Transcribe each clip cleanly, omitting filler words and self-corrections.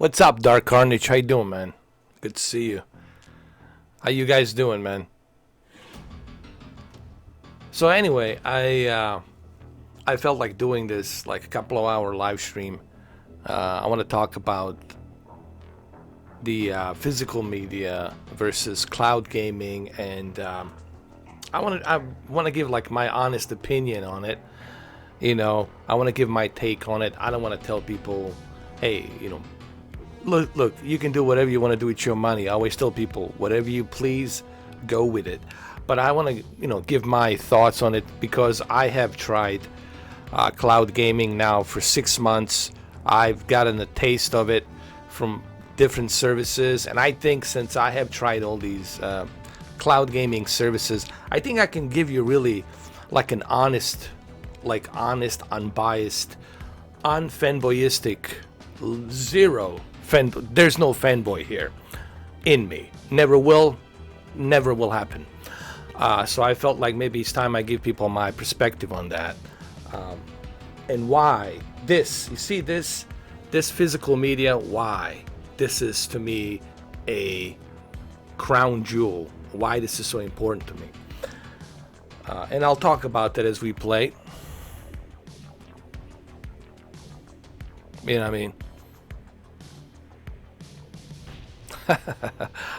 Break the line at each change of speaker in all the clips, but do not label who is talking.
What's up, Dark Carnage? How you doing, man? Good to see you. How you guys doing, man? So anyway, I felt like doing this like a couple of hour live stream. I want to talk about the physical media versus cloud gaming, and I want to give like my honest opinion on it. You know, I want to give my take on it. I don't want to tell people, hey, look, you can do whatever you want to do with your money. I always tell people, whatever you please, go with it. But I want to, give my thoughts on it because I have tried cloud gaming now for 6 months. I've gotten a taste of it from different services, and I think since I have tried all these cloud gaming services, I think I can give you really like an honest, unbiased, unfanboyistic, zero there's no fanboy here in me. Never will happen. So I felt like maybe it's time I give people my perspective on that, and why this. You see this physical media. Why this is to me a crown jewel. Why this is so important to me. And I'll talk about that as we play. You know what I mean?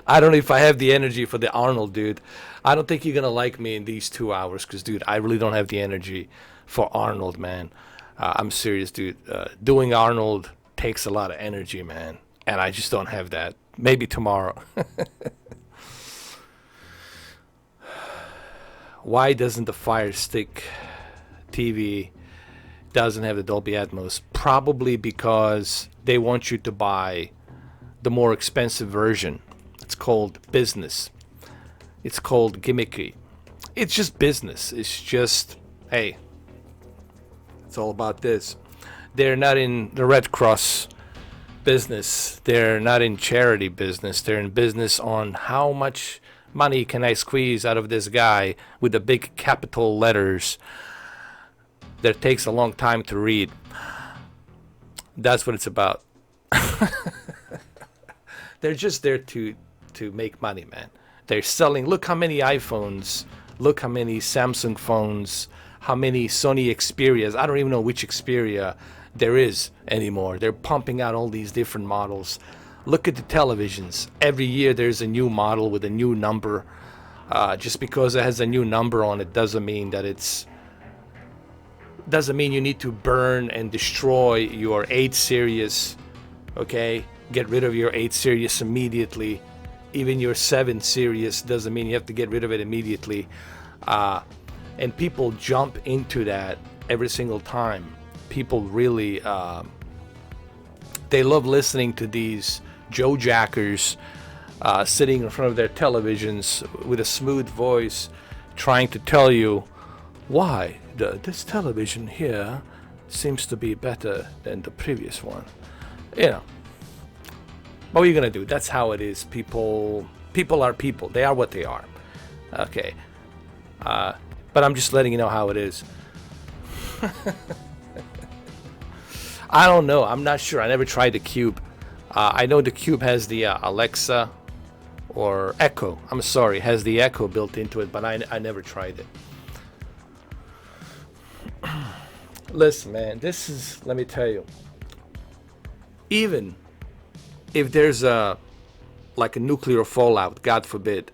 I don't know if I have the energy for the Arnold, dude. I don't think you're going to like me in these 2 hours because, dude, I really don't have the energy for Arnold, man. I'm serious, dude. Doing Arnold takes a lot of energy, man. And I just don't have that. Maybe tomorrow. Why doesn't the Fire Stick TV doesn't have the Dolby Atmos? Probably because they want you to buy the more expensive version. It's called business. It's called gimmicky. It's just business. It's just, hey, it's all about this. They're not in the Red Cross business. They're not in charity business. They're in business on how much money can I squeeze out of this guy with the big capital letters that takes a long time to read. That's what it's about. They're just there to make money, man. They're selling. Look how many iPhones. Look how many Samsung phones. How many Sony Xperias. I don't even know which Xperia there is anymore. They're pumping out all these different models. Look at the televisions. Every year there's a new model with a new number. Just because it has a new number on it doesn't mean that doesn't mean you need to burn and destroy your 8 series. Okay? Get rid of your 8 series immediately. Even your 7 series doesn't mean you have to get rid of it immediately. And people jump into that every single time. People really, they love listening to these Joe Jackers sitting in front of their televisions with a smooth voice trying to tell you why this television here seems to be better than the previous one. What are you gonna do? That's how it is. People are people. They are what they are. Okay. But I'm just letting you know how it is. I don't know. I'm not sure. I never tried the Cube. I know the Cube has the Alexa or Echo. I'm sorry, has the Echo built into it, but I never tried it. Listen, man, let me tell you. Even if there's a nuclear fallout, God forbid,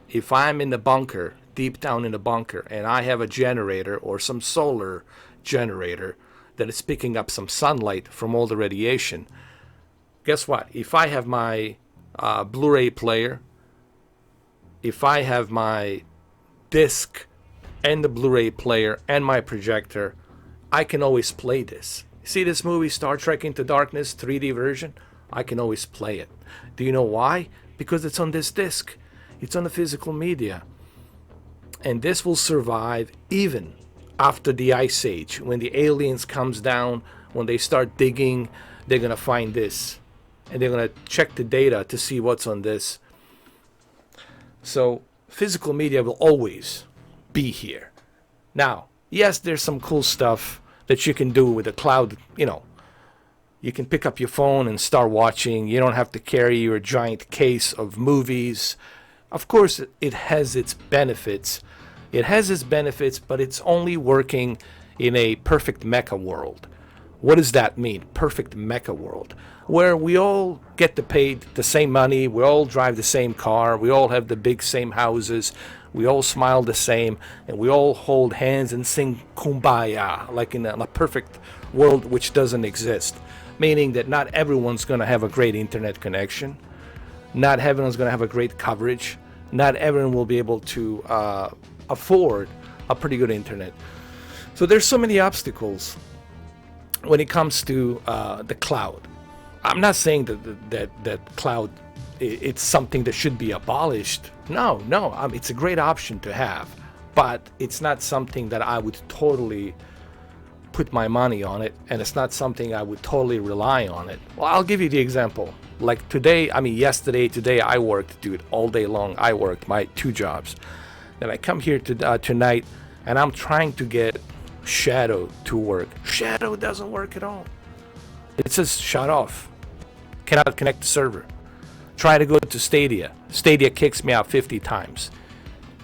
if I'm in the bunker, deep down in the bunker, and I have a generator or some solar generator that is picking up some sunlight from all the radiation, guess what? If I have my Blu-ray player, if I have my disc and the Blu-ray player and my projector, I can always play this. See this movie, Star Trek Into Darkness, 3D version? I can always play it. Do you know why? Because it's on this disc. It's on the physical media. And this will survive even after the Ice Age. When the aliens comes down, when they start digging, they're going to find this. And they're going to check the data to see what's on this. So physical media will always be here. Now, yes, there's some cool stuff that you can do with the cloud, You can pick up your phone and start watching. You don't have to carry your giant case of movies. Of course, it has its benefits. It has its benefits, but it's only working in a perfect mecha world. What does that mean? Perfect mecha world. Where we all get to pay the same money, we all drive the same car, we all have the big same houses, we all smile the same, and we all hold hands and sing kumbaya, like in a perfect world which doesn't exist. Meaning that not everyone's going to have a great internet connection. Not everyone's going to have a great coverage. Not everyone will be able to afford a pretty good internet. So there's so many obstacles when it comes to the cloud. I'm not saying that cloud it's something that should be abolished. No, it's a great option to have, but it's not something that I would totally put my money on it, and it's not something I would totally rely on it. Well, I'll give you the example. Like today, today I worked, dude, all day long. I worked my 2 jobs. Then I come here tonight, and I'm trying to get Shadow to work. Shadow doesn't work at all. It says shut off. Cannot connect the server. Try to go to Stadia. Stadia kicks me out 50 times.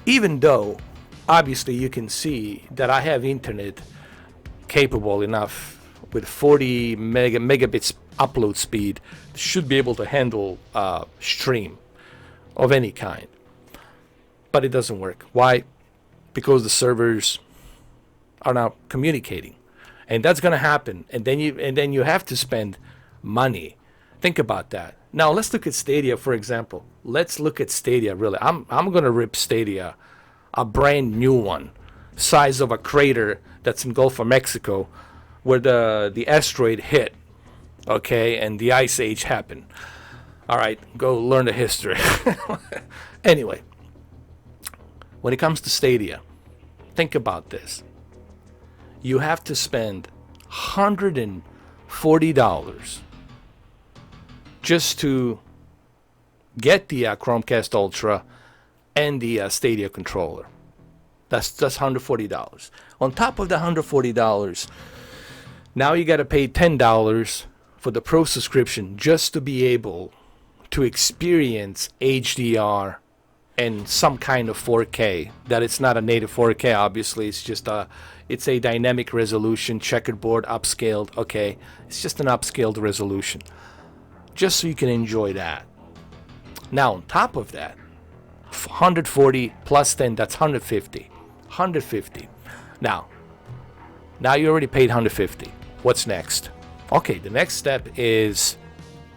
Even though, obviously, you can see that I have internet capable enough with 40 megabits upload speed, should be able to handle stream of any kind. But it doesn't work. Why? Because the servers are not communicating, and that's going to happen. And then you have to spend money. Think about that. Now let's look at Stadia, for example. Let's look at Stadia. Really, I'm going to rip Stadia, a brand new one, size of a crater that's in Gulf of Mexico, where the asteroid hit, okay, and the ice age happened. All right, go learn the history. Anyway, when it comes to Stadia, think about this. You have to spend $140 just to get the Chromecast Ultra and the Stadia controller. That's $140. On top of the $140, now you got to pay $10 for the Pro subscription just to be able to experience HDR and some kind of 4K. That it's not a native 4K, obviously. It's a dynamic resolution, checkerboard, upscaled. Okay, it's just an upscaled resolution, just so you can enjoy that. Now on top of that, 140 plus 10, that's 150. 150. Now you already paid 150. What's next? Okay, the next step is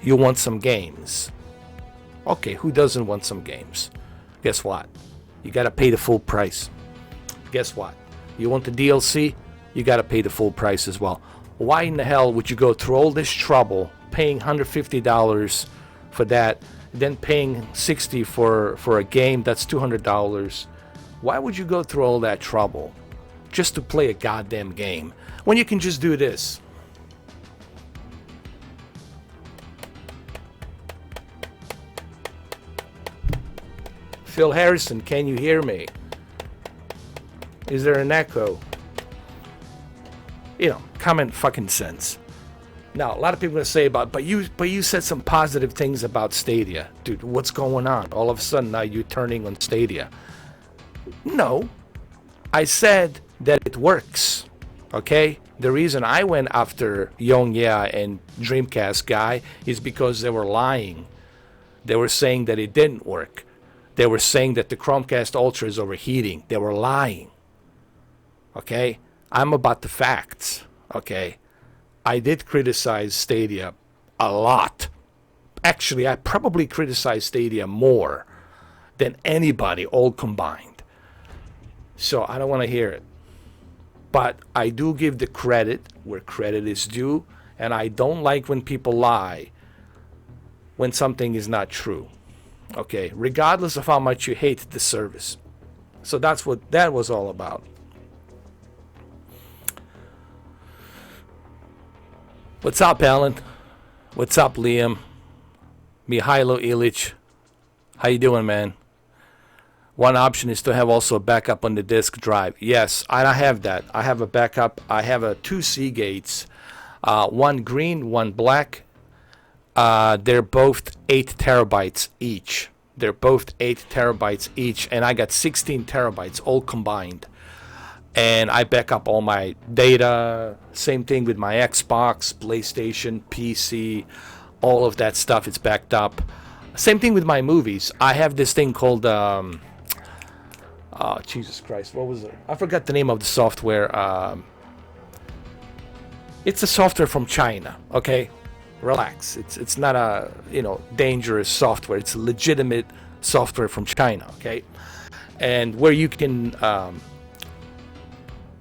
you want some games. Okay, who doesn't want some games? Guess what? You got to pay the full price. Guess what? You want the DLC? You got to pay the full price as well. Why in the hell would you go through all this trouble paying $150 for that, then paying $60 for a game that's $200? Why would you go through all that trouble just to play a goddamn game when you can just do this? Phil Harrison, can you hear me? Is there an echo? Common fucking sense. Now, a lot of people are going to say but you said some positive things about Stadia. Dude, what's going on? All of a sudden now you're turning on Stadia. No. I said that it works. Okay? The reason I went after Yongya and Dreamcast guy is because they were lying. They were saying that it didn't work. They were saying that the Chromecast Ultra is overheating. They were lying. Okay? I'm about the facts. Okay? I did criticize Stadia a lot. Actually, I probably criticized Stadia more than anybody all combined. So I don't want to hear it. But I do give the credit where credit is due, and I don't like when people lie when something is not true. Okay, regardless of how much you hate the service. So that's what that was all about. What's up, Alan? What's up, Liam? Mihailo Illich. How you doing, man? One option is to have also a backup on the disk drive. Yes, I have that. I have a backup. I have 2 Seagates. One green, one black. They're both 8 terabytes each. They're both 8 terabytes each, and I got 16 terabytes all combined. And I back up all my data. Same thing with my Xbox, PlayStation, PC, all of that stuff. It's backed up. Same thing with my movies. I have this thing called Jesus Christ, what was it? I forgot the name of the software. It's a software from China. Okay, relax. It's not a dangerous software. It's a legitimate software from China. Okay, and where you can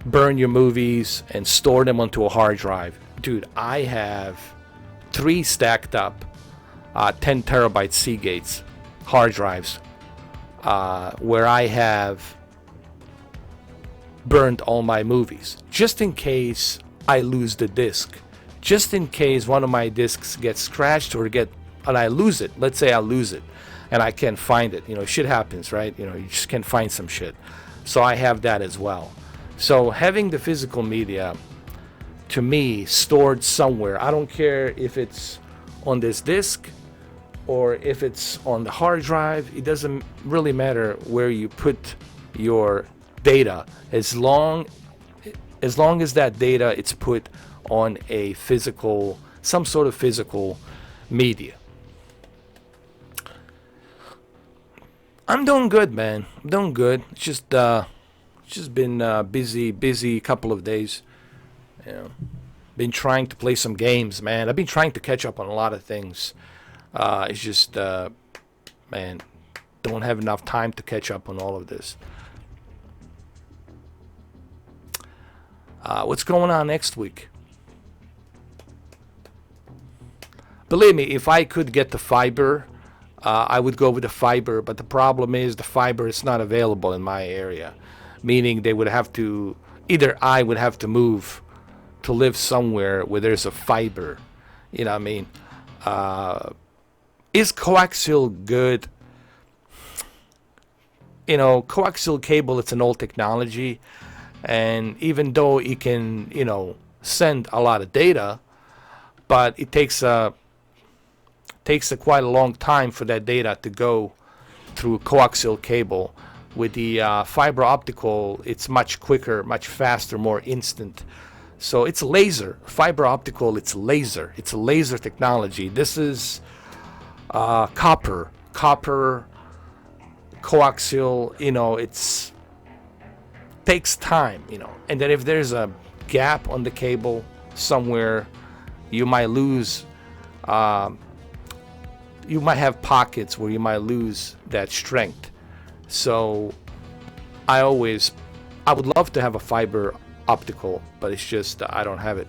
burn your movies and store them onto a hard drive. Dude, I have 3 stacked up 10 terabyte Seagates hard drives where I have burned all my movies, just in case I lose the disc, just in case one of my discs gets scratched and I lose it. Let's say I lose it and I can't find it. Shit happens, right? You just can't find some shit. So I have that as well. So having the physical media, to me, stored somewhere, I don't care if it's on this disc or if it's on the hard drive, it doesn't really matter where you put your data, as long as that data it's put on a physical, some sort of physical media. I'm doing good, man. I'm doing good. It's just been busy couple of days. Been trying to play some games, man. I've been trying to catch up on a lot of things. It's just, man, don't have enough time to catch up on all of this. What's going on next week? Believe me, if I could get the fiber, I would go with the fiber. But the problem is the fiber is not available in my area. Meaning they would have to, either I would have to move to live somewhere where there's a fiber. You know what I mean? Is coaxial good? Coaxial cable, it's an old technology. And even though it can, send a lot of data, but it takes quite a long time for that data to go through coaxial cable. With the fiber optical, it's much quicker, much faster, more instant. So it's laser. Fiber optical, it's laser. It's a laser technology. This is copper coaxial. It's takes time. And then if there's a gap on the cable somewhere, you might lose. You might have pockets where you might lose that strength. So I would love to have a fiber optical, but it's just I don't have it.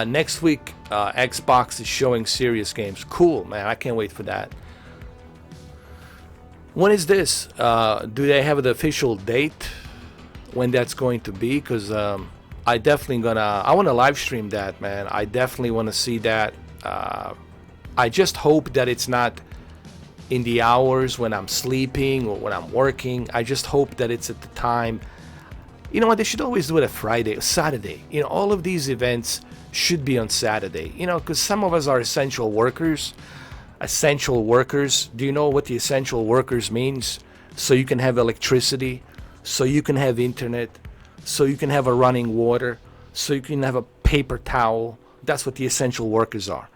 Next week, Xbox is showing serious games. Cool, man. I can't wait for that. When is this? Do they have the official date when that's going to be? Because I want to live stream that, man. I definitely want to see that. I just hope that it's not in the hours when I'm sleeping or when I'm working. I just hope that it's at the time. You know what? They should always do it a Friday or Saturday. All of these events should be on Saturday. Because some of us are essential workers. Essential workers. Do you know what the essential workers means? So you can have electricity, so you can have internet, so you can have a running water, so you can have a paper towel. That's what the essential workers are.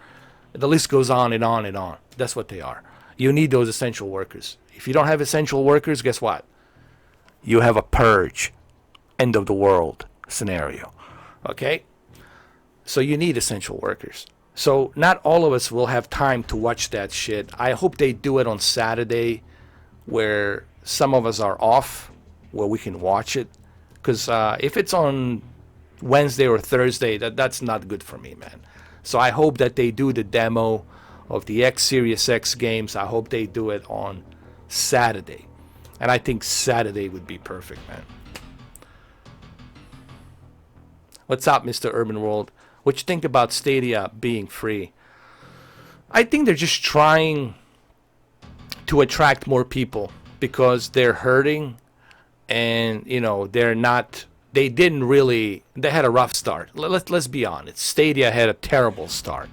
The list goes on and on and on. That's what they are. You need those essential workers. If you don't have essential workers, guess what? You have a purge, end of the world scenario. Okay? So you need essential workers. So not all of us will have time to watch that shit. I hope they do it on Saturday where some of us are off, where we can watch it. Because if it's on Wednesday or Thursday, that's not good for me, man. So I hope that they do the demo of the X Series X games. I hope they do it on Saturday. And I think Saturday would be perfect, man. What's up, Mr. Urban World? What you think about Stadia being free? I think they're just trying to attract more people because they're hurting and they didn't really, they had a rough start. Let's be honest. Stadia had a terrible start.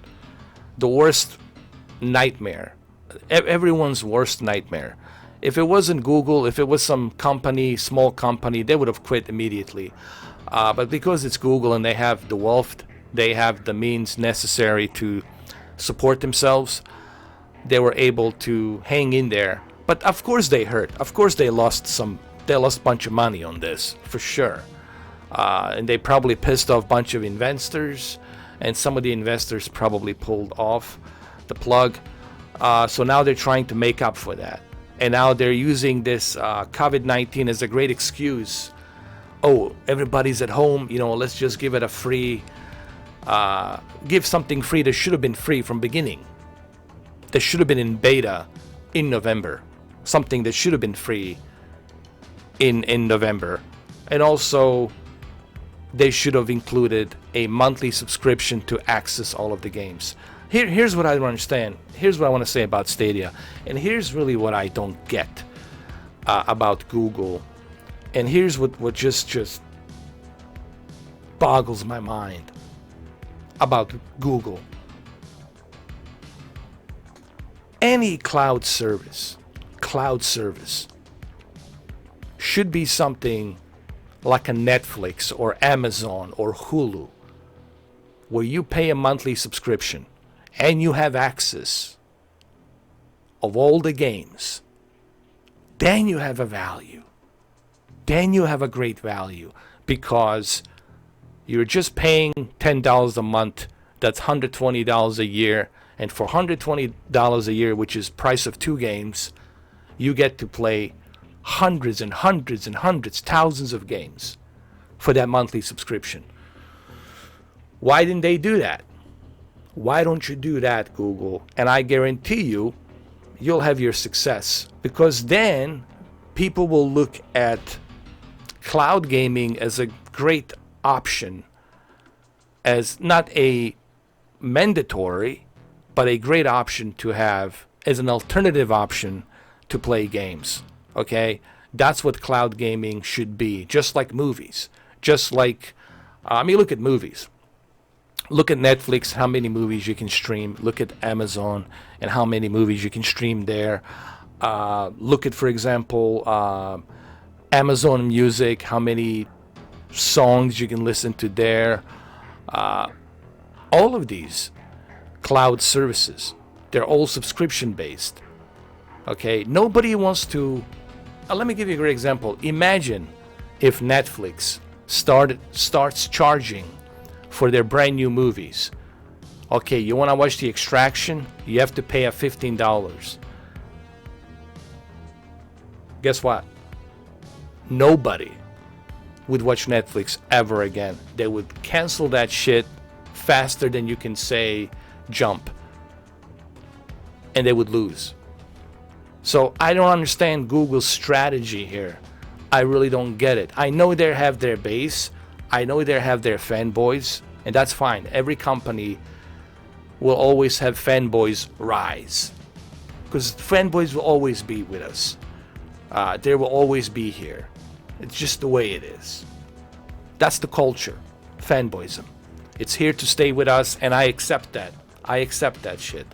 The worst nightmare. Everyone's worst nightmare. If it wasn't Google, if it was some company, small company, they would have quit immediately. But because it's Google and they have the wealth, they have the means necessary to support themselves, they were able to hang in there. But of course they hurt. Of course they lost a bunch of money on this, for sure. And they probably pissed off a bunch of investors, and some of the investors probably pulled off the plug. So now they're trying to make up for that. And now they're using this COVID-19 as a great excuse. Oh, everybody's at home, let's just give it a free, give something free that should have been free from beginning. That should have been in beta in November. Something that should have been free in November. And also, they should have included a monthly subscription to access all of the games. Here's what I don't understand. Here's what I want to say about Stadia. And here's really what I don't get about Google. And here's what just boggles my mind about Google. Any cloud service should be something like a Netflix or Amazon or Hulu, where you pay a monthly subscription and you have access of all the games. Then you have a value. Then you have a great value, because you're just paying $10 a month. That's $120 a year. And for $120 a year, which is price of 2 games, you get to play hundreds and hundreds and hundreds, thousands of games for that monthly subscription. Why didn't they do that? Why don't you do that, Google? And I guarantee you'll have your success, because then people will look at cloud gaming as a great option, as not a mandatory, but a great option to have as an alternative option to play games. Okay? That's what cloud gaming should be. Just like movies. Just like, look at movies. Look at Netflix, how many movies you can stream. Look at Amazon and how many movies you can stream there. Look at, for example, Amazon Music, how many songs you can listen to there. All of these cloud services, they're all subscription based. Okay, nobody wants to. Let me give you a great example. Imagine if Netflix starts charging for their brand new movies. Okay, you want to watch The Extraction? You have to pay $15. Guess what? Nobody would watch Netflix ever again. They would cancel that shit faster than you can say jump. And they would lose. So I don't understand Google's strategy here. I really don't get it. I know they have their base. I know they have their fanboys. And that's fine. Every company will always have fanboys rise. Because fanboys will always be with us. They will always be here. It's just the way it is. That's the culture. Fanboyism. It's here to stay with us, and I accept that. I accept that shit.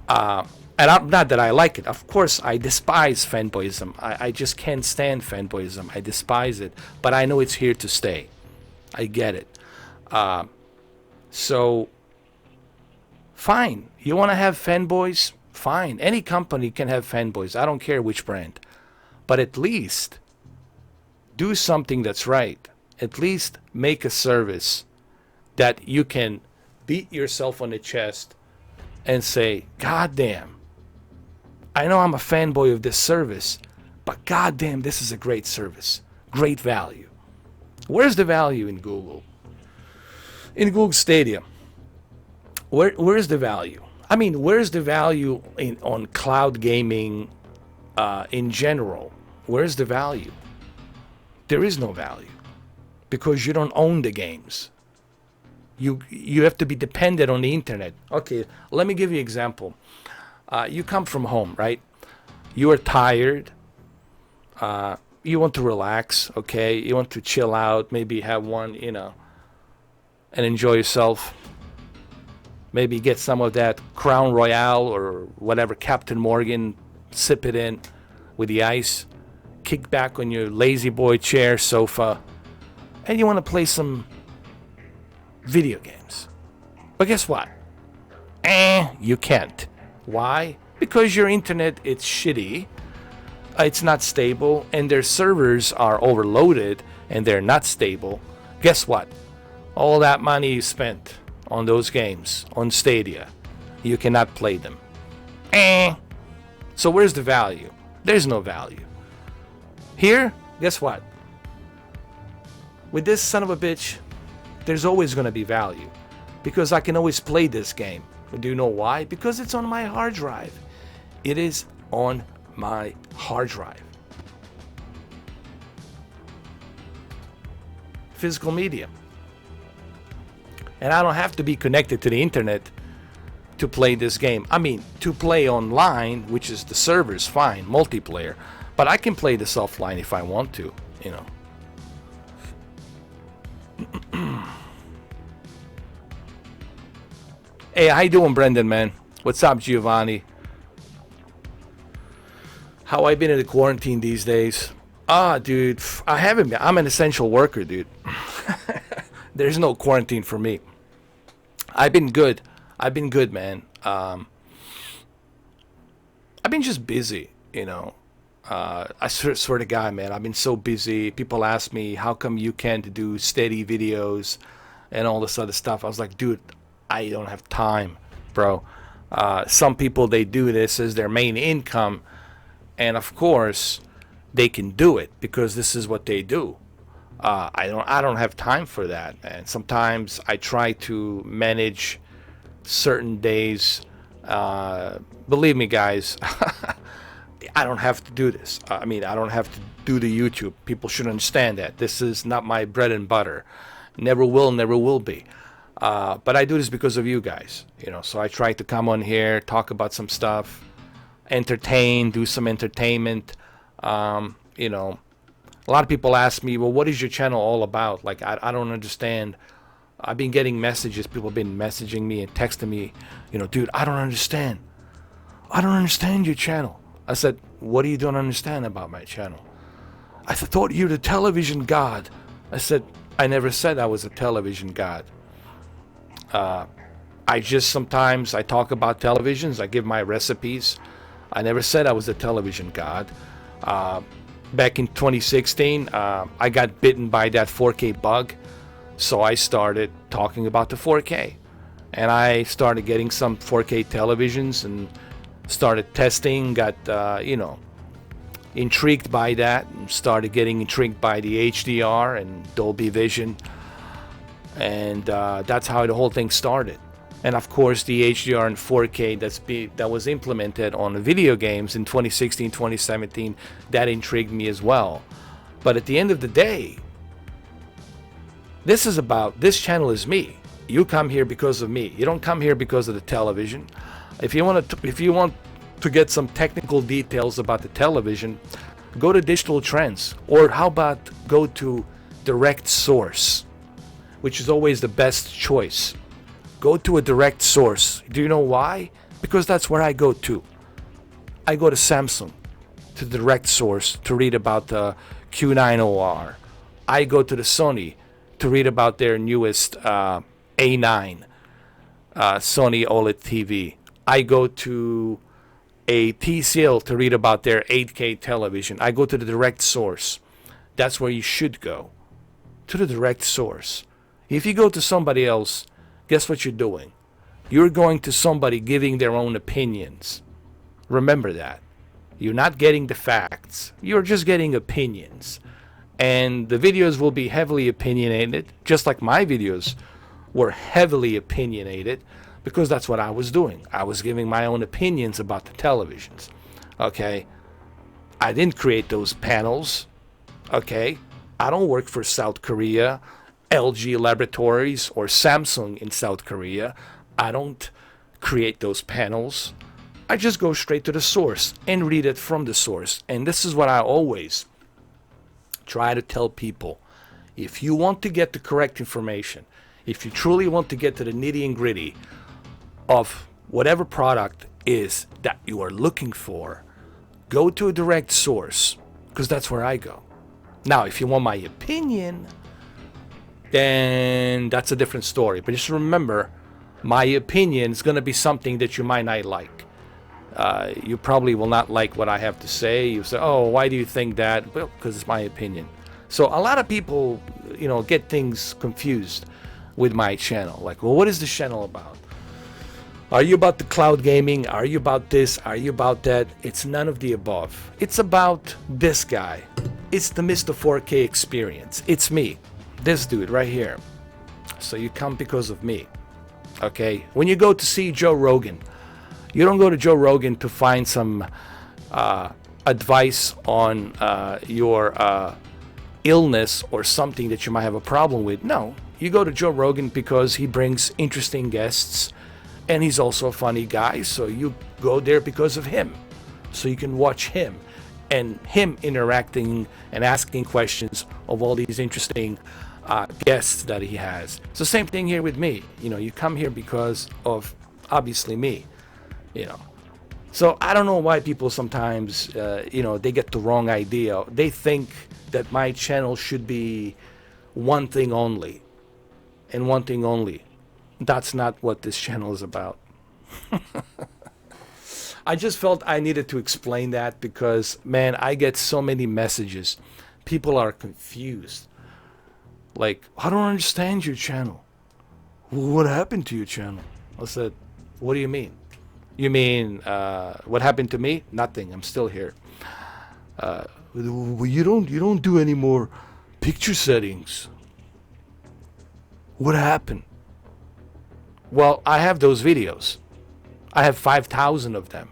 And not that I like it. Of course, I despise fanboyism. I just can't stand fanboyism. I despise it. But I know it's here to stay. I get it. So, fine. You want to have fanboys? Fine. Any company can have fanboys. I don't care which brand. But at least do something that's right. At least make a service that you can beat yourself on the chest and say, God damn, I know I'm a fanboy of this service, but God damn, this is a great service. Great value. Where's the value in Google? In Google Stadia. Where's the value? I mean, where's the value on cloud gaming in general? Where's the value? There is no value, because you don't own the games. You have to be dependent on the internet. Okay, let me give you an example. You come from home, right? You are tired. you want to relax, okay? You want to chill out, maybe have one, and enjoy yourself. Maybe get some of that Crown Royale or whatever, Captain Morgan, sip it in with the ice, kick back on your lazy boy chair, sofa, and you want to play some video games. But guess what? You can't. Why? Because your internet, it's shitty, it's not stable, and their servers are overloaded and they're not stable. Guess what? All that money you spent on those games on Stadia, you cannot play them. So where's the value? There's no value. Here, guess what? With this son of a bitch, there's always going to be value. Because I can always play this game. Do you know why? Because it's on my hard drive. It is on my hard drive. Physical media. And I don't have to be connected to the internet to play this game. I mean, to play online, which is the servers, fine, multiplayer. But I can play this offline if I want to, Hey, how you doing, Brendan, man? What's up, Giovanni? How I been in the quarantine these days? Dude, I haven't been. I'm an essential worker, dude. There's no quarantine for me. I've been good, man. I've been just busy, I swear to God, man, I've been so busy. People ask me, how come you can't do steady videos and all this other stuff? I was like, dude, I don't have time, bro. Some people, they do this as their main income. And of course, they can do it because this is what they do. I don't have time for that, man. Sometimes I try to manage certain days. Believe me, guys, I don't have to do this. I don't have to do the YouTube. People should understand that. This is not my bread and butter. Never will be. But I do this because of you guys. So I try to come on here, talk about some stuff, entertain, do some entertainment. A lot of people ask me, well, what is your channel all about? Like, I don't understand. I've been getting messages. People have been messaging me and texting me, dude, I don't understand. I don't understand your channel. I said, what do you don't understand about my channel? I thought you're the television god. I said, I never said I was a television god. I just sometimes I talk about televisions. I give my recipes. I never said I was a television god. Back in 2016, I got bitten by that 4K bug. So I started talking about the 4K. And I started getting some 4K televisions and started testing, got, intrigued by that, and started getting intrigued by the HDR and Dolby Vision. And that's how the whole thing started. And of course, the HDR and 4K that was implemented on video games in 2016, 2017, that intrigued me as well. But at the end of the day, this channel is me. You come here because of me. You don't come here because of the television. If you want to get some technical details about the television, go to Digital Trends, or how about go to Direct Source, which is always the best choice. Go to a direct source. Do you know why? Because that's where I go to. I go to Samsung, to the direct source, to read about the Q9OR. I go to the Sony to read about their newest A9 Sony OLED TV. I go to a TCL to read about their 8K television. I go to the direct source. That's where you should go. To the direct source. If you go to somebody else, guess what you're doing? You're going to somebody giving their own opinions. Remember that. You're not getting the facts. You're just getting opinions. And the videos will be heavily opinionated, just like my videos were heavily opinionated, because that's what I was doing. I was giving my own opinions about the televisions. Okay? I didn't create those panels. Okay? I don't work for South Korea, LG Laboratories, or Samsung in South Korea. I don't create those panels. I just go straight to the source and read it from the source. And this is what I always try to tell people, if you want to get the correct information, if you truly want to get to the nitty and gritty of whatever product is that you are looking for, go to a direct source, because that's where I go. Now, if you want my opinion, then that's a different story. But just remember, my opinion is going to be something that you might not like. You probably will not like what I have to say. You say, oh, why do you think that? Well, because it's my opinion. So a lot of people, get things confused with my channel. Like, well, what is this channel about? Are you about the cloud gaming? Are you about this? Are you about that? It's none of the above. It's about this guy. It's the Mr. 4K experience. It's me. This dude right here. So you come because of me. Okay? When you go to see Joe Rogan, you don't go to Joe Rogan to find some advice on your illness or something that you might have a problem with. No. You go to Joe Rogan because he brings interesting guests, and he's also a funny guy, so you go there because of him. So you can watch him and him interacting and asking questions of all these interesting guests that he has. It's the same thing here with me. You come here because of, obviously, me. So I don't know why people sometimes, they get the wrong idea. They think that my channel should be one thing only, and one thing only. That's not what this channel is about. I just felt I needed to explain that because, man, I get so many messages. People are confused. Like, I don't understand your channel. What happened to your channel? I said, what do you mean? You mean, what happened to me? Nothing. I'm still here. Well, you don't do any more picture settings. What happened? Well, I have those videos. I have 5,000 of them.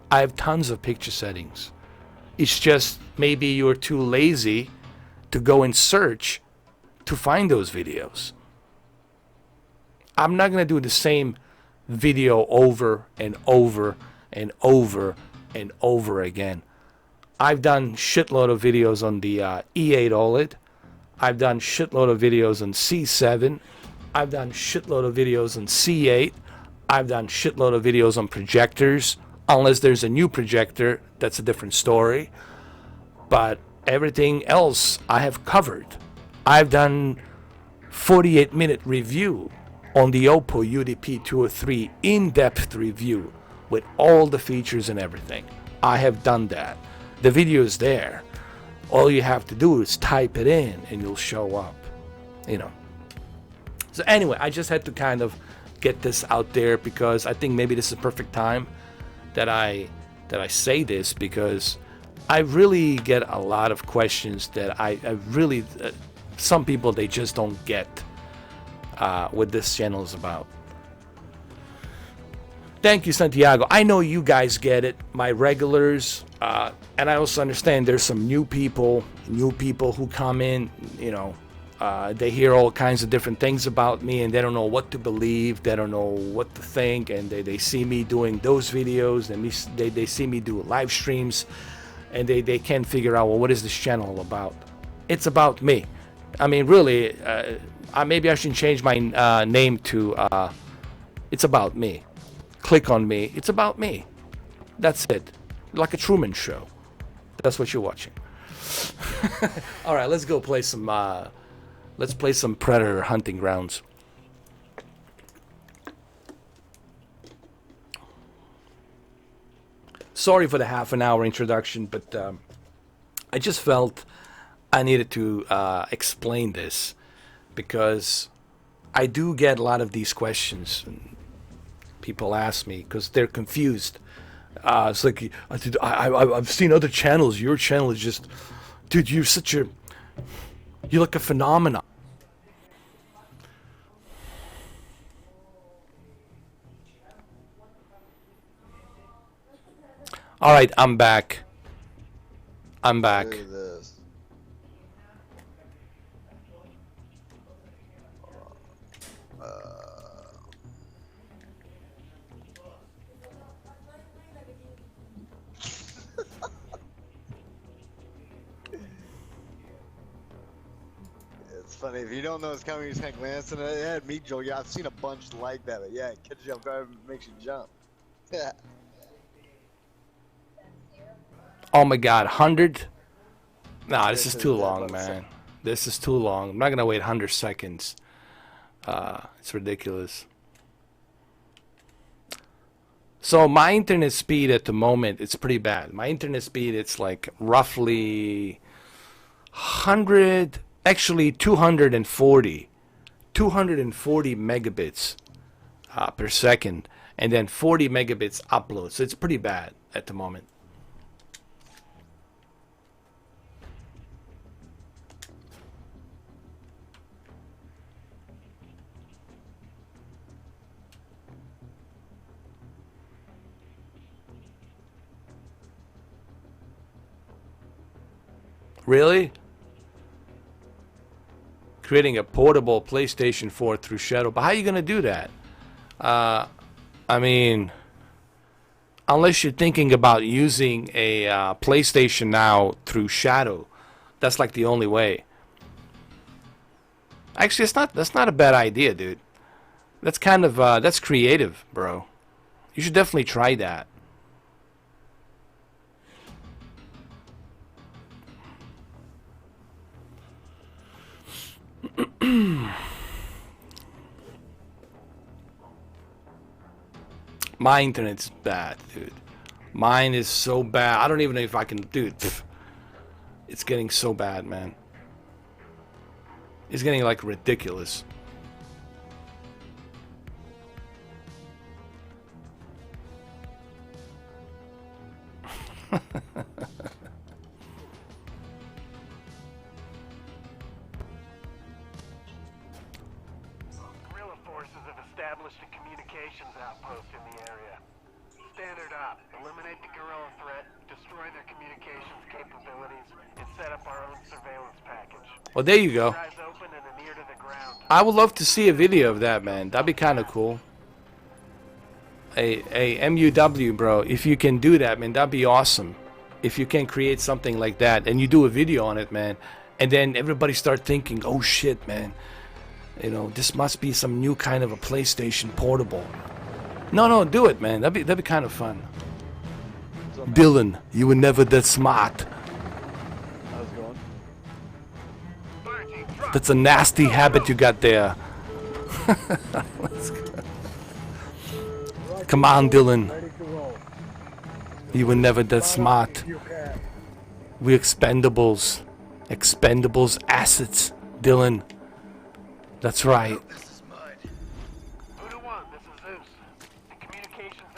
I have tons of picture settings. It's just maybe you're too lazy to go and search to find those videos. I'm not going to do the same video over and over and over and over again. I've done shitload of videos on the E8 OLED. I've done shitload of videos on C7. I've done shitload of videos on C8. I've done shitload of videos on projectors. Unless there's a new projector, that's a different story. But everything else I have covered. I've done 48-minute review on the Oppo UDP-203 in-depth review with all the features and everything. I have done that. The video is there. All you have to do is type it in and you'll show up. So anyway, I just had to kind of get this out there because I think maybe this is the perfect time that I say this, because I really get a lot of questions that I really, some people, they just don't get what this channel is about. Thank you, Santiago. I know you guys get it, my regulars, and I also understand there's some new people who come in, they hear all kinds of different things about me and they don't know what to believe, they don't know what to think, and they see me doing those videos, and they see me do live streams, and they can't figure out, well, what is this channel all about? It's about me. I mean, really, maybe I should change my name to It's About Me. Click on me. It's about me. That's it. Like a Truman Show. That's what you're watching. All right, let's go play some. Let's play some Predator Hunting Grounds. Sorry for the half an hour introduction, but I just felt I needed to explain this because I do get a lot of these questions. And people ask me because they're confused. It's like, I've seen other channels. Your channel is just, dude, you're like a phenomenon. All right, I'm back. I'm back.
Look at this. funny. If you don't know it's coming, you just kind of glancing at it. Yeah, me, Joe. Yeah, I've seen a bunch like that. But yeah, it catches you off guard and makes you jump. Yeah.
Oh my God, 100? Nah, this is
This
too
is
long,
about
man. This is too long. I'm not gonna wait 100 seconds. It's ridiculous. So my internet speed at the moment, it's pretty bad. My internet speed, it's like roughly 100, actually 240 megabits per second, and then 40 megabits upload. So it's pretty bad at the moment. Really? Creating a portable PlayStation 4 through Shadow. But how are you going to do that? I mean, unless you're thinking about using a PlayStation Now through Shadow. That's like the only way. Actually, that's not a bad idea, dude. That's kind of that's creative, bro. You should definitely try that. My internet's bad, dude. Mine is so bad. I don't even know if I can, dude. Pff, it's getting so bad, man. It's getting like ridiculous.
Guerrilla forces have established a communications outpost in the area. Standard op. Eliminate the guerrilla threat, destroy their communications capabilities, and set up our own surveillance package.
Well, there you go.
Eyes open and an ear to the ground.
I would love to see a video of that, man. That'd be kind of cool. Hey, MUW, bro. If you can do that, man, that'd be awesome. If you can create something like that and you do a video on it, man, and then everybody start thinking, oh shit, man, you know, this must be some new kind of a PlayStation portable. No, do it, man. That'd be kind of fun. Dylan, you were never that smart.
How's it going?
That's a nasty habit you got there. Let's go. Come on, Dylan. You were never that smart. We expendables. Expendables assets, Dylan. That's right.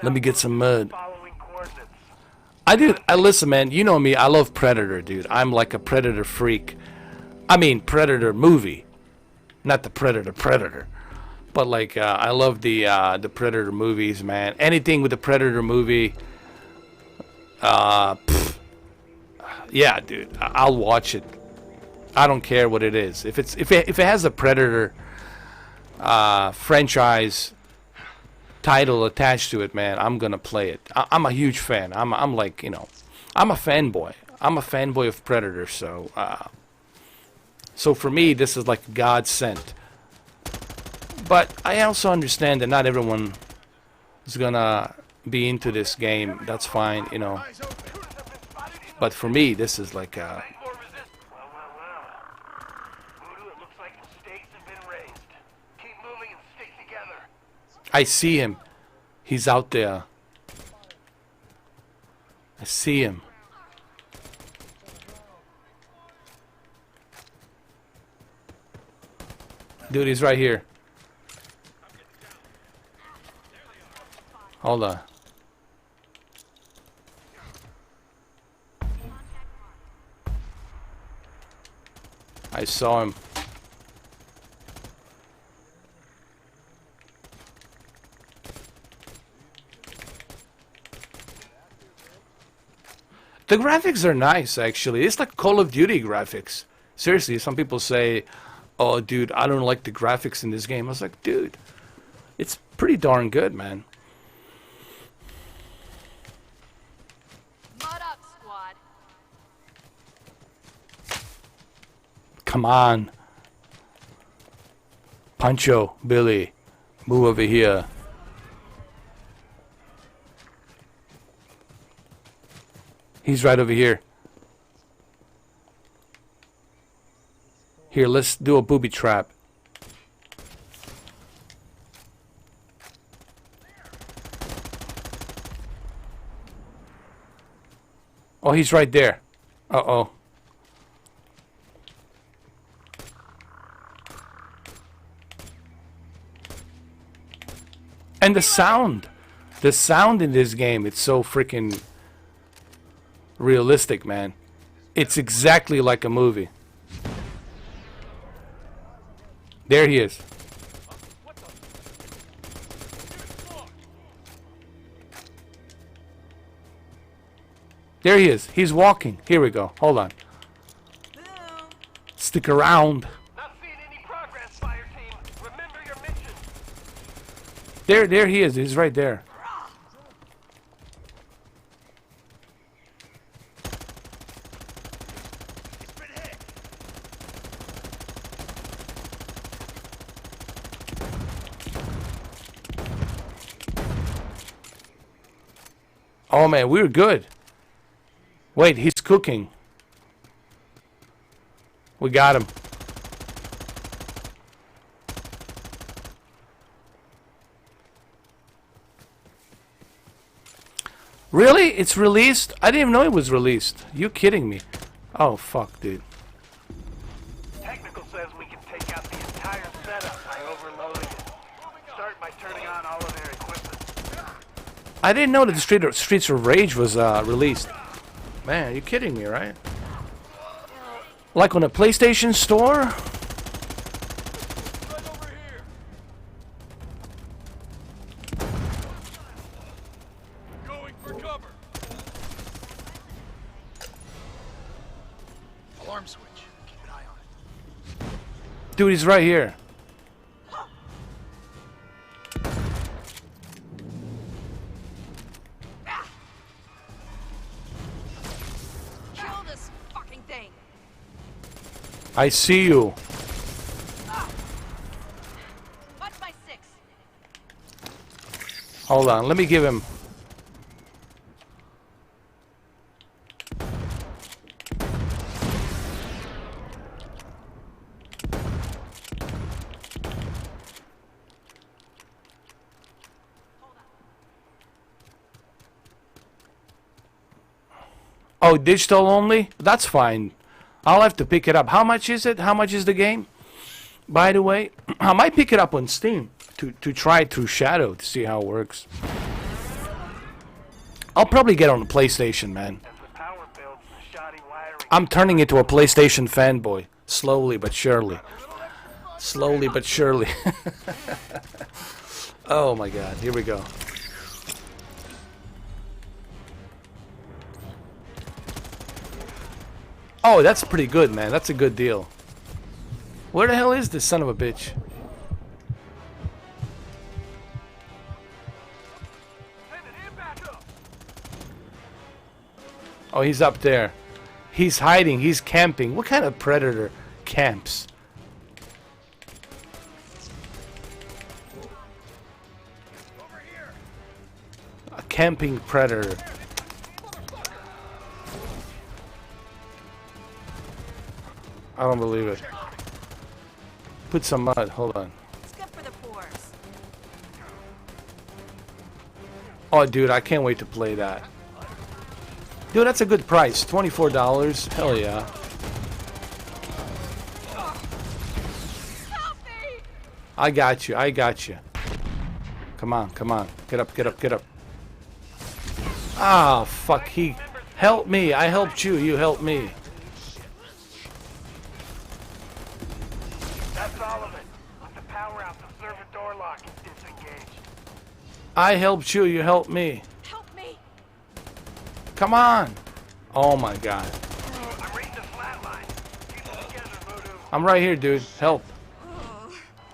Let me get some mud. I listen, man, you know me, I love Predator, dude. I'm like a Predator freak. I mean, Predator movie. Not the Predator. But like, I love the Predator movies, man. Anything with the Predator movie, yeah, dude, I'll watch it. I don't care what it is. If it has a Predator franchise title attached to it, man, I'm gonna play it. I'm a huge fan. I'm like, you know, I'm a fanboy. I'm a fanboy of Predator. So for me, this is like God sent. But I also understand that not everyone is gonna be into this game. That's fine, you know. But for me, this is like I see him. He's out there. I see him. Dude, he's right here. Hold on. I saw him. The graphics are nice, actually. It's like Call of Duty graphics. Seriously, some people say, oh, dude, I don't like the graphics in this game. I was like, dude, it's pretty darn good, man.
Mud up, squad.
Come on. Pancho, Billy, move over here. He's right over here. Here, let's do a booby trap. Oh, he's right there. Uh-oh. And the sound in this game, it's so freaking realistic, man. It's exactly like a movie. There he is. There he is. He's walking. Here we go. Hold on. Stick around.
Not seeing any progress, fire team. Remember your mission.
There he is. He's right there. Oh man, we're good. Wait, he's cooking. We got him. Really? It's released? I didn't even know it was released. You kidding me? Oh fuck, dude.
Technical says we can take out the entire setup by overloading it. Start by turning on all of their equipment.
I didn't know that the Streets of Rage was released. Man, you kidding me, right? Like on a PlayStation Store?
Right over here. Going for cover. Alarm switch. Keep an eye on it.
Dude, he's right here.
Kill this fucking thing.
I see you.
What's my 6?
Hold on, let me give him. Oh, digital only? That's fine. I'll have to pick it up. How much is it? How much is the game? By the way, I might pick it up on Steam to try it through Shadow to see how it works. I'll probably get on the PlayStation, man.
As the power builds, the shoddy wiring.
I'm turning into a PlayStation fanboy. Slowly but surely. Slowly but surely. Oh my god, here we go. Oh, that's pretty good, man. That's a good deal. Where the hell is this son of a bitch? Oh, he's up there. He's hiding. He's camping. What kind of predator camps? A camping predator. I don't believe it. Put some mud. Hold on.
It's good for the pores.
Oh, dude, I can't wait to play that. Dude, that's a good price. $24. Hell yeah.
Help me!
I got you. I got you. Come on. Come on. Get up. Get up. Get up. Ah, fuck. He helped me. I helped you. You helped me.
That's all of it. With the power out, the server door lock is disengaged.
I helped you. You helped me.
Help me!
Come on. Oh my god.
I'm reading the flatline. Keep it together, Voodoo.
I'm right here, dude. Help.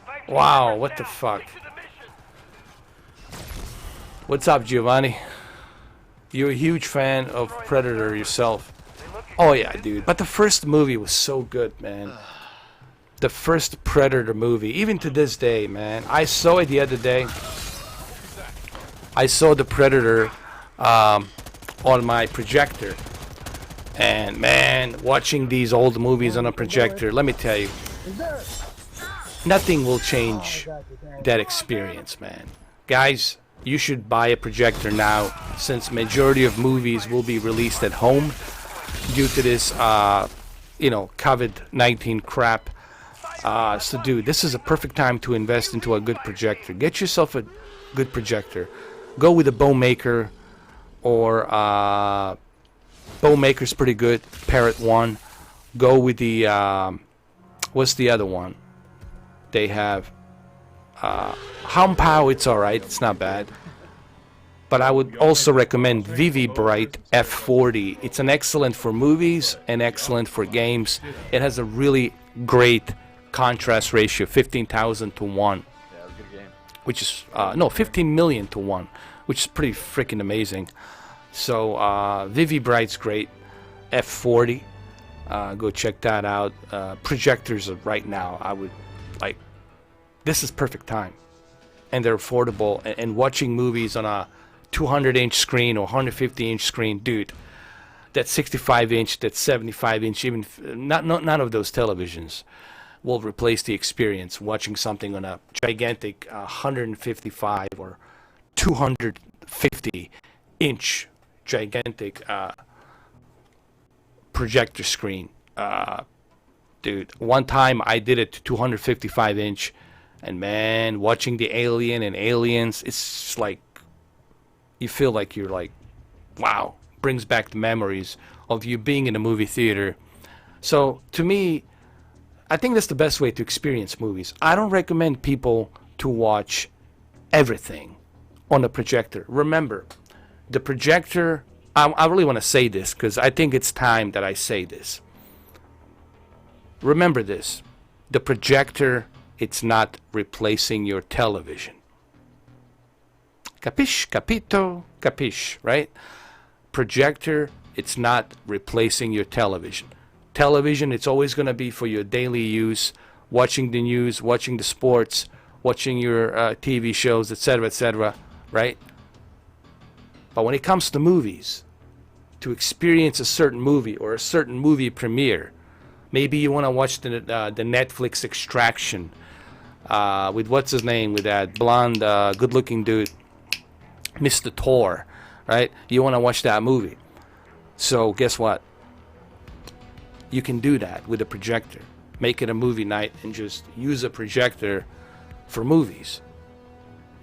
Fight
Wow,
members
what the
down.
fuck?
Stick to the mission.
What's up, Giovanni? You're a huge fan of Predator yourself. Oh yeah, dude. But the first movie was so good, man. the first Predator movie, even to this day, man. I saw it the other day. I saw the Predator on my projector. And man, watching these old movies on a projector, let me tell you, nothing will change that experience, man. Guys, you should buy a projector now, since majority of movies will be released at home due to this, COVID-19 crap. So dude, this is a perfect time to invest into a good projector. Get yourself a good projector. Go with a Bowmaker, or Bowmaker's pretty good. Parrot 1. Go with the what's the other one? They have Hampao. It's alright. It's not bad. But I would also recommend Bright F40. It's an excellent for movies and excellent for games. It has a really great contrast ratio, 15,000 to 1.
Yeah, it was a good game.
Which is 15 million to 1, which is pretty freaking amazing. So Bright's great. F40, go check that out. Projectors are right now, I would like, this is perfect time, and they're affordable. And watching movies on a 200-inch screen or 150-inch screen, dude, that 65-inch, that 75-inch, even none of those televisions will replace the experience watching something on a gigantic 155 or 250-inch gigantic projector screen. Dude, one time I did it to 255-inch, and man, watching the Alien and Aliens, it's just like, you feel like you're like, wow, brings back the memories of you being in a movie theater. So to me, I think that's the best way to experience movies. I don't recommend people to watch everything on a projector. Remember, the projector, I really want to say this because I think it's time that I say this. Remember this, the projector, it's not replacing your television. Capish, capito, capish, right? Projector, it's not replacing your television. Television, it's always going to be for your daily use, watching the news, watching the sports, watching your TV shows, etc., right? But when it comes to movies, to experience a certain movie or a certain movie premiere, maybe you want to watch the Netflix Extraction with what's his name, with that blonde, good-looking dude, Mr. Thor, right? You want to watch that movie. So guess what? You can do that with a projector. Make it a movie night and just use a projector for movies.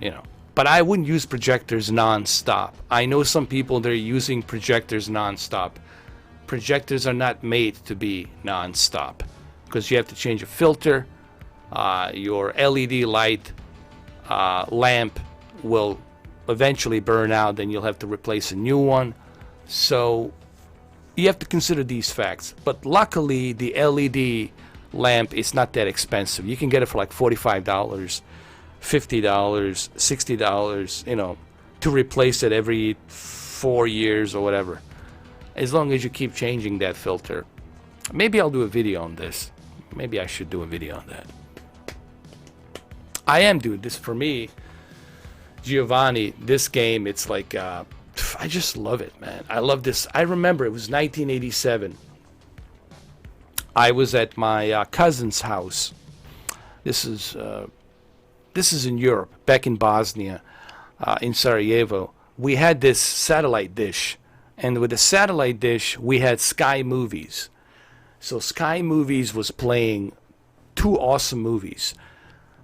You know. But I wouldn't use projectors non-stop. I know some people, they're using projectors non-stop. Projectors are not made to be non-stop because you have to change a filter. Your LED light lamp will eventually burn out, then you'll have to replace a new one. So you have to consider these facts. But luckily, the LED lamp is not that expensive. You can get it for like $45, $50, $60, you know, to replace it every 4 years or whatever. As long as you keep changing that filter. Maybe I'll do a video on this. Maybe I should do a video on that. I am doing this for me. Giovanni, this game, it's like, I just love it, man. I love this. I remember it was 1987. I was at my cousin's house. This is in Europe, back in Bosnia, in Sarajevo. We had this satellite dish, and with the satellite dish, we had Sky Movies. So Sky Movies was playing 2 awesome movies,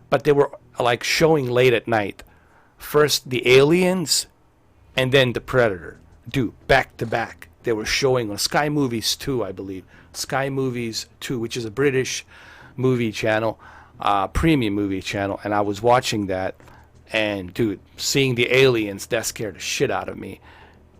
but they were like showing late at night. First the Aliens, and then the Predator. Dude, back to back. They were showing on Sky Movies 2, I believe. Sky Movies 2, which is a British movie channel, premium movie channel, and I was watching that, and dude, seeing the Aliens, that scared the shit out of me.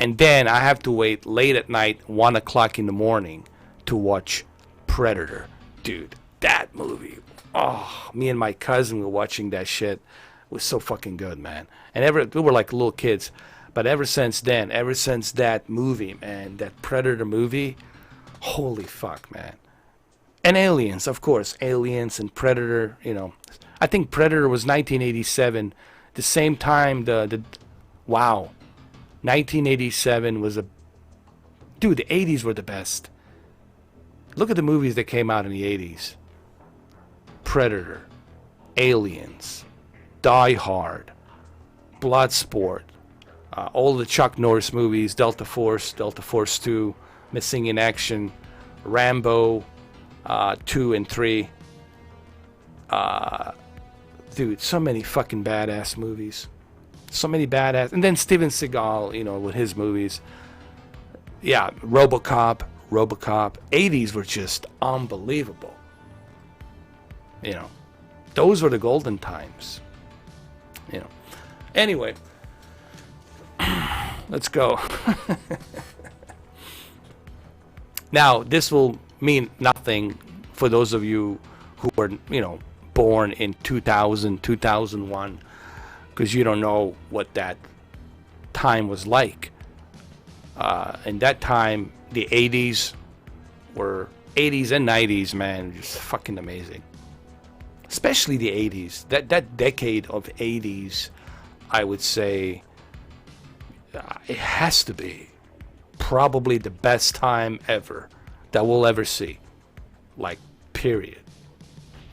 And then I have to wait late at night, 1 o'clock in the morning, to watch Predator. Dude, that movie. Oh, me and my cousin were watching that shit. It was so fucking good, man. And we were like little kids. But ever since then, ever since that movie, man, that Predator movie, holy fuck, man. And Aliens, of course. Aliens and Predator, you know. I think Predator was 1987. The same time wow. 1987 was a... Dude, the 80s were the best. Look at the movies that came out in the 80s. Predator. Aliens. Die Hard. Bloodsport. All the Chuck Norris movies. Delta Force 2. Missing in Action. Rambo 2 and 3. Dude, so many fucking badass movies. So many badass. And then Steven Seagal, you know, with his movies. Yeah, RoboCop. 80s were just unbelievable. You know, those were the golden times. You know. Anyway, let's go. Now, this will mean nothing for those of you who were, you know, born in 2000, 2001, because you don't know what that time was like. In that time, the 80s and 90s, man, just fucking amazing. Especially the 80s. That decade of 80s, I would say, it has to be probably the best time ever that we'll ever see. Like, period.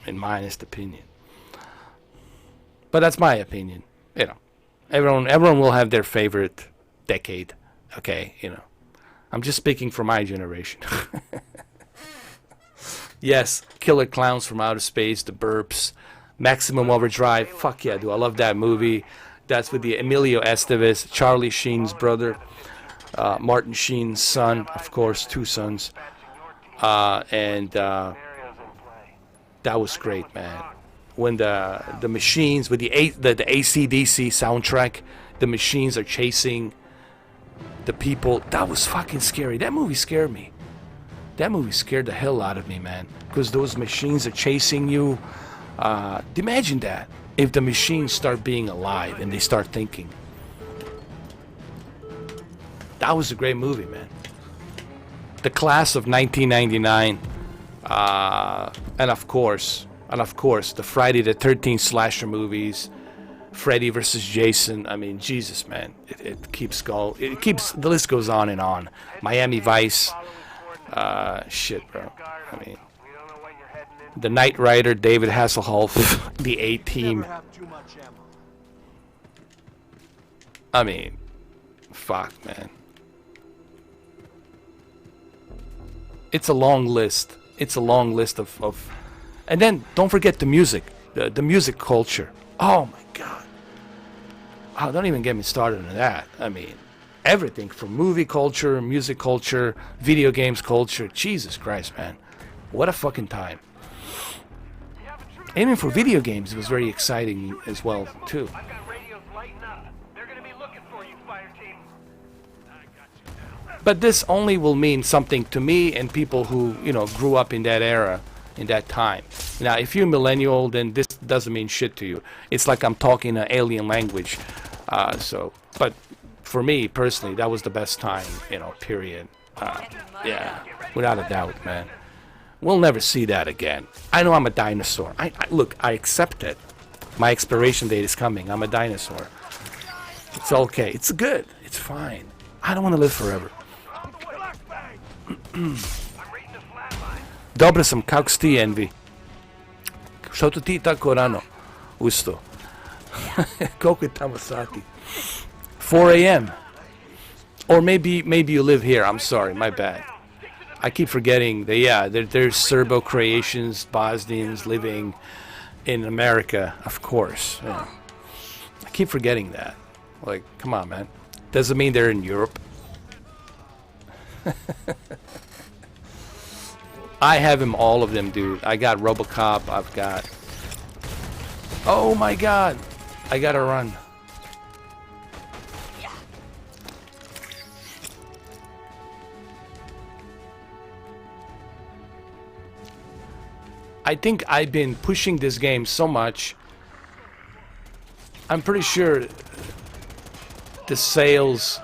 In my honest opinion. But that's my opinion. You know, everyone will have their favorite decade. Okay, you know. I'm just speaking for my generation. Yes, Killer Clowns from Outer Space, The Burps, Maximum Overdrive. Fuck yeah, dude. I love that movie. That's with the Emilio Estevez, Charlie Sheen's brother, Martin Sheen's son, of course, 2 sons. And that was great, man. When the machines, with the AC/DC soundtrack, the machines are chasing the people. That was fucking scary. That movie scared me. That movie scared the hell out of me, man. Because those machines are chasing you. Imagine that. If the machines start being alive and they start thinking. That was a great movie, man. The Class of 1999. And of course, the Friday the 13th slasher movies. Freddy versus Jason. I mean, Jesus, man. It keeps going. The list goes on and on. Miami Vice. Shit, bro. I mean, the Knight Rider, David Hasselhoff, the A-Team. I mean, fuck, man. It's a long list. It's a long list of... And then, don't forget the music. The music culture. Oh, my God. Oh, don't even get me started on that. I mean, everything from movie culture, music culture, video games culture. Jesus Christ, man. What a fucking time. Even for video games, it was very exciting as well, too.
I've got radios lighting up. They're gonna be looking for you, fire team. I got you now.
But this only will mean something to me and people who, you know, grew up in that era, in that time. Now, if you're a millennial, then this doesn't mean shit to you. It's like I'm talking an alien language. But for me, personally, that was the best time, you know, period. Yeah, without a doubt, man. We'll never see that again. I know I'm a dinosaur. Look, I accept it. My expiration date is coming. I'm a dinosaur. It's okay. It's good. It's fine. I don't want to live forever. Dobro sam, kako si ti, Envy? Što to ti tako rano usto? Koliko je tamo sati? 4 a.m. Or maybe you live here. I'm sorry, my bad. I keep forgetting that, yeah, there's Serbo-Croatians, Bosnians living in America, of course. Yeah. I keep forgetting that. Like, come on, man. Doesn't mean they're in Europe. I have them, all of them, dude. I got RoboCop. I've got... Oh, my God. I gotta run. I think I've been pushing this game so much. I'm pretty sure the sales...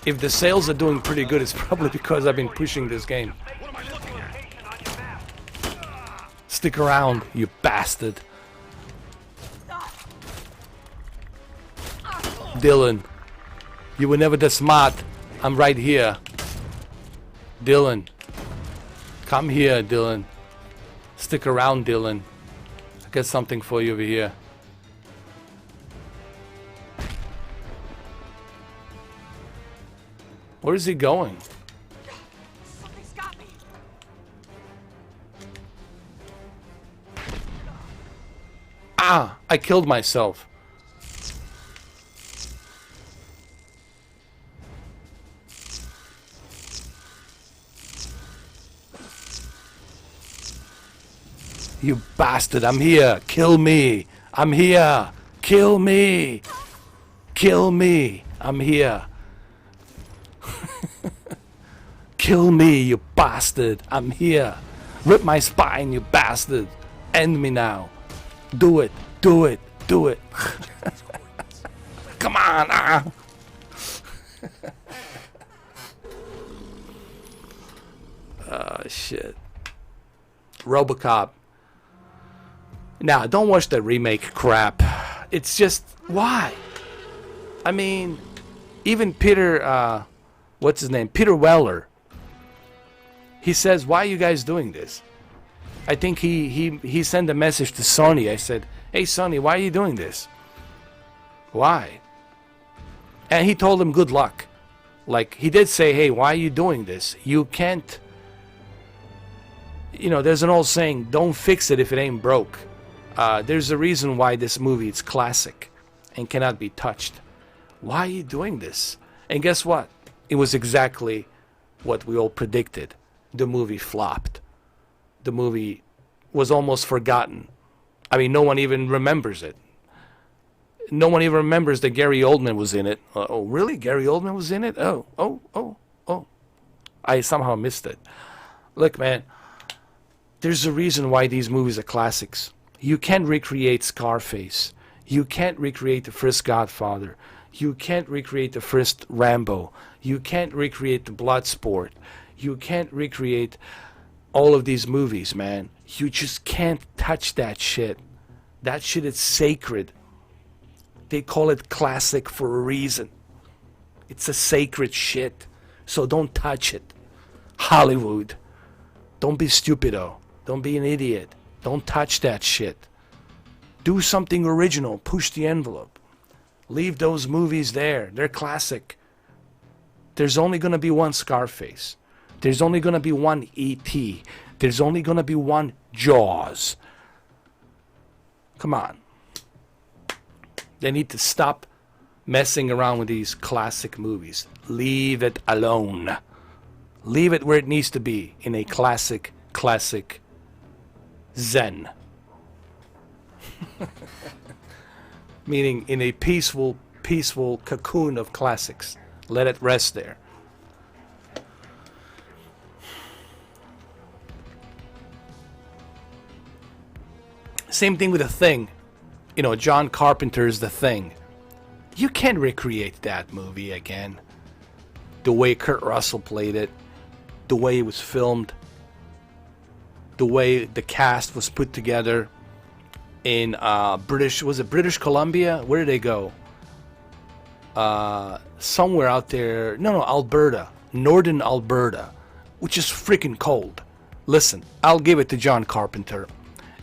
If the sales are doing pretty good, it's probably because I've been pushing this game. Stick around, you bastard. Dylan, you were never that smart. I'm right here. Dylan. Come here, Dylan. Stick around, Dylan. I got something for you over here. Where is he going?
Something's got me.
Ah! I killed myself. You bastard, I'm here. Kill me. I'm here. Kill me. Kill me. I'm here. Kill me, you bastard. I'm here. Rip my spine, you bastard. End me now. Do it. Do it. Do it. Come on. Ah. Oh, shit. RoboCop. Now, don't watch that remake crap. It's just, why? I mean, even Peter, what's his name? Peter Weller. He says, why are you guys doing this? I think he sent a message to Sony. I said, hey, Sony, why are you doing this? Why? And he told him good luck. Like, he did say, hey, why are you doing this? You can't, you know, there's an old saying, don't fix it if it ain't broke. There's a reason why this movie is classic and cannot be touched. Why are you doing this? And guess what? It was exactly what we all predicted. The movie flopped. The movie was almost forgotten. I mean, no one even remembers it. No one even remembers that Gary Oldman was in it. Oh, really? Gary Oldman was in it? Oh. I somehow missed it. Look, man, there's a reason why these movies are classics. You can't recreate Scarface. You can't recreate the first Godfather. You can't recreate the first Rambo. You can't recreate the Bloodsport. You can't recreate all of these movies, man. You just can't touch that shit. That shit is sacred. They call it classic for a reason. It's a sacred shit. So don't touch it. Hollywood. Don't be stupido. Don't be an idiot. Don't touch that shit. Do something original. Push the envelope. Leave those movies there. They're classic. There's only going to be one Scarface. There's only going to be one E.T. There's only going to be one Jaws. Come on. They need to stop messing around with these classic movies. Leave it alone. Leave it where it needs to be, in a classic Zen. Meaning in a peaceful cocoon of classics. Let it rest there. Same thing with The Thing. You know, John Carpenter's The Thing. You can't recreate that movie again. The way Kurt Russell played it, the way it was filmed, the way the cast was put together in British Columbia? Where did they go? Somewhere out there. No, Alberta. Northern Alberta, which is freaking cold. Listen, I'll give it to John Carpenter.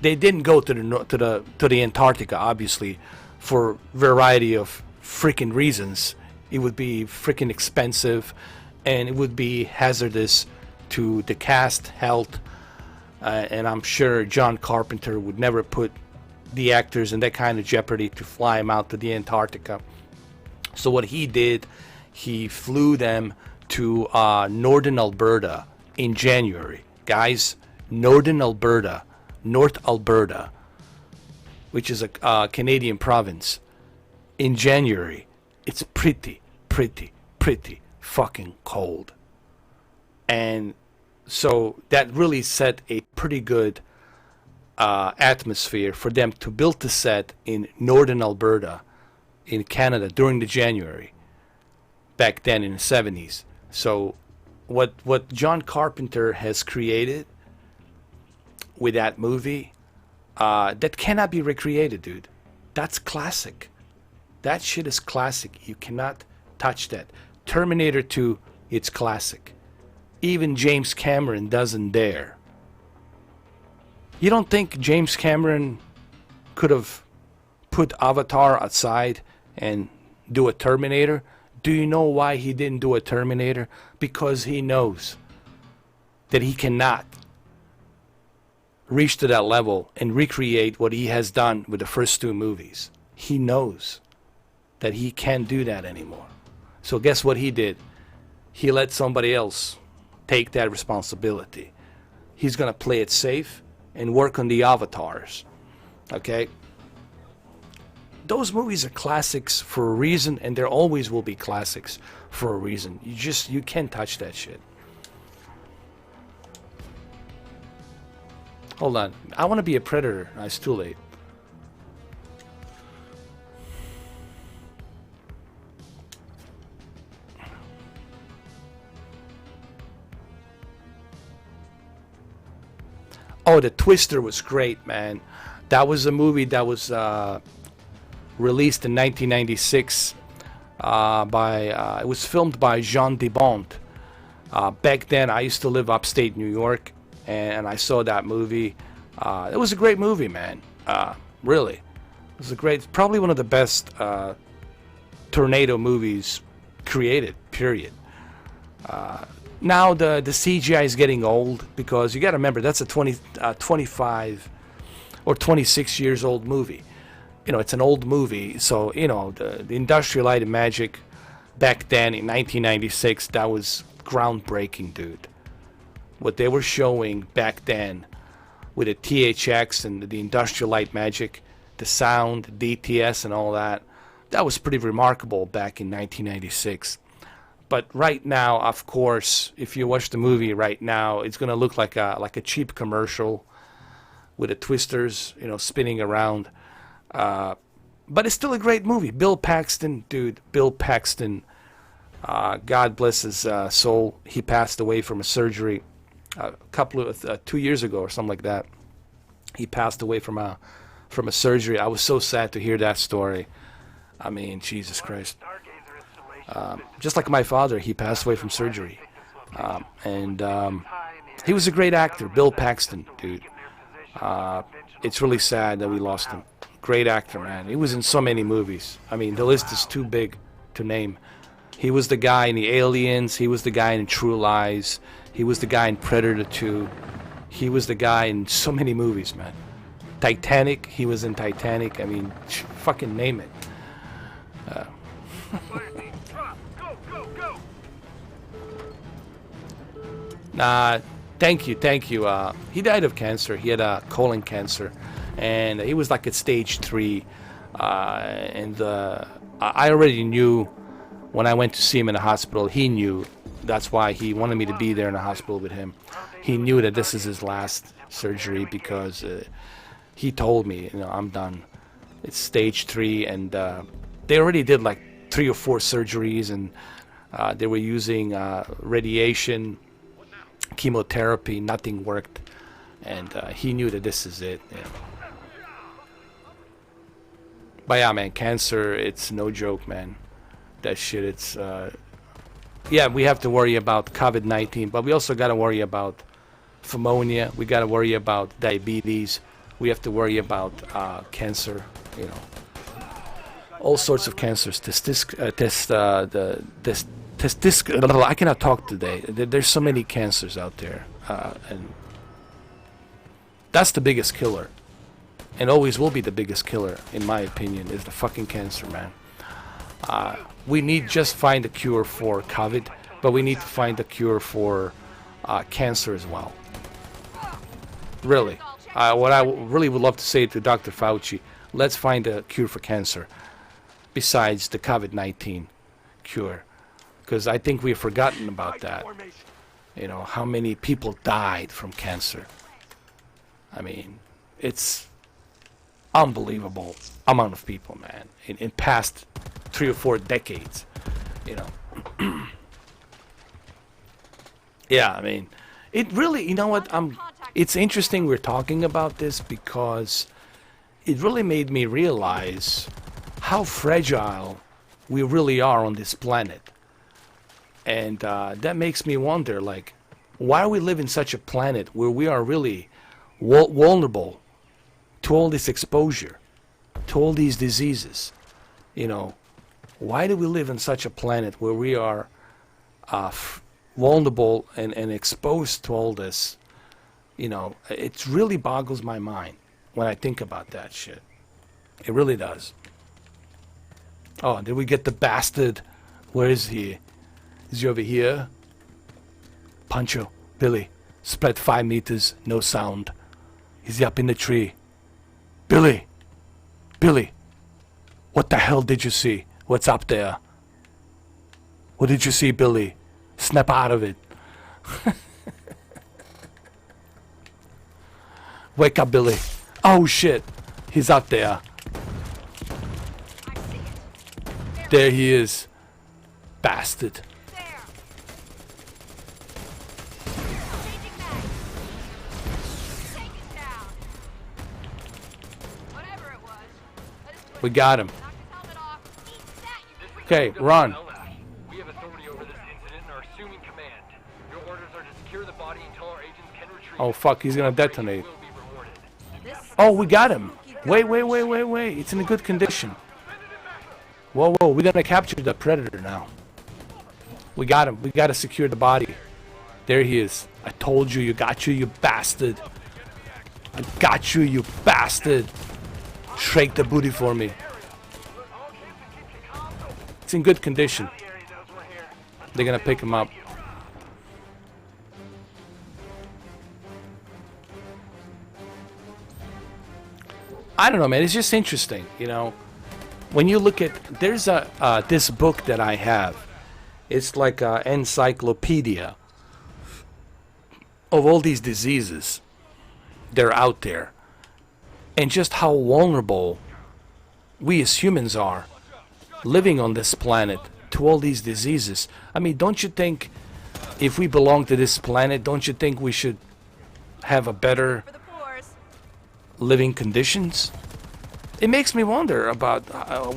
They didn't go to the Antarctica, obviously, for a variety of freaking reasons. It would be freaking expensive, and it would be hazardous to the cast health. And I'm sure John Carpenter would never put the actors in that kind of jeopardy to fly them out to the Antarctica. So what he did, he flew them to northern Alberta in January. Guys, northern Alberta, North Alberta, which is a Canadian province, in January. It's pretty fucking cold. And so that really set a pretty good atmosphere for them to build the set in northern Alberta in Canada during the January back then in the 70s. So what John Carpenter has created with that movie that cannot be recreated, dude. That's classic. That shit is classic. You cannot touch that. Terminator 2, it's classic. Even James Cameron doesn't dare. You don't think James Cameron could have put Avatar aside and do a Terminator? Do you know why he didn't do a Terminator? Because he knows that he cannot reach to that level and recreate what he has done with the first two movies. He knows that he can't do that anymore. So guess what he did? He let somebody else take that responsibility. He's gonna play it safe and work on the avatars. Okay? Those movies are classics for a reason, and there always will be classics for a reason. You can't touch that shit. Hold on. I want to be a predator. No, it's too late. Oh, The Twister was great, man. That was a movie that was released in 1996 it was filmed by Jean Debont. Back then, I used to live upstate New York, and I saw that movie. It was a great movie, man. Really. It was probably one of the best tornado movies created, period. Now the CGI is getting old because you got to remember that's a 25 or 26 years old movie. You know, it's an old movie, so you know the Industrial Light and Magic back then in 1996, that was groundbreaking, dude. What they were showing back then with the THX and the Industrial Light Magic, the sound, DTS, and all that, that was pretty remarkable back in 1996. But right now, of course, if you watch the movie right now, it's gonna look like a cheap commercial with the twisters, you know, spinning around. But it's still a great movie. Bill Paxton, dude. Bill Paxton. God bless his soul. He passed away from a surgery a couple of 2 years ago or something like that. He passed away from a surgery. I was so sad to hear that story. I mean, Jesus Christ. Just like my father, he passed away from surgery. He was a great actor, Bill Paxton, dude. It's really sad that we lost him. Great actor, man. He was in so many movies. I mean, the list is too big to name. He was the guy in the Aliens. He was the guy in True Lies. He was the guy in Predator 2. He was the guy in so many movies, man. Titanic. He was in Titanic. I mean, fucking name it. Nah, thank you. He died of cancer. He had colon cancer, and he was like at stage 3. I already knew when I went to see him in the hospital. He knew. That's why he wanted me to be there in the hospital with him. He knew that this is his last surgery because he told me, you know, I'm done. It's stage 3, and they already did like 3 or 4 surgeries, and they were using radiation, chemotherapy. Nothing worked, and he knew that this is it. You know. But yeah, man, cancer, it's no joke, man. That shit, it's yeah, we have to worry about COVID-19, but we also got to worry about pneumonia. We got to worry about diabetes. We have to worry about cancer, you know, all sorts of cancers. I cannot talk today. There's so many cancers out there, and that's the biggest killer, and always will be the biggest killer, in my opinion, is the fucking cancer, man. We need just find a cure for COVID, but we need to find a cure for cancer as well. Really. What I really would love to say to Dr. Fauci, let's find a cure for cancer besides the COVID-19 cure. Because I think we've forgotten about that. You know, how many people died from cancer. I mean, it's unbelievable amount of people, man, in past 3 or 4 decades, you know. Yeah, I mean, it really, you know what, it's interesting we're talking about this because it really made me realize how fragile we really are on this planet. And that makes me wonder, like, why we live in such a planet where we are really vulnerable to all this exposure, to all these diseases? You know, why do we live in such a planet where we are vulnerable and exposed to all this? You know, it really boggles my mind when I think about that shit. It really does. Oh, did we get the bastard? Where is he? Is he over here? Pancho, Billy, spread 5 meters, no sound. Is he up in the tree? Billy! Billy! What the hell did you see? What's up there? What did you see, Billy? Snap out of it. Wake up, Billy. Oh shit. He's out there.
I see it.
There he is. Bastard.
There. Changing mag. Take it down. Whatever it was. Let us do it.
We got him.
Knock his helmet off. Eat that, you freak.
Okay, run.
We have authority over this incident and are assuming command. Your orders are to secure the body until our agents can retrieve
Oh
it.
fuck, he's gonna detonate.
Will be rewarded.
This
Oh, we got him. Wait. It's in a good condition. Whoa. We're gonna capture the predator now. We got him. We gotta secure the body. There he is. I told you, you bastard. I got you, you bastard. Shake the booty for me. It's in good condition. They're gonna pick him up. I don't know, man. It's just interesting, you know. When you look at, there's this book that I have. It's like an encyclopedia of all these diseases that are out there, and just how vulnerable we as humans are living on this planet to all these diseases. I mean, don't you think if we belong to this planet, don't you think we should have a better
for the pores.
living conditions? It makes me wonder about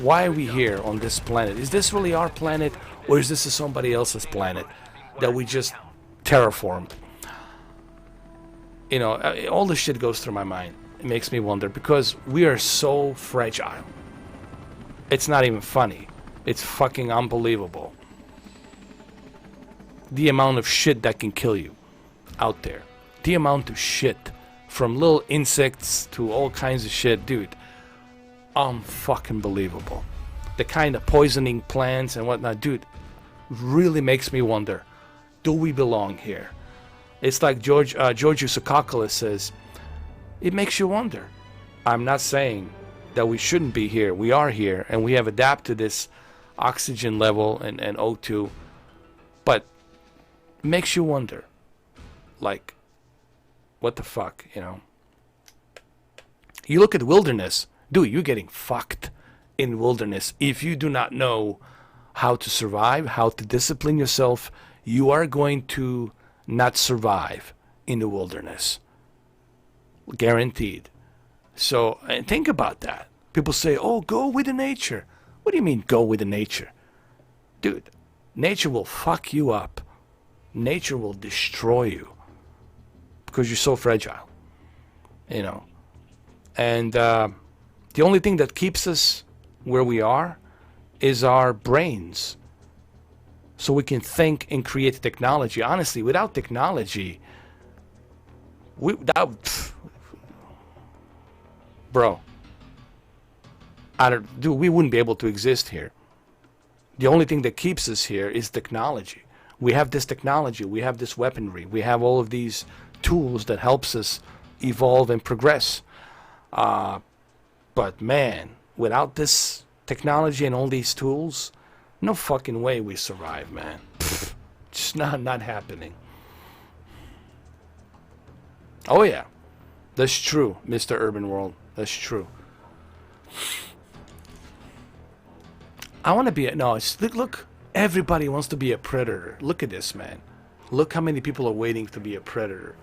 why are we here on this planet? Is this really our planet, or is this somebody else's planet that we just terraformed? You know, all this shit goes through my mind. It makes me wonder because we are so fragile. It's not even funny. It's fucking unbelievable. The amount of shit that can kill you out there. The amount of shit, from little insects to all kinds of shit, dude. Unfucking believable. The kind of poisoning plants and whatnot, dude, really makes me wonder, do we belong here? It's like Georgios Tsoukalos says, it makes you wonder. I'm not saying that we shouldn't be here. We are here, and we have adapted this oxygen level and O2, but it makes you wonder, like, what the fuck, you know? You look at wilderness, dude, you're getting fucked in wilderness. If you do not know how to survive, how to discipline yourself, you are going to not survive in the wilderness. Guaranteed. So, and think about that. People say, oh, go with the nature. What do you mean, go with the nature? Dude, nature will fuck you up. Nature will destroy you. Because you're so fragile. You know. And the only thing that keeps us where we are is our brains. So we can think and create technology. Honestly, without technology, bro, we wouldn't be able to exist here. The only thing that keeps us here is technology. We have this technology, we have this weaponry, we have all of these tools that helps us evolve and progress. But man, without this technology and all these tools, no fucking way we survive, man. Just not happening. Oh yeah, that's true, Mr. Urban World. That's true. I want to be look, everybody wants to be a predator. Look at this, man. Look how many people are waiting to be a predator.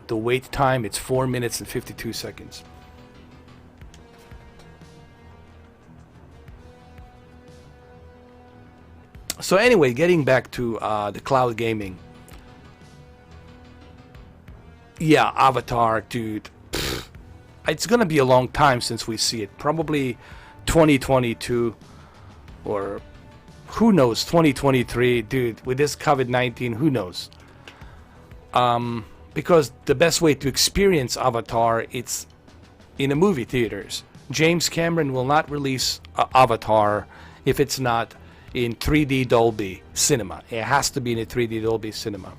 The wait time, it's 4 minutes and 52 seconds. So anyway, getting back to the cloud gaming. Yeah, Avatar, dude. Pfft, it's gonna be a long time since we see it. Probably 2022, or who knows, 2023, dude. With this COVID-19, who knows? Because the best way to experience Avatar, it's in the movie theaters. James Cameron will not release Avatar if it's not in 3D Dolby Cinema. It has to be in a 3D Dolby Cinema.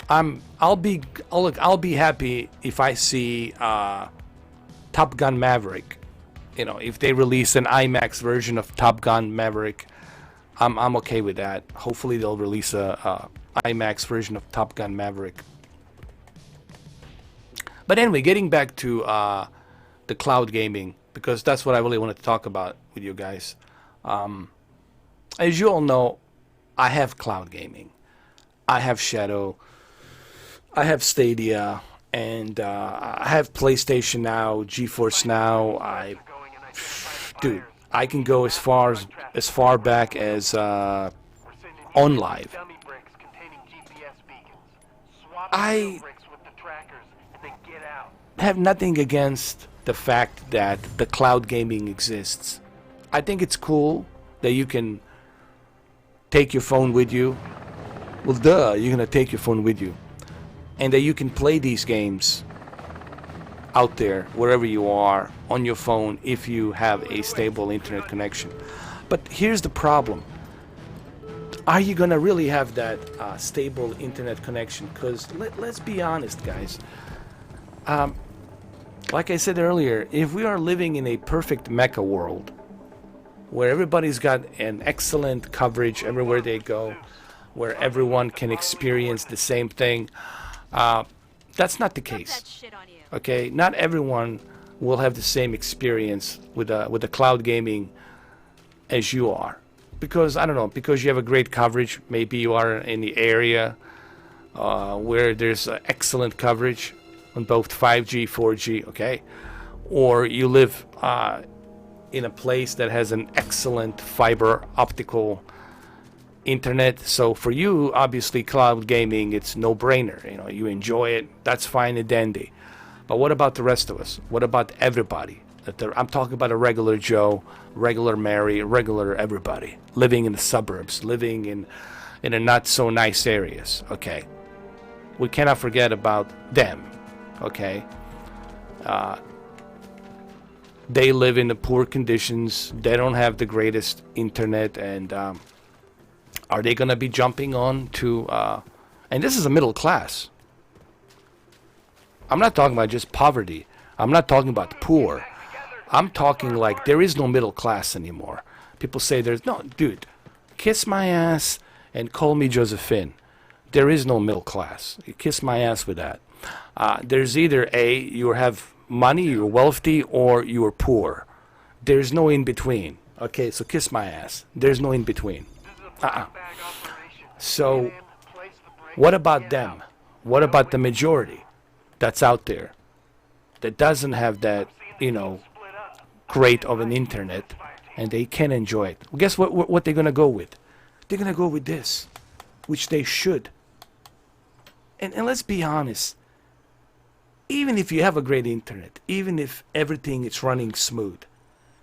I'll be happy if I see Top Gun Maverick. You know, if they release an IMAX version of Top Gun Maverick, I'm okay with that. Hopefully they'll release a IMAX version of Top Gun Maverick. But anyway, getting back to the cloud gaming, because that's what I really wanted to talk about with you guys. As you all know, I have cloud gaming. I have Shadow. I have Stadia, and I have PlayStation Now, GeForce Now. Dude, I can go as far back as OnLive. I have nothing against the fact that the cloud gaming exists. I think it's cool that you can take your phone with you. Well, duh, you're gonna take your phone with you. And that you can play these games out there, wherever you are, on your phone, if you have a stable internet connection. But here's the problem. Are you gonna really have that stable internet connection? Because let's be honest, guys. Like I said earlier, if we are living in a perfect mecha world, where everybody's got an excellent coverage everywhere they go, where everyone can experience the same thing, that's not the case. Okay, not everyone will have the same experience with the cloud gaming as you are, because I don't know, because you have a great coverage. Maybe you are in the area where there's excellent coverage on both 5G, 4G, okay, or you live in a place that has an excellent fiber optical internet. So for you, obviously, cloud gaming, it's no-brainer. You know, you enjoy it. That's fine and dandy. But what about the rest of us? What about everybody? I'm talking about a regular Joe, regular Mary, regular everybody living in the suburbs, living in a not so nice areas. Okay, we cannot forget about them. Okay, they live in the poor conditions. They don't have the greatest internet, and are they going to be jumping on to, and this is a middle class. I'm not talking about just poverty. I'm not talking about the poor. I'm talking like there is no middle class anymore. People say there's no, dude, kiss my ass and call me Josephine. There is no middle class. You kiss my ass with that. There's either you have money, you're wealthy, or you're poor. There's no in between. Okay, so kiss my ass. There's no in between. So, what about them? What about the majority that's out there that doesn't have that, you know, great of an internet, and they can enjoy it? Well, guess what they're gonna go with? They're gonna go with this, which they should. And let's be honest. Even if you have a great internet, even if everything is running smooth,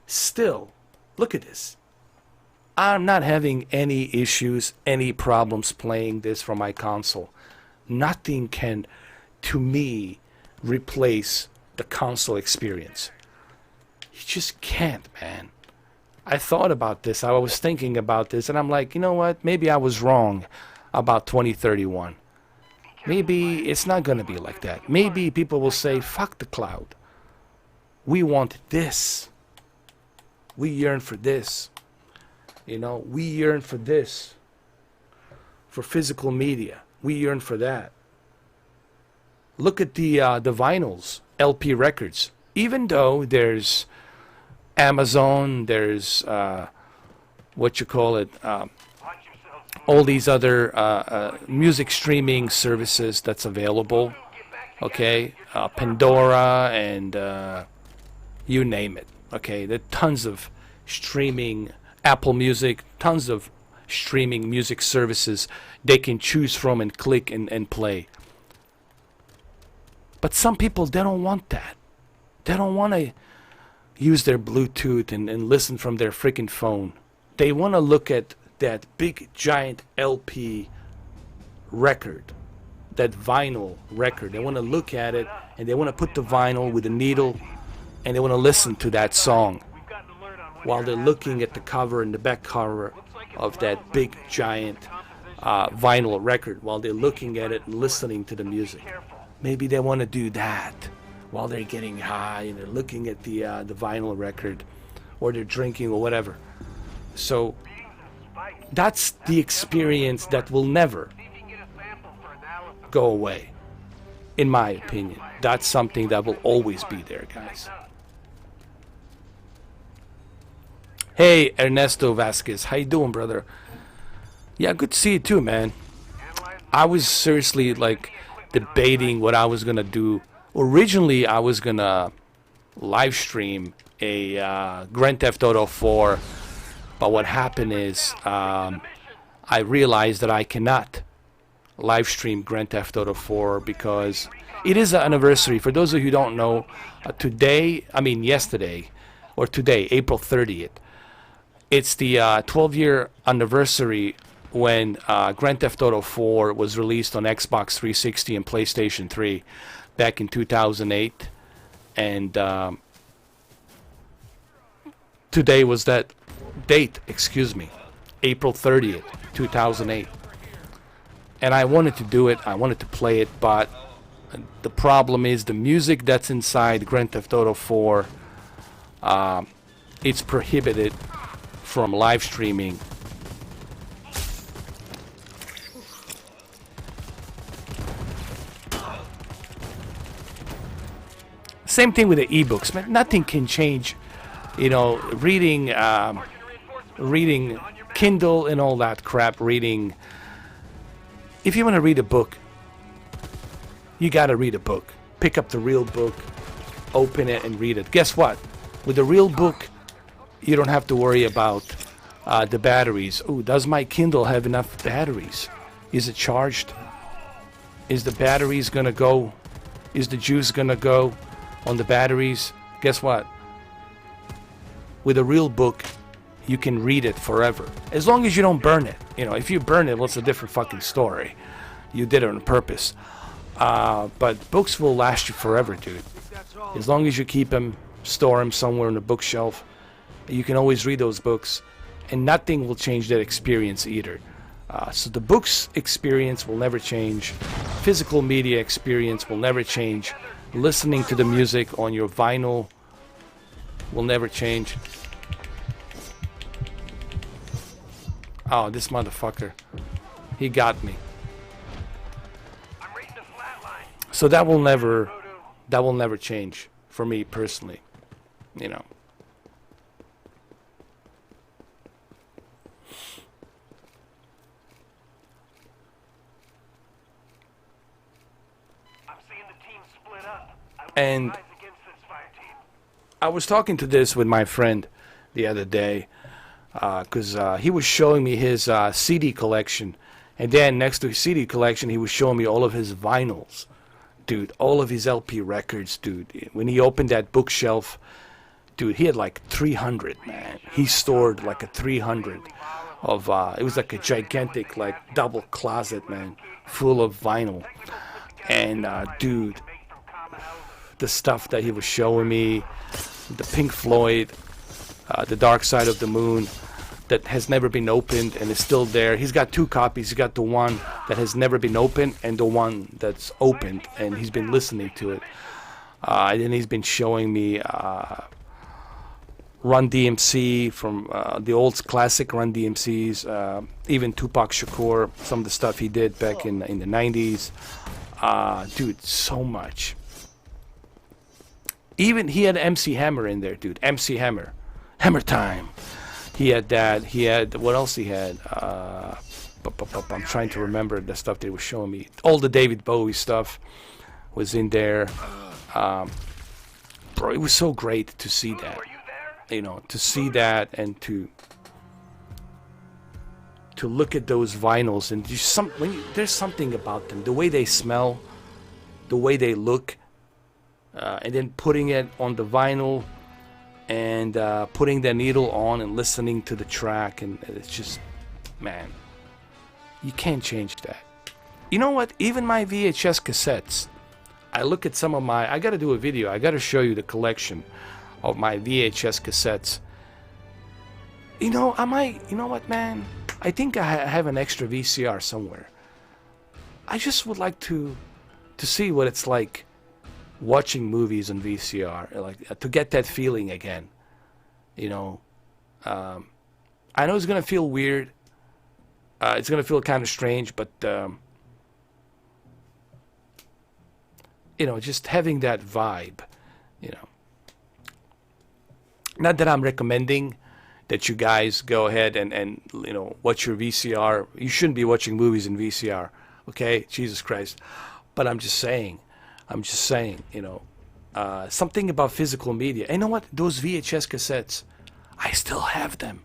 still, look at this. I'm not having any issues, any problems playing this from my console. Nothing can, to me, replace the console experience. You just can't, man. I thought about this. I was thinking about this, and I'm like, you know what? Maybe I was wrong about 2031. Maybe it's not going to be like that. Maybe people will say, fuck the cloud. We want this. We yearn for this. You know, we yearn for this. For physical media. We yearn for that. Look at the vinyls, LP records. Even though there's Amazon, there's, all these other music streaming services that's available. Okay, Pandora and you name it. Okay, there are tons of streaming, Apple Music, tons of streaming music services they can choose from and click and play. But some people, they don't want that. They don't want to use their Bluetooth and listen from their freaking phone. They want to look at that big giant LP record, that vinyl record. They want to look at it and they want to put the vinyl with a needle and they want to listen to that song while they're looking at the cover and the back cover of that big giant vinyl record, while they're looking at it and listening to the music. Maybe they want to do that while they're getting high and they're looking at the vinyl record, or they're drinking or whatever. So that's the experience that will never go away, in my opinion. That's something that will always be there, guys. Hey, Ernesto Vasquez, how you doing, brother? Yeah, good to see you too, man. I was seriously like debating what I was gonna do. Originally, I was gonna live stream a Grand Theft Auto 4, but what happened is I realized that I cannot live stream Grand Theft Auto 4 because it is an anniversary. For those of you who don't know, yesterday or today, April 30th, it's the 12-year anniversary when Grand Theft Auto 4 was released on Xbox 360 and PlayStation 3 back in 2008. And today was that date, April 30th, 2008. And I wanted to do it, I wanted to play it, but the problem is the music that's inside Grand Theft Auto 4, it's prohibited from live streaming. Same thing with the ebooks, man. Nothing can change. You know, reading Kindle and all that crap. If you want to read a book, you gotta read a book. Pick up the real book, open it, and read it. Guess what? With a real book, you don't have to worry about the batteries. Oh, does my Kindle have enough batteries? Is it charged? Is the batteries gonna go? Is the juice gonna go on the batteries? Guess what? With a real book, you can read it forever. As long as you don't burn it. You know, if you burn it, well, it's a different fucking story. You did it on purpose. But books will last you forever, dude. As long as you keep them, store them somewhere on the bookshelf, you can always read those books, and nothing will change that experience either. So the books experience will never change. Physical media experience will never change. Listening to the music on your vinyl will never change. Oh, this motherfucker. He got me. So that will never change for me personally. You know. And I was talking to this with my friend the other day, because he was showing me his CD collection, and then next to his CD collection, he was showing me all of his vinyls, dude, all of his LP records, dude. When he opened that bookshelf, dude, he had like 300, man. He stored like a 300 of, it was like a gigantic, like double closet, man, full of vinyl. And dude, the stuff that he was showing me, the Pink Floyd, the Dark Side of the Moon, that has never been opened and is still there. He's got two copies. He's got the one that has never been opened and the one that's opened, and he's been listening to it. And then he's been showing me Run DMC from the old classic Run DMCs, even Tupac Shakur, some of the stuff he did back in the 90s. Dude, so much. Even he had MC Hammer in there, dude. MC Hammer. Hammer Time. He had that. He had, what else he had? I'm trying to remember the stuff they were showing me. All the David Bowie stuff was in there. Bro, it was so great to see that. You know, to see that and to look at those vinyls and just there's something about them, the way they smell, the way they look, and then putting it on the vinyl and putting the needle on and listening to the track, and it's just, man, you can't change that. You know what? Even my VHS cassettes, I look at some of my, I gotta do a video, I gotta show you the collection of my VHS cassettes. You know what, man? I think I have an extra VCR somewhere. I just would like to see what it's like watching movies on VCR, like to get that feeling again. You know, I know it's gonna feel weird. It's gonna feel kind of strange, but you know, just having that vibe. You know, not that I'm recommending that you guys go ahead and you know, watch your VCR. You shouldn't be watching movies in VCR, okay? Jesus Christ. But I'm just saying, you know, something about physical media. And you know what? Those VHS cassettes, I still have them.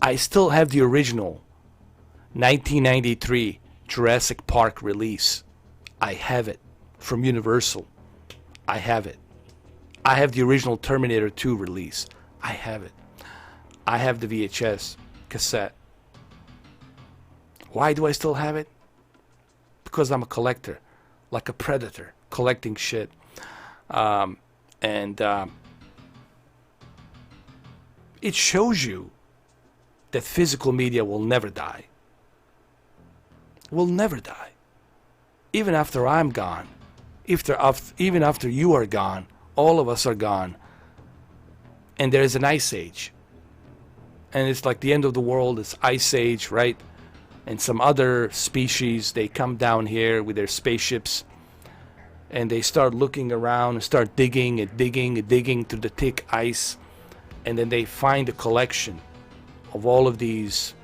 I still have the original 1993 Jurassic Park release. I have it from Universal. I have it. I have the original Terminator 2 release. I have it. I have the VHS cassette. Why do I still have it? Because I'm a collector, like a predator, collecting shit. It shows you that physical media will never die. Will never die. Even after I'm gone, even after you are gone, all of us are gone. And there is an ice age. And it's like the end of the world, it's ice age, right? And some other species, they come down here with their spaceships and they start looking around and start digging and digging and digging through the thick ice. And then they find a collection of all of these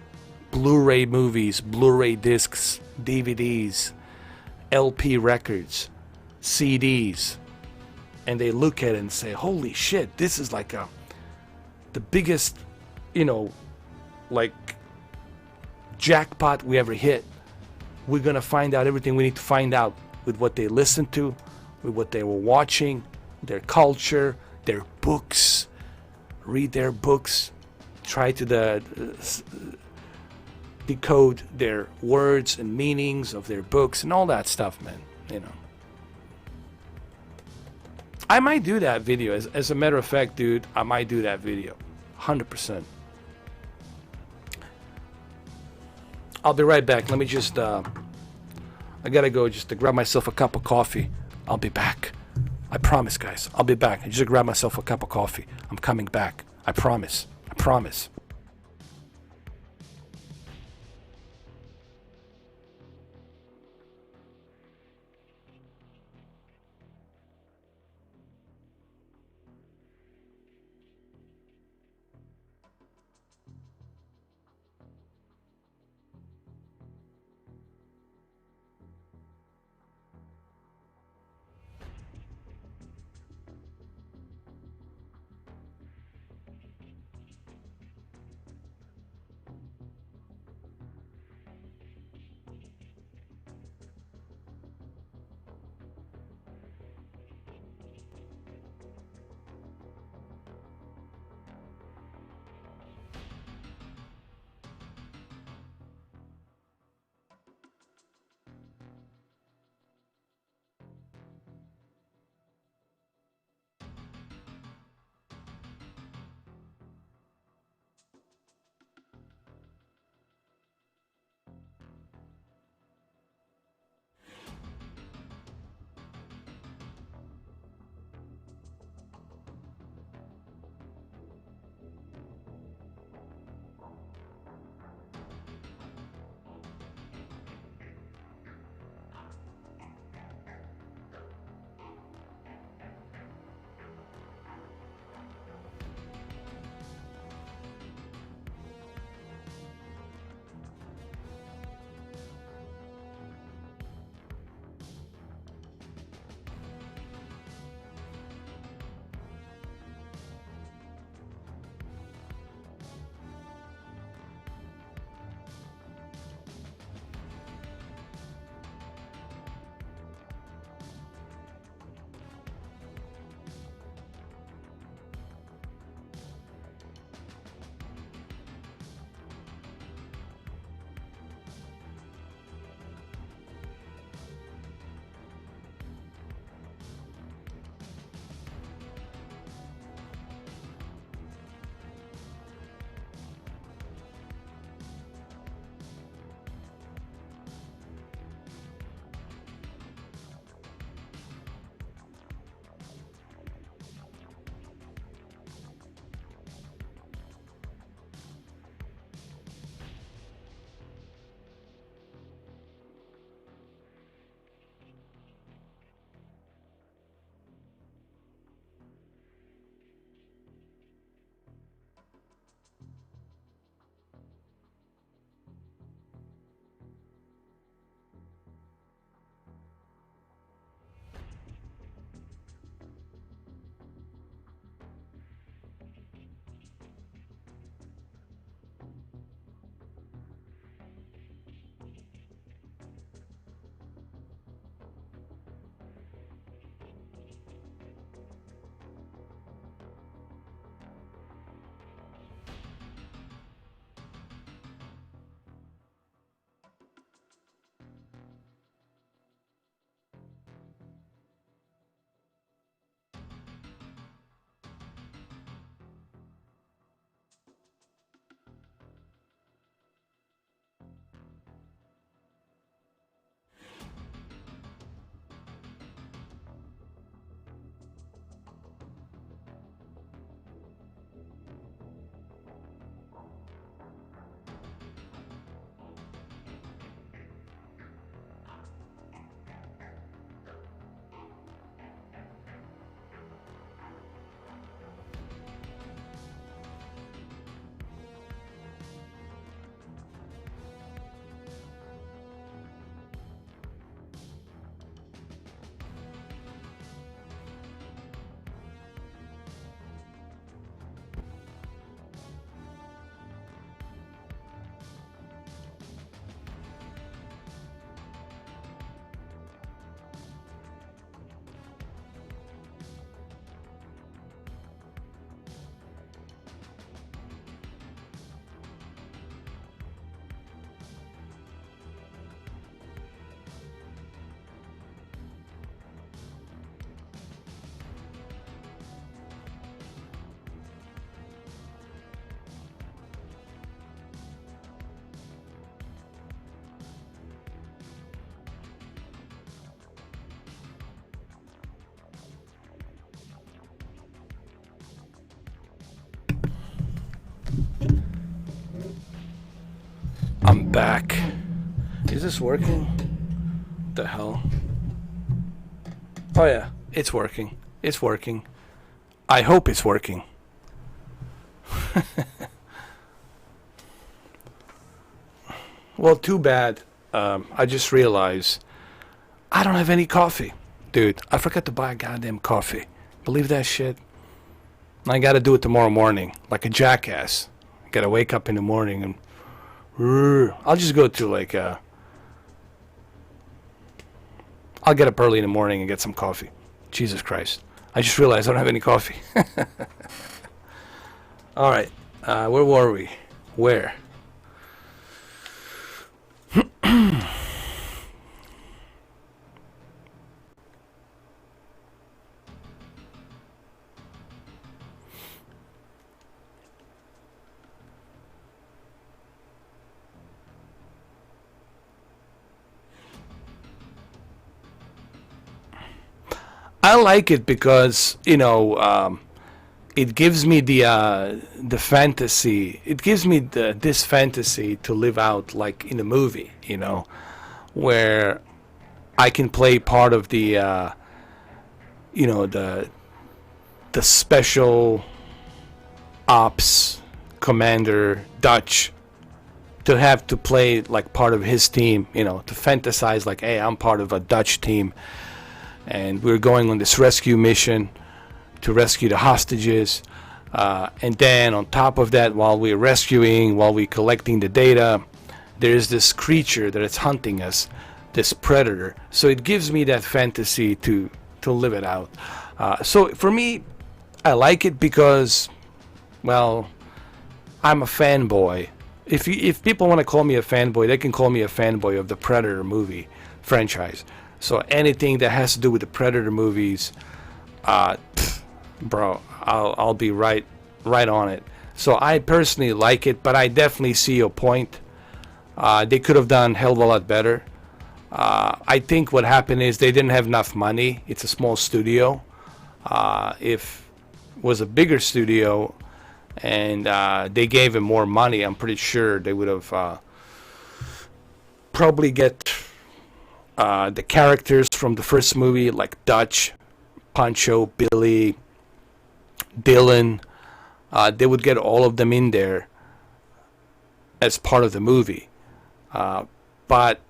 Blu-ray movies, Blu-ray discs, DVDs, LP records, CDs. And they look at it and say, holy shit, this is like the biggest, you know, like jackpot we ever hit. We're gonna find out everything we need to find out with what they listened to, with what they were watching, their culture, their books. Read their books, try to decode their words and meanings of their books and all that stuff, man. You know, I might do that video. As a matter of fact, dude, I might do that video, 100%. I'll be right back. Let me just, I gotta go just to grab myself a cup of coffee. I'll be back. I promise, guys. I'll be back. I just grab myself a cup of coffee. I'm coming back. I promise. I promise. back. Is this working? What the hell? Oh yeah, it's working. It's working. I hope it's working. Well, too bad. I just realized I don't have any coffee. Dude, I forgot to buy a goddamn coffee. Believe that shit? I gotta do it tomorrow morning, like a jackass. I gotta wake up in the morning and... I'll just go to like I'll get up early in the morning and get some coffee. Jesus Christ. I just realized I don't have any coffee. Alright, where were we? Where? I like it because, you know, it gives me the fantasy. It gives me this fantasy to live out like in a movie, you know, where I can play part of the, you know, the special ops commander Dutch, to have to play like part of his team, you know, to fantasize like, hey, I'm part of a Dutch team. And we're going on this rescue mission to rescue the hostages. And then on top of that, while we're rescuing, while we're collecting the data, there's this creature that is hunting us, this predator. So it gives me that fantasy to live it out. So for me, I like it because, well, I'm a fanboy. If people want to call me a fanboy, they can call me a fanboy of the Predator movie franchise. So anything that has to do with the Predator movies, bro, I'll be right on it. So I personally like it, but I definitely see your point. They could have done a hell of a lot better. I think what happened is they didn't have enough money. It's a small studio. If it was a bigger studio and they gave him more money, I'm pretty sure they would have probably get the characters from the first movie, like Dutch, Pancho, Billy, Dylan. They would get all of them in there as part of the movie. But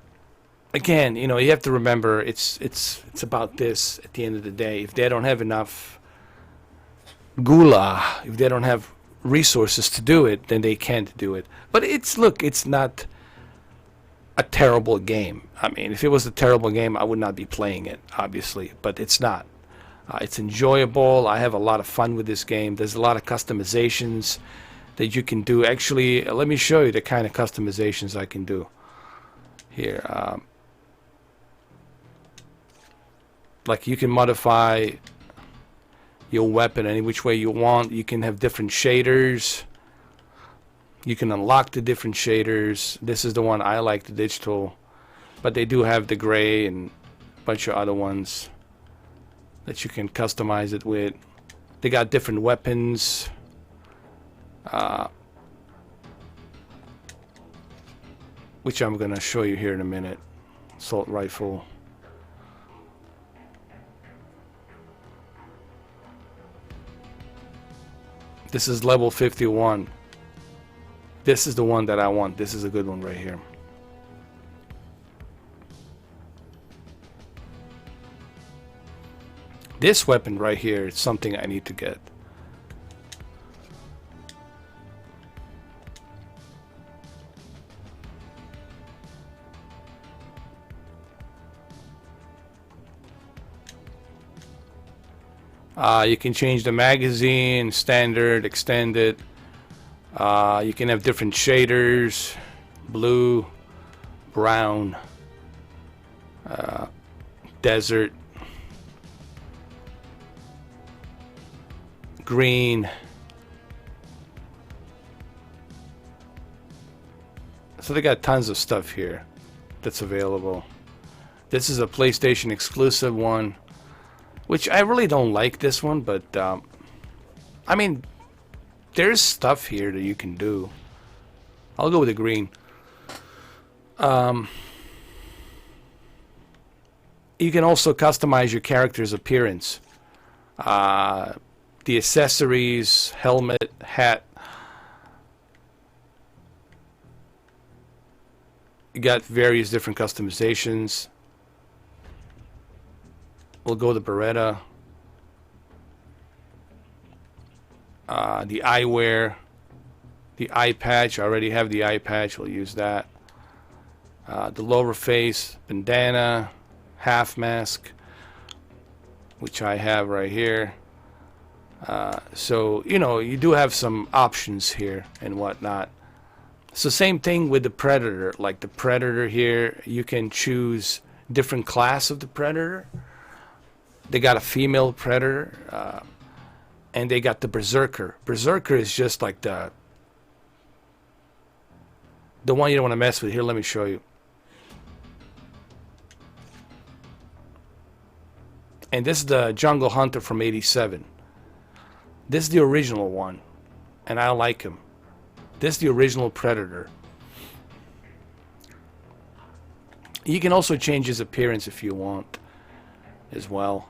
again, you know, you have to remember it's about this at the end of the day. If they don't have enough gula, if they don't have resources to do it, then they can't do it. But it's not a terrible game. I mean, if it was a terrible game, I would not be playing it, obviously, but it's not. It's enjoyable. I have a lot of fun with this game. There's a lot of customizations that you can do. Actually, let me show you the kind of customizations I can do here. Like, you can modify your weapon any which way you want. You can have different shaders. You can unlock the different shaders. This is the one I like, the digital. But they do have the gray and a bunch of other ones that you can customize it with. They got different weapons. Which I'm going to show you here in a minute. Assault rifle. This is level 51. This is the one that I want. This is a good one right here. This weapon right here is something I need to get. You can change the magazine, standard, extended. You can have different shaders, blue, brown, desert, green. So they got tons of stuff here that's available. This is a PlayStation exclusive one, which I really don't like this one, but I mean, there's stuff here that you can do. I'll go with the green. You can also customize your character's appearance. The accessories, helmet, hat. You got various different customizations. We'll go to Beretta. The eyewear. The eye patch. I already have the eye patch. We'll use that. The lower face, bandana, half mask, which I have right here. So, you know, you do have some options here and whatnot. So same thing with the Predator. Like the Predator here, you can choose different class of the Predator. They got a female Predator, and they got the Berserker. Berserker is just like the one you don't want to mess with. Here, let me show you. And this is the Jungle Hunter from '87. This is the original one, and I like him. This is the original Predator. You can also change his appearance if you want as well.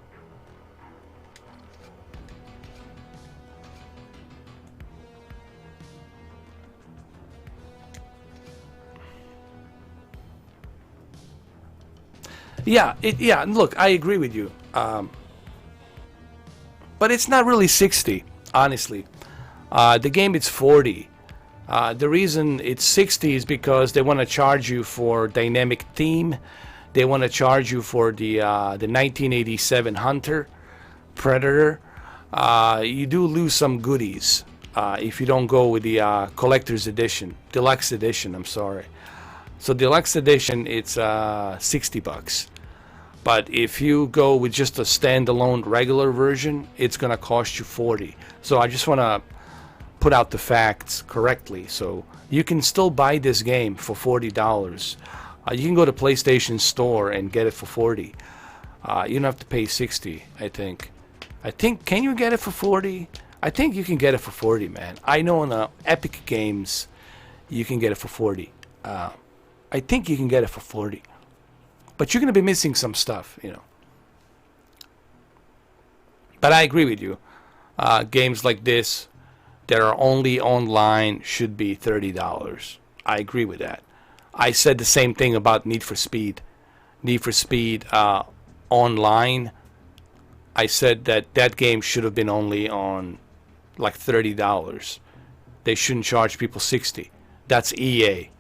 Yeah, look, I agree with you. But it's not really 60, honestly. The game, it's 40. The reason it's 60 is because they want to charge you for dynamic theme. They want to charge you for the 1987 Hunter, Predator. You do lose some goodies if you don't go with the collector's edition, deluxe edition. I'm sorry. So deluxe edition, it's $60. But if you go with just a standalone regular version, it's gonna cost you $40. So I just want to put out the facts correctly. So you can still buy this game for $40. You can go to PlayStation Store and get it for $40. You don't have to pay $60. I think. Can you get it for $40? I think you can get it for $40, man. I know on Epic Games, you can get it for $40. I think you can get it for $40. But you're going to be missing some stuff, you know. But I agree with you. Games like this that are only online should be $30. I agree with that. I said the same thing about Need for Speed. Need for Speed online. I said that game should have been only on like $30. They shouldn't charge people $60. That's EA.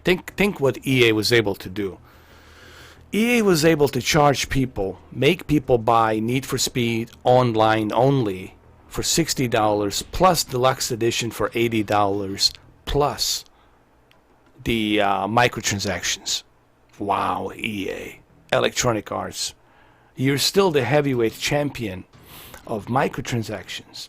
Think what EA was able to do. EA was able to charge people, make people buy Need for Speed online only for $60 plus deluxe edition for $80 plus the microtransactions. Wow, EA, Electronic Arts. You're still the heavyweight champion of microtransactions.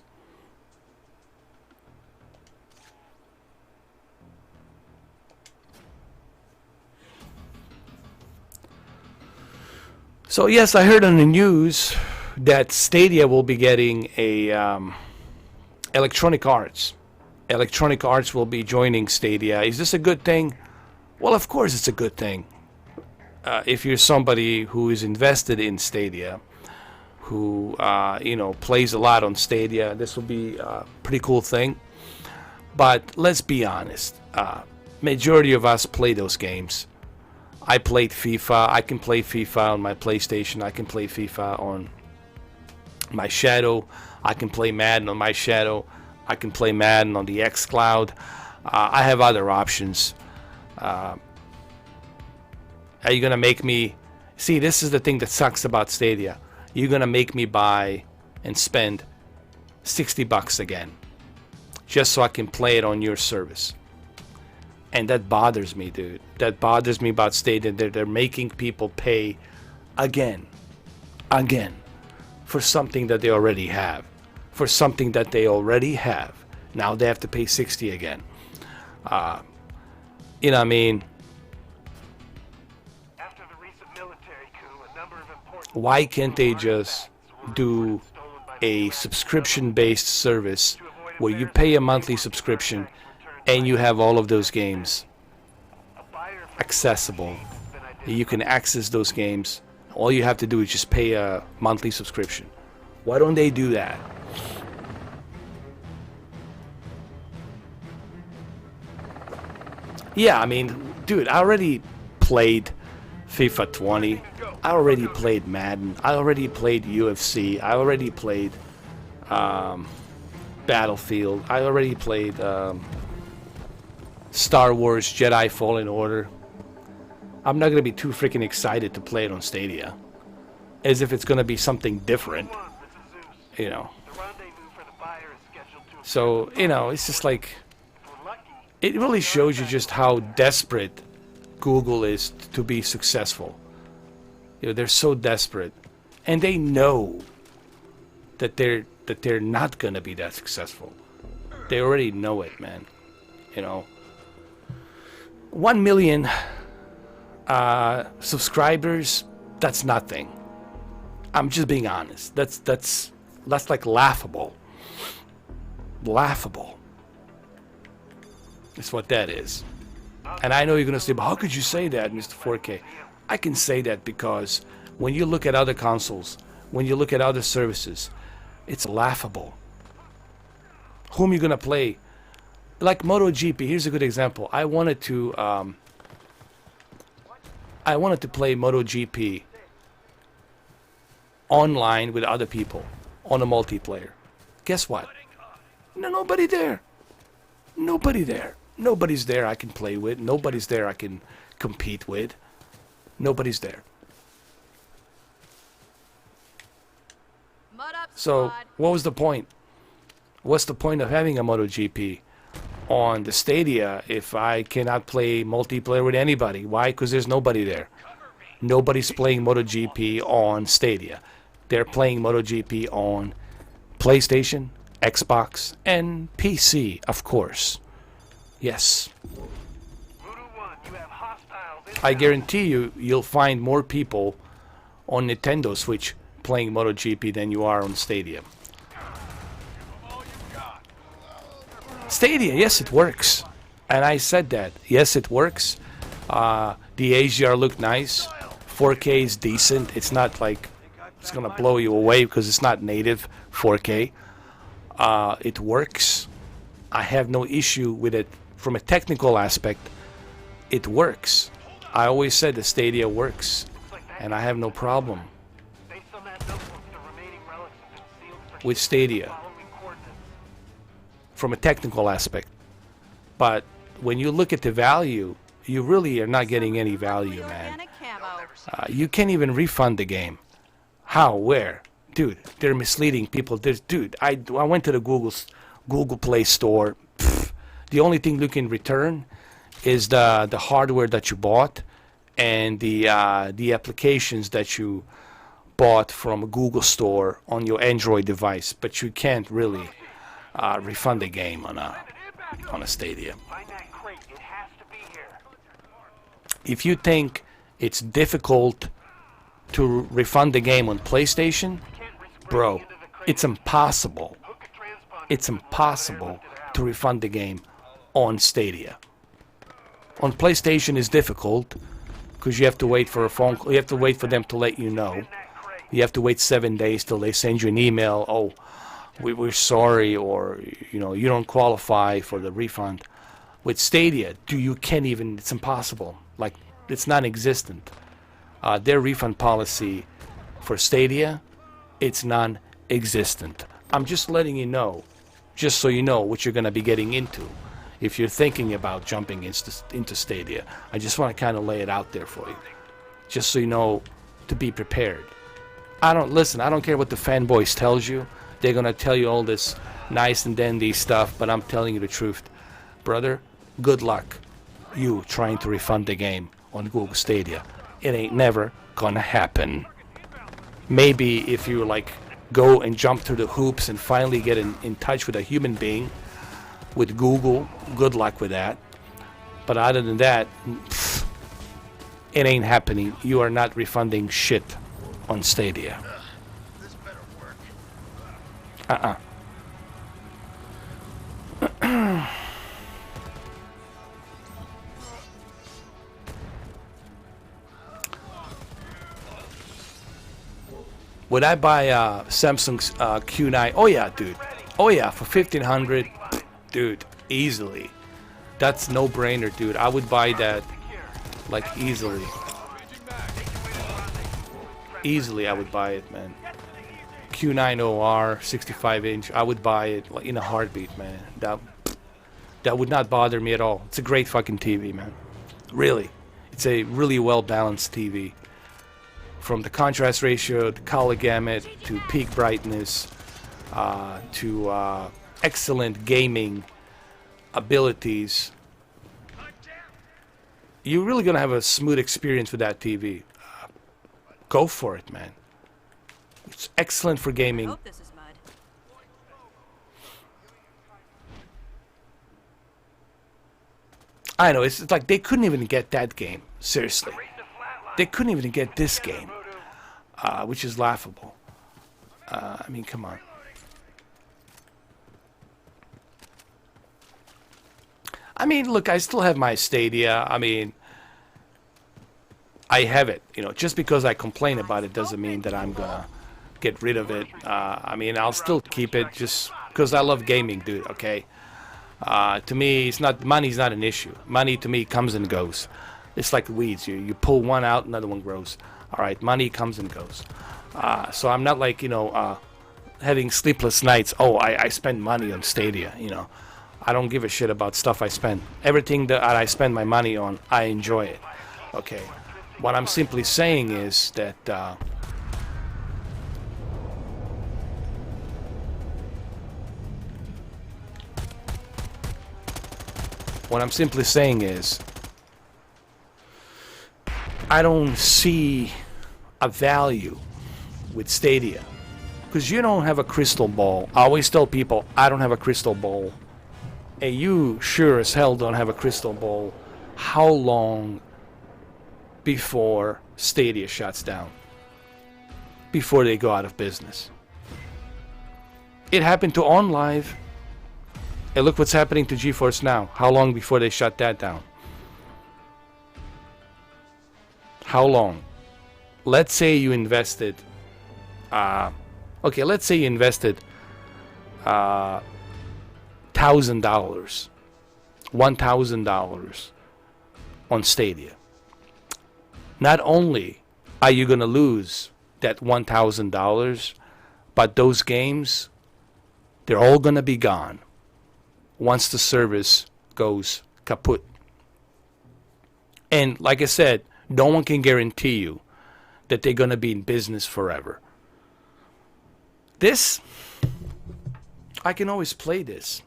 So yes, I heard on the news that Stadia will be getting a Electronic Arts. Electronic Arts will be joining Stadia. Is this a good thing? Well, of course it's a good thing. If you're somebody who is invested in Stadia, who plays a lot on Stadia, this will be a pretty cool thing. But let's be honest, majority of us play those games. I played FIFA. I can play FIFA on my PlayStation. I can play FIFA on my Shadow. I can play Madden on my Shadow. I can play Madden on the xCloud. I have other options. Are you going to make me... See, this is the thing that sucks about Stadia. You're going to make me buy and spend $60 again just so I can play it on your service. And that bothers me, dude. That bothers me about Stadia. They're making people pay again, for something that they already have. For something that they already have. Now they have to pay $60 again. You know what I mean?
After the recent military coup, a number of important
Why can't they just do a subscription-based service where you pay a monthly subscription and you have all of those games?
a buyer
accessible. You can access those games. All you have to do is just pay a monthly subscription. Why don't they do that? Yeah, I mean, dude, I already played FIFA 20. I already played Madden. I already played UFC. I already played Battlefield. I already played Star Wars Jedi Fallen Order. I'm not going to be too freaking excited to play it on Stadia. As if it's going to be something different. You know.
The rendezvous for the buyer is scheduled to
So, you know, it's just like...
if we're lucky,
It really shows you just how desperate Google is to be successful. You know, they're so desperate. And they know that they're not going to be that successful. They already know it, man. You know. 1 million subscribers, that's nothing. I'm just being honest. That's like laughable. Laughable. That's what that is. And I know you're gonna say, but how could you say that, Mr. 4K? I can say that because when you look at other consoles, when you look at other services, it's laughable. Whom you gonna play? Like MotoGP, here's a good example. I wanted to play MotoGP online with other people on a multiplayer. Guess what? No, nobody there. Nobody there. Nobody's there I can play with. Nobody's there I can compete with. Nobody's there.
Mud up,
So,
squad.
what was the point? What's the point of having a MotoGP on the Stadia if I cannot play multiplayer with anybody? Why? Because there's nobody there. Nobody's playing MotoGP on Stadia. They're playing MotoGP on PlayStation, Xbox, and PC, of course. Yes.
Voodoo 1, you have hostiles in
I guarantee you'll find more people on Nintendo Switch playing MotoGP than you are on Stadia. Stadia, yes, it works. And I said that. Yes, it works. The HDR look nice. 4K is decent. It's not like it's going to blow you away because it's not native 4K. It works. I have no issue with it. From a technical aspect, it works. I always said the Stadia works. And I have no problem
based on that notebook, the remaining relics have been sealed for
with Stadia.
following coordinates.
From a technical aspect. But when you look at the value, you really are not getting any value, man.
Organic camo.
You can't even refund the game. How? Where? Dude, they're misleading people. I went to the Google Play Store. Pfft, the only thing you can return is the hardware that you bought and the applications that you bought from a Google Store on your Android device. But you can't really refund the game on a Stadia.
Find that crate. It has to be here.
If you think it's difficult to refund the game on PlayStation, bro, it's impossible.
Hook a transponder.
It's impossible to refund the game on Stadia. On PlayStation is difficult because you have to wait for a phone call. You have to wait for them to let you know. You have to wait 7 days till they send you an email. Oh, we're sorry, or you don't qualify for the refund. With Stadia, you can't even. It's impossible. Like, it's non-existent. Their refund policy for Stadia, it's non-existent. I'm just letting you know, just so you know what you're going to be getting into if you're thinking about jumping into Stadia. I just want to kind of lay it out there for you, just so you know to be prepared. I don't care what the fanboys tells you. They're going to tell you all this nice and dandy stuff, but I'm telling you the truth. Brother, good luck you trying to refund the game on Google Stadia. It ain't never gonna happen. Maybe if you go and jump through the hoops and finally get in touch with a human being with Google, good luck with that. But other than that, it ain't happening. You are not refunding shit on Stadia.
This better work.
Would I buy Samsung's Q9? Oh yeah, dude. Oh yeah, for 1,500, dude, easily. That's no brainer, dude. I would buy that like easily. Easily, I would buy it, man. Q9OR 65-inch. I would buy it like in a heartbeat, man. That would not bother me at all. It's a great fucking TV, man. Really, it's a really well balanced TV. From the contrast ratio, the color gamut, to peak brightness, to excellent gaming abilities. You're really gonna have a smooth experience with that TV. Go for it, man. It's excellent for gaming.
Hope this is mud.
I know, it's like they couldn't even get that game. Seriously. They couldn't even get this game. Which is laughable. I mean, come on. I mean, look, I still have my Stadia. I mean, I have it. You know, just because I complain about it doesn't mean that I'm gonna get rid of it. I mean, I'll still keep it just because I love gaming, dude. Okay. To me, it's not money's not an issue. Money to me comes and goes. It's like weeds. You pull one out, another one grows. All right, money comes and goes. So I'm not like, you know, having sleepless nights. Oh, I spend money on Stadia. You know, I don't give a shit about stuff I spend. Everything that I spend my money on, I enjoy it. Okay. What I'm simply saying is that what I'm simply saying is I don't see a value with Stadia because you don't have a crystal ball. I always tell people I don't have a crystal ball. And you sure as hell don't have a crystal ball. How long before Stadia shuts down? Before they go out of business? It happened to OnLive. And look what's happening to GeForce Now. How long before they shut that down? How long? Let's say you invested okay, let's say you invested $1,000 on Stadia. Not only are you gonna lose that $1,000, but those games, they're all gonna be gone once the service goes kaput. And like I said, no one can guarantee you that they're gonna be in business forever. This, I can always play this.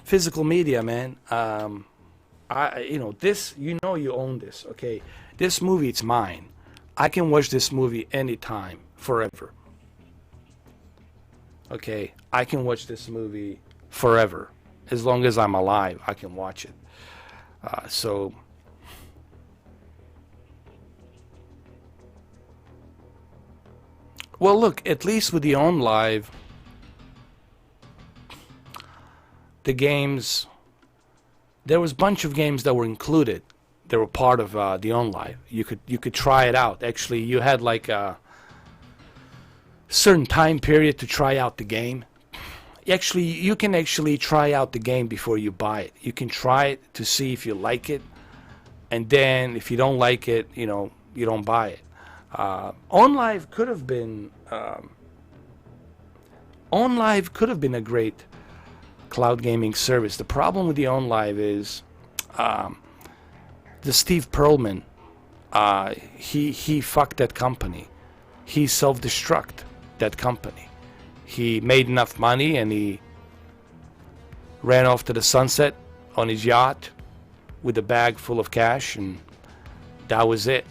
Physical media, man. You know, this, you know you own this, okay? This movie, it's mine. I can watch this movie anytime, forever. Okay? I can watch this movie forever. As long as I'm alive, I can watch it. So... Well, look, at least with the OnLive, the games, there was a bunch of games that were included. They were part of the OnLive. You could try it out. Actually, you had like a certain time period to try out the game. Actually, you can actually try out the game before you buy it. You can try it to see if you like it, and then if you don't like it, you know, you don't buy it. OnLive could have been a great cloud gaming service. The problem with the OnLive is the Steve Perlman. He fucked that company. He self-destruct that company. He made enough money and he ran off to the sunset on his yacht with a bag full of cash, and that was it.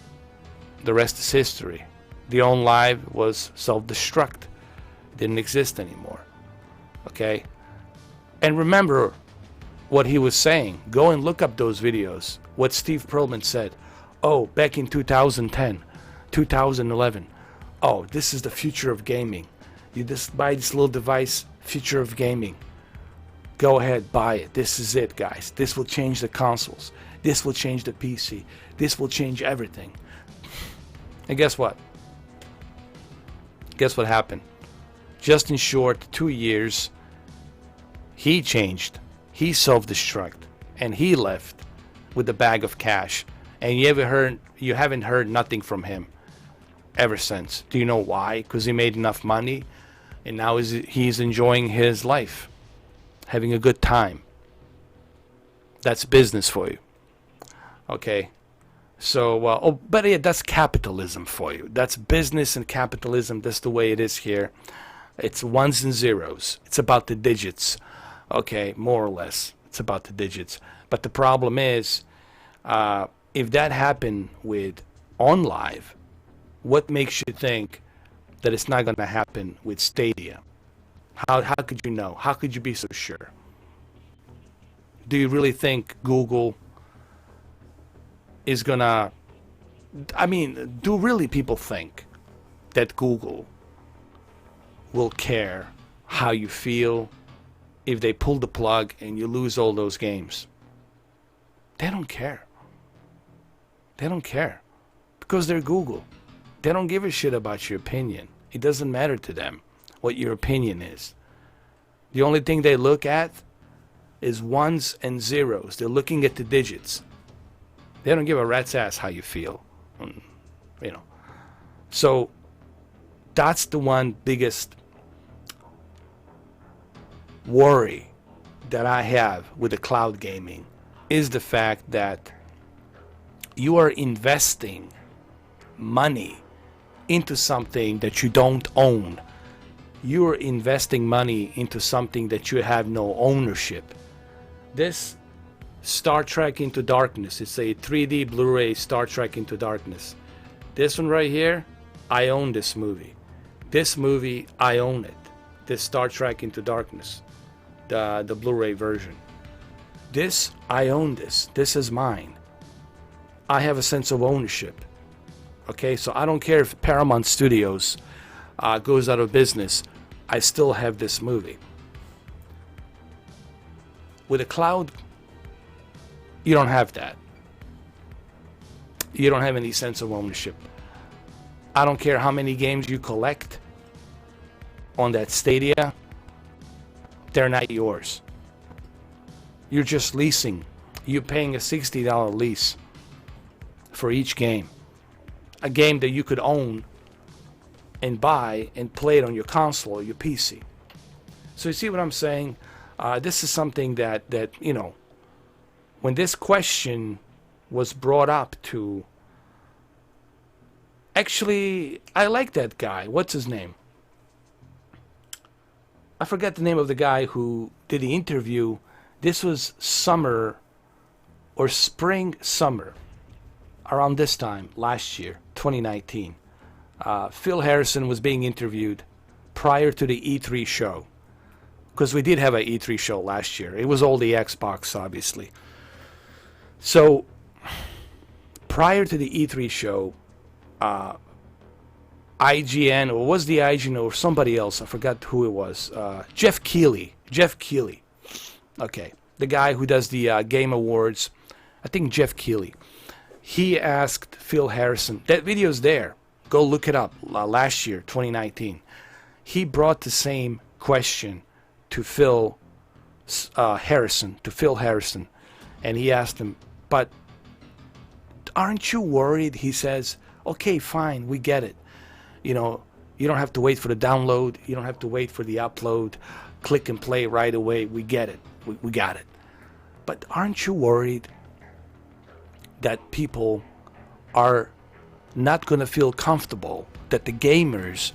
The rest is history. The OnLive was self-destruct. Didn't exist anymore. Okay? And remember what he was saying. Go and look up those videos. What Steve Perlman said. Oh, back in 2010, 2011. Oh, this is the future of gaming. You just buy this little device, future of gaming. Go ahead, buy it. This is it, guys. This will change the consoles. This will change the PC. This will change everything. And guess what? Guess what happened? Just in short 2 years, he changed, he self-destruct, and he left with a bag of cash. And you haven't heard nothing from him ever since. Do you know why? Because he made enough money, and now he's enjoying his life, having a good time. That's business for you. Okay? So, but yeah, that's capitalism for you. That's business and capitalism. That's the way it is here. It's ones and zeros. It's about the digits. Okay, more or less. It's about the digits. But the problem is, if that happened with OnLive, what makes you think that it's not going to happen with Stadia? How could you know? How could you be so sure? Do you really think Google is going to... I mean, do really people think that Google will care how you feel if they pull the plug and you lose all those games? They don't care. They don't care. Because they're Google. They don't give a shit about your opinion. It doesn't matter to them what your opinion is. The only thing they look at is ones and zeros. They're looking at the digits. They don't give a rat's ass how you feel. You know. So that's the one biggest worry that I have with the cloud gaming, is the fact that you are investing money into something that you don't own. You are investing money into something that you have no ownership. This Star Trek Into Darkness, it's a 3D Blu-ray Star Trek Into Darkness. This one right here, I own this movie. This movie, I own it. This Star Trek Into Darkness, the Blu-ray version. This, I own this. This is mine. I have a sense of ownership. Okay, so I don't care if Paramount Studios goes out of business. I still have this movie. With a cloud, you don't have that. You don't have any sense of ownership. I don't care how many games you collect on that Stadia. They're not yours. You're just leasing. You're paying a $60 lease for each game. A game that you could own and buy and play it on your console or your PC. So you see what I'm saying? This is something that you know, when this question was brought up to... Actually, I like that guy. What's his name? I forget the name of the guy who did the interview. This was summer or spring, summer, around this time last year, 2019. Phil Harrison was being interviewed prior to the E3 show, because we did have an E3 show last year. It was all the Xbox, obviously. So prior to the E3 show, IGN, or was the IGN or somebody else, I forgot who it was, Jeff Keighley, okay, the guy who does the Game Awards, I think Jeff Keighley, he asked Phil Harrison, that video's there, go look it up, last year, 2019, he brought the same question to Phil Harrison, and he asked him, but aren't you worried? He says, okay, fine, we get it. You know, you don't have to wait for the download. You don't have to wait for the upload. Click and play right away. We get it. We got it. But aren't you worried that people are not going to feel comfortable, that the gamers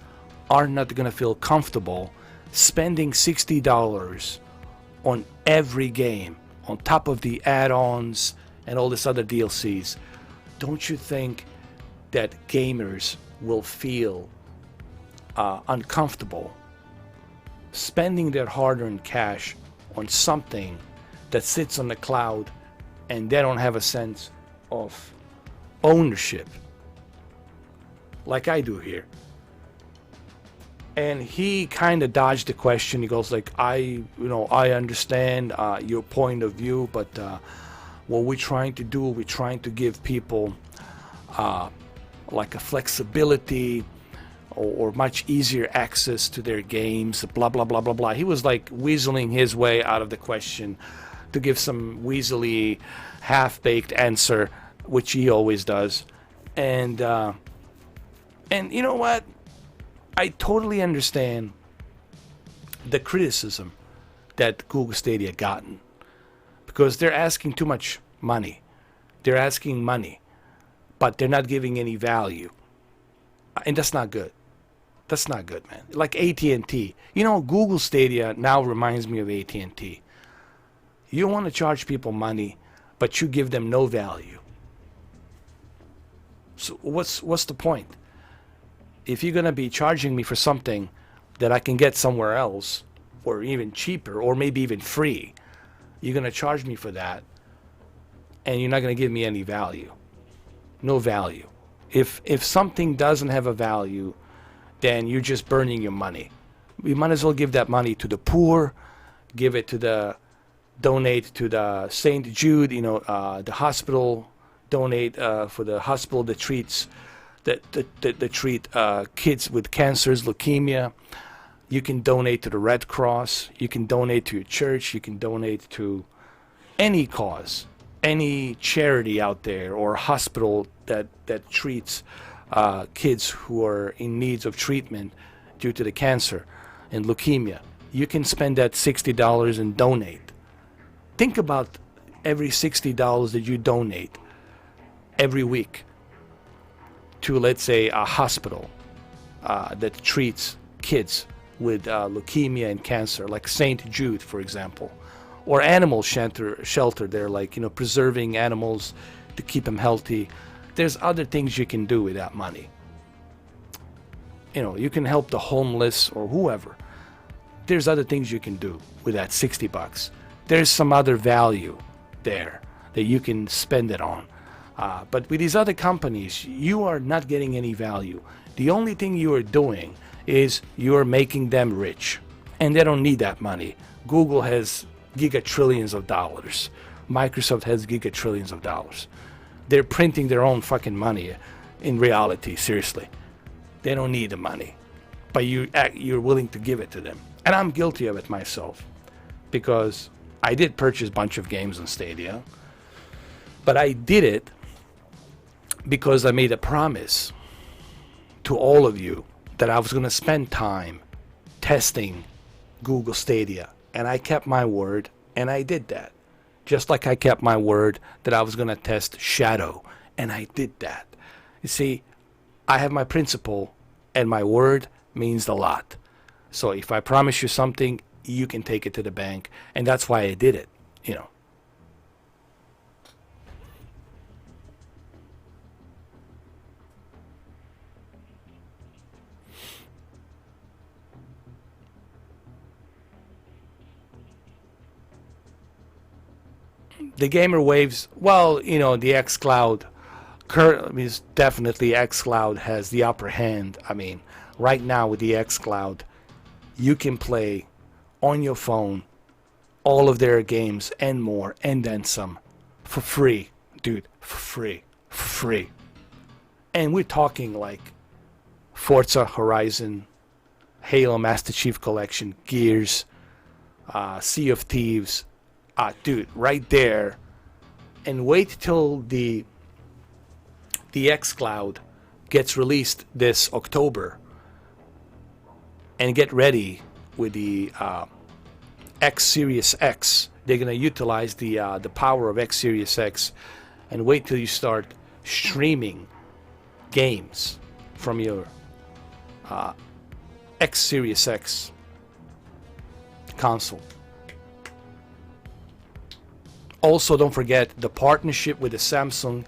are not going to feel comfortable spending $60 on every game, on top of the add-ons and all this other DLCs? Don't you think that gamers will feel uncomfortable spending their hard-earned cash on something that sits on the cloud and they don't have a sense of ownership like I do here? And he kind of dodged the question. He goes like, I understand your point of view, but what we're trying to do, we're trying to give people like a flexibility. or much easier access to their games, blah, blah, blah, blah, blah. He was like weaseling his way out of the question to give some weaselly, half-baked answer, which he always does. And you know what? I totally understand the criticism that Google Stadia gotten, because they're asking too much money. They're asking money, but they're not giving any value. And that's not good. That's not good, man. Like AT&T. You know, Google Stadia now reminds me of AT&T. You want to charge people money, but you give them no value. So what's the point? If you're going to be charging me for something that I can get somewhere else, or even cheaper, or maybe even free, you're going to charge me for that, and you're not going to give me any value. No value. If something doesn't have a value, then you're just burning your money. You might as well give that money to the poor, donate to the St. Jude, the hospital, donate for the hospital that treats kids with cancers, leukemia. You can donate to the Red Cross. You can donate to your church. You can donate to any cause, any charity out there, or hospital that treats kids who are in needs of treatment due to the cancer and leukemia. You can spend that $60 and donate. Think about every $60 that you donate every week to, let's say, a hospital that treats kids with leukemia and cancer, like St. Jude, for example, or animal shelter. They're like, preserving animals to keep them healthy. There's other things you can do with that money. You can help the homeless or whoever. There's other things you can do with that $60. There's some other value there that you can spend it on. But with these other companies, you are not getting any value. The only thing you are doing is you are making them rich. And they don't need that money. Google has gigatrillions of dollars. Microsoft has gigatrillions of dollars. They're printing their own fucking money in reality, seriously. They don't need the money. But you're willing to give it to them. And I'm guilty of it myself. Because I did purchase a bunch of games on Stadia. But I did it because I made a promise to all of you that I was going to spend time testing Google Stadia. And I kept my word, and I did that. Just like I kept my word that I was going to test Shadow, and I did that. You see, I have my principle, and my word means a lot. So if I promise you something, you can take it to the bank, and that's why I did it, The gamer waves, well, the xCloud, is definitely xCloud has the upper hand. I mean, right now with the xCloud, you can play on your phone all of their games and more, and then some, for free, dude, for free. And we're talking like Forza Horizon, Halo Master Chief Collection, Gears, Sea of Thieves, dude, right there. And wait till the xCloud gets released this October, and get ready with the X Series X. They're gonna utilize the power of X Series X, and wait till you start streaming games from your X Series X console. Also, don't forget the partnership with the Samsung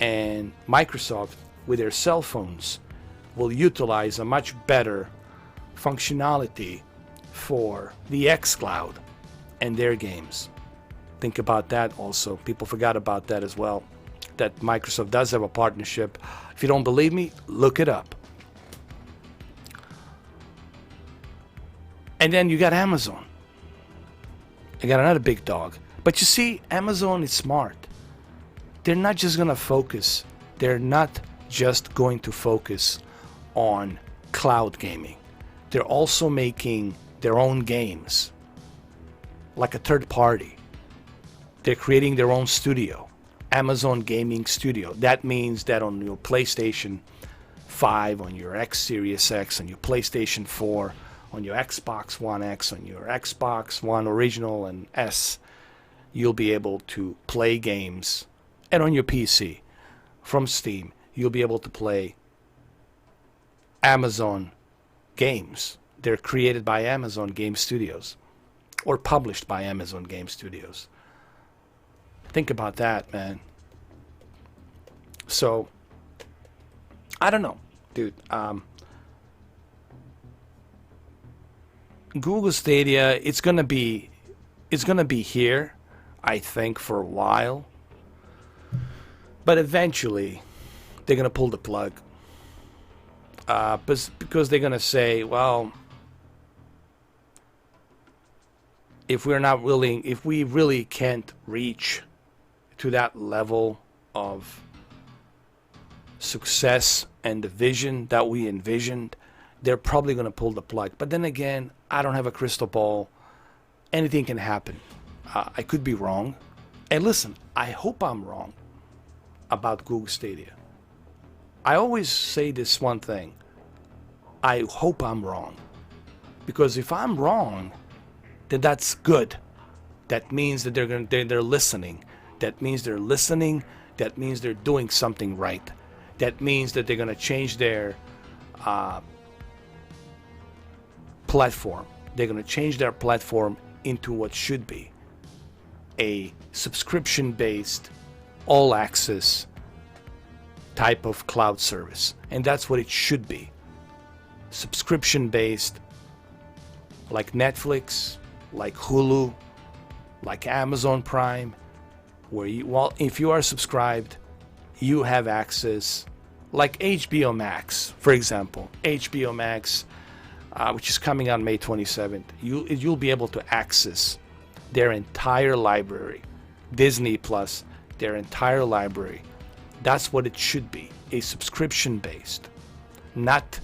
and Microsoft with their cell phones will utilize a much better functionality for the xCloud and their games. Think about that also. People forgot about that as well, that Microsoft does have a partnership. If you don't believe me, look it up. And then you got Amazon. You got another big dog. But you see, Amazon is smart. They're not just going to focus. They're not just going to focus on cloud gaming. They're also making their own games, like a third party. They're creating their own studio, Amazon Gaming Studio. That means that on your PlayStation 5, on your X Series X, on your PlayStation 4, on your Xbox One X, on your Xbox One Original and S, you'll be able to play games. And on your PC, from Steam, you'll be able to play Amazon games. They're created by Amazon Game Studios or published by Amazon Game Studios. Think about that, man. So, I don't know, dude. Google Stadia, it's gonna be here, I think, for a while. But eventually, they're gonna pull the plug. Because they're gonna say, well, if we really can't reach to that level of success and the vision that we envisioned, they're probably going to pull the plug. But then again, I don't have a crystal ball. Anything can happen. I could be wrong. And listen, I hope I'm wrong about Google Stadia. I always say this one thing. I hope I'm wrong. Because if I'm wrong, then that's good. That means that they're listening. That means they're listening. That means they're doing something right. That means that they're going to change their platform. They're going to change their platform into what should be a subscription-based, all-access type of cloud service. And that's what it should be. Subscription-based, like Netflix, like Hulu, like Amazon Prime, where if you are subscribed, you have access, like HBO Max, for example. HBO Max, which is coming out May 27th, you'll be able to access their entire library. Disney Plus, their entire library. That's what it should be, a subscription-based, not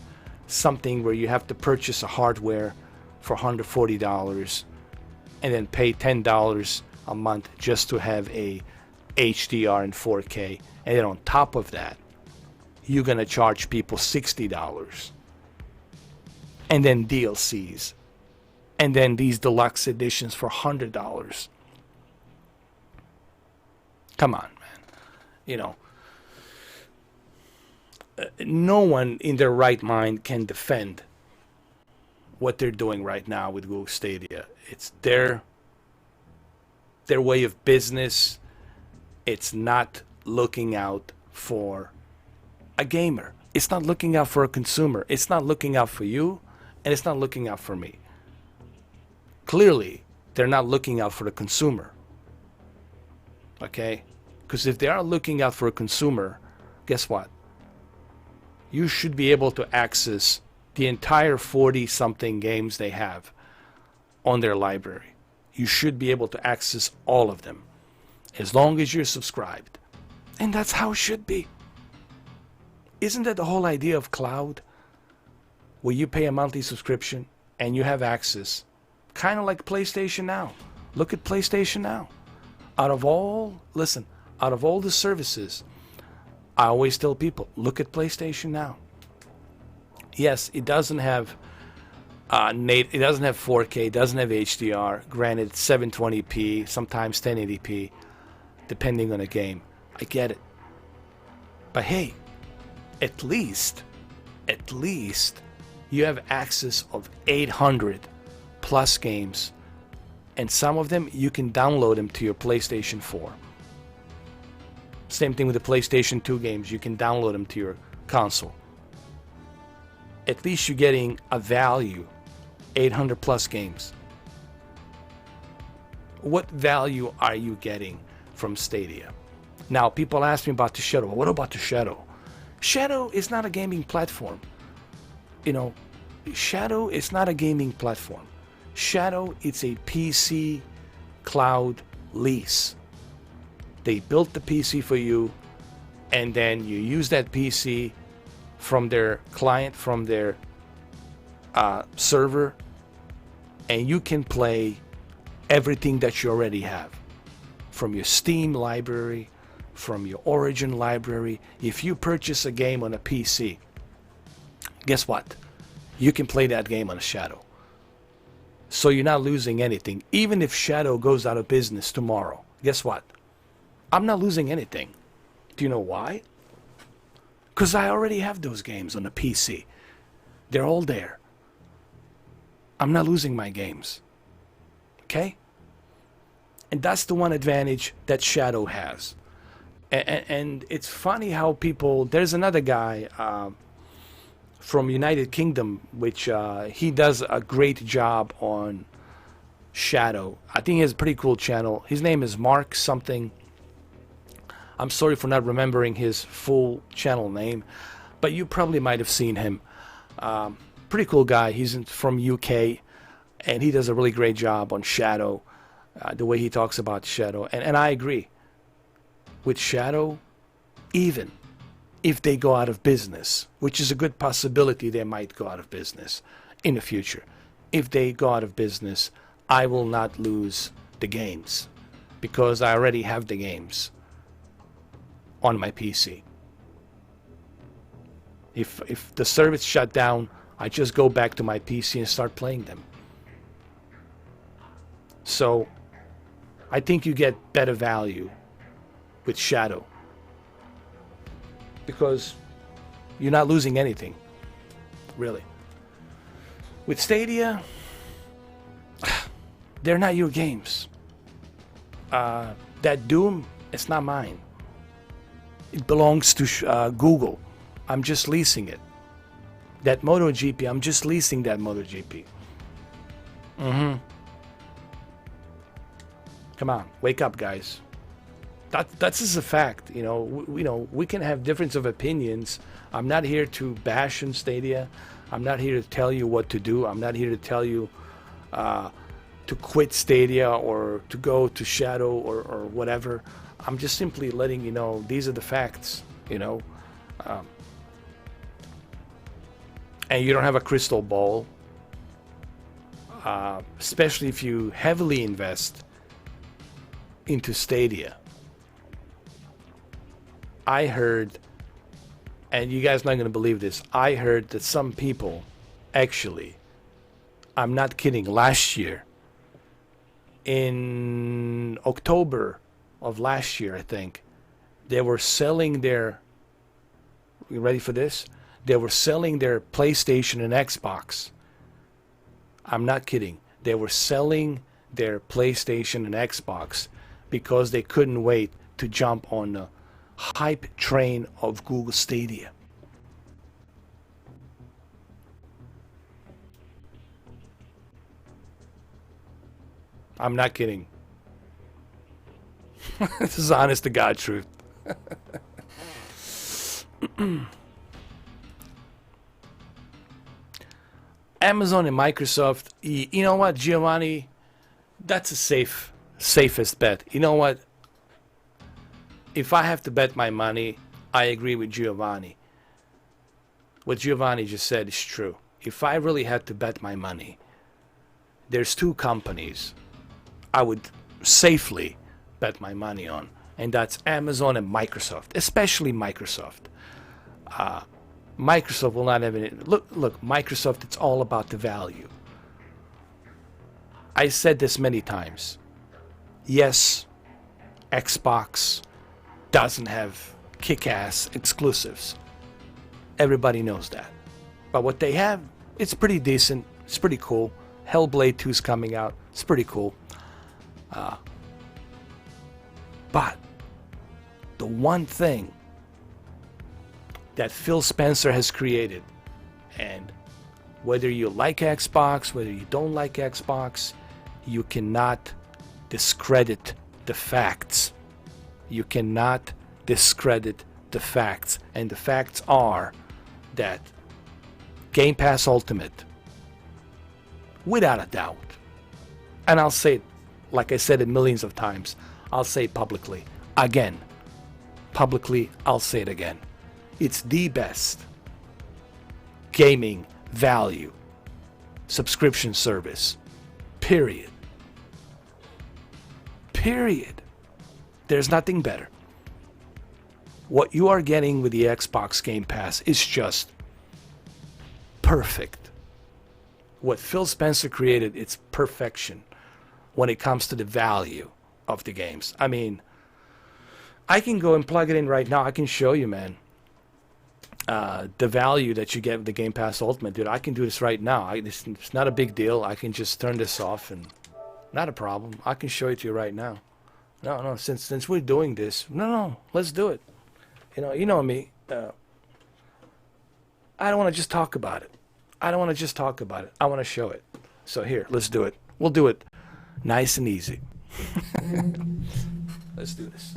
something where you have to purchase a hardware for $140 and then pay $10 a month just to have a HDR and 4K. And then on top of that, you're going to charge people $60. And then DLCs. And then these deluxe editions for $100. Come on, man. You know, no one in their right mind can defend what they're doing right now with Google Stadia. It's their way of business. It's not looking out for a gamer. It's not looking out for a consumer. It's not looking out for you, and it's not looking out for me. Clearly, they're not looking out for the consumer. Okay? Because if they are looking out for a consumer, guess what? You should be able to access the entire 40-something games they have on their library. You should be able to access all of them as long as you're subscribed. And that's how it should be. Isn't that the whole idea of cloud? Where you pay a monthly subscription and you have access. Kind of like PlayStation Now. Look at PlayStation Now. Out of all the services, I always tell people, look at PlayStation Now. Yes, it doesn't have it doesn't have 4K, it doesn't have HDR. Granted, it's 720p, sometimes 1080p, depending on the game. I get it. But hey, at least you have access of 800 plus games, and some of them you can download them to your PlayStation 4. Same thing with the PlayStation 2 games, you can download them to your console. At least you're getting a value, 800 plus games. What value are you getting from Stadia? Now, people ask me about the Shadow. What about the Shadow? Shadow is not a gaming platform. You know, Shadow is not a gaming platform. Shadow, it's a PC cloud lease. They built the PC for you, and then you use that PC from their client, from their server, and you can play everything that you already have from your Steam library, from your Origin library. If you purchase a game on a PC, guess what? You can play that game on a Shadow. So you're not losing anything. Even if Shadow goes out of business tomorrow, guess what? I'm not losing anything. Do you know why? Because I already have those games on the PC. They're all there. I'm not losing my games. Okay? And that's the one advantage that Shadow has. And it's funny how people... There's another guy from United Kingdom, which he does a great job on Shadow. I think he has a pretty cool channel. His name is Mark something. I'm sorry for not remembering his full channel name, but you probably might have seen him. Pretty cool guy. He's from UK, and he does a really great job on Shadow, the way he talks about Shadow. And I agree. With Shadow, even if they go out of business, which is a good possibility they might go out of business in the future. If they go out of business, I will not lose the games because I already have the games on my PC. If the service shut down, I just go back to my PC and start playing them. So I think you get better value with Shadow because you're not losing anything, really. With Stadia, they're not your games. That Doom, it's not mine. It belongs to Google. I'm just leasing it. That MotoGP, I'm just leasing that MotoGP. Come on, wake up, guys. That's just a fact. You know, we can have difference of opinions. I'm not here to bash in Stadia. I'm not here to tell you what to do. I'm not here to tell you to quit Stadia or to go to Shadow or whatever. I'm just simply letting you know these are the facts, you know. And you don't have a crystal ball, especially if you heavily invest into Stadia. I heard, and you guys are not going to believe this, I heard that some people actually, I'm not kidding, last year, in October of last year, I think, they were selling their, you ready for this? They were selling their PlayStation and Xbox. I'm not kidding. They were selling their PlayStation and Xbox because they couldn't wait to jump on the hype train of Google Stadia. I'm not kidding. This is honest to God truth. Amazon and Microsoft, you know what, Giovanni? That's a safest bet. You know what? If I have to bet my money, I agree with Giovanni. What Giovanni just said is true. If I really had to bet my money, there's two companies I would safely bet my money on, and that's Amazon and Microsoft, especially Microsoft. Microsoft will not have any. Look, Microsoft, it's all about the value. I said this many times. Yes, Xbox doesn't have kick-ass exclusives. Everybody knows that. But what they have, it's pretty decent. It's pretty cool. Hellblade 2 is coming out. It's pretty cool. But the one thing that Phil Spencer has created, and whether you like Xbox, whether you don't like Xbox, you cannot discredit the facts. You cannot discredit the facts. And the facts are that Game Pass Ultimate, without a doubt, and I'll say it like I said it millions of times, I'll say it publicly again. Publicly, I'll say it again. It's the best gaming value subscription service. Period. Period. There's nothing better. What you are getting with the Xbox Game Pass is just perfect. What Phil Spencer created, it's perfection when it comes to the value of the games. I mean, I can go and plug it in right now. I can show you, man, the value that you get with the Game Pass Ultimate. Dude, I can do this right now. It's not a big deal. I can just turn this off and not a problem. I can show it to you right now. No, since we're doing this, no, let's do it. You know me. I don't want to just talk about it. I want to show it. So here, let's do it. We'll do it nice and easy. Let's do this.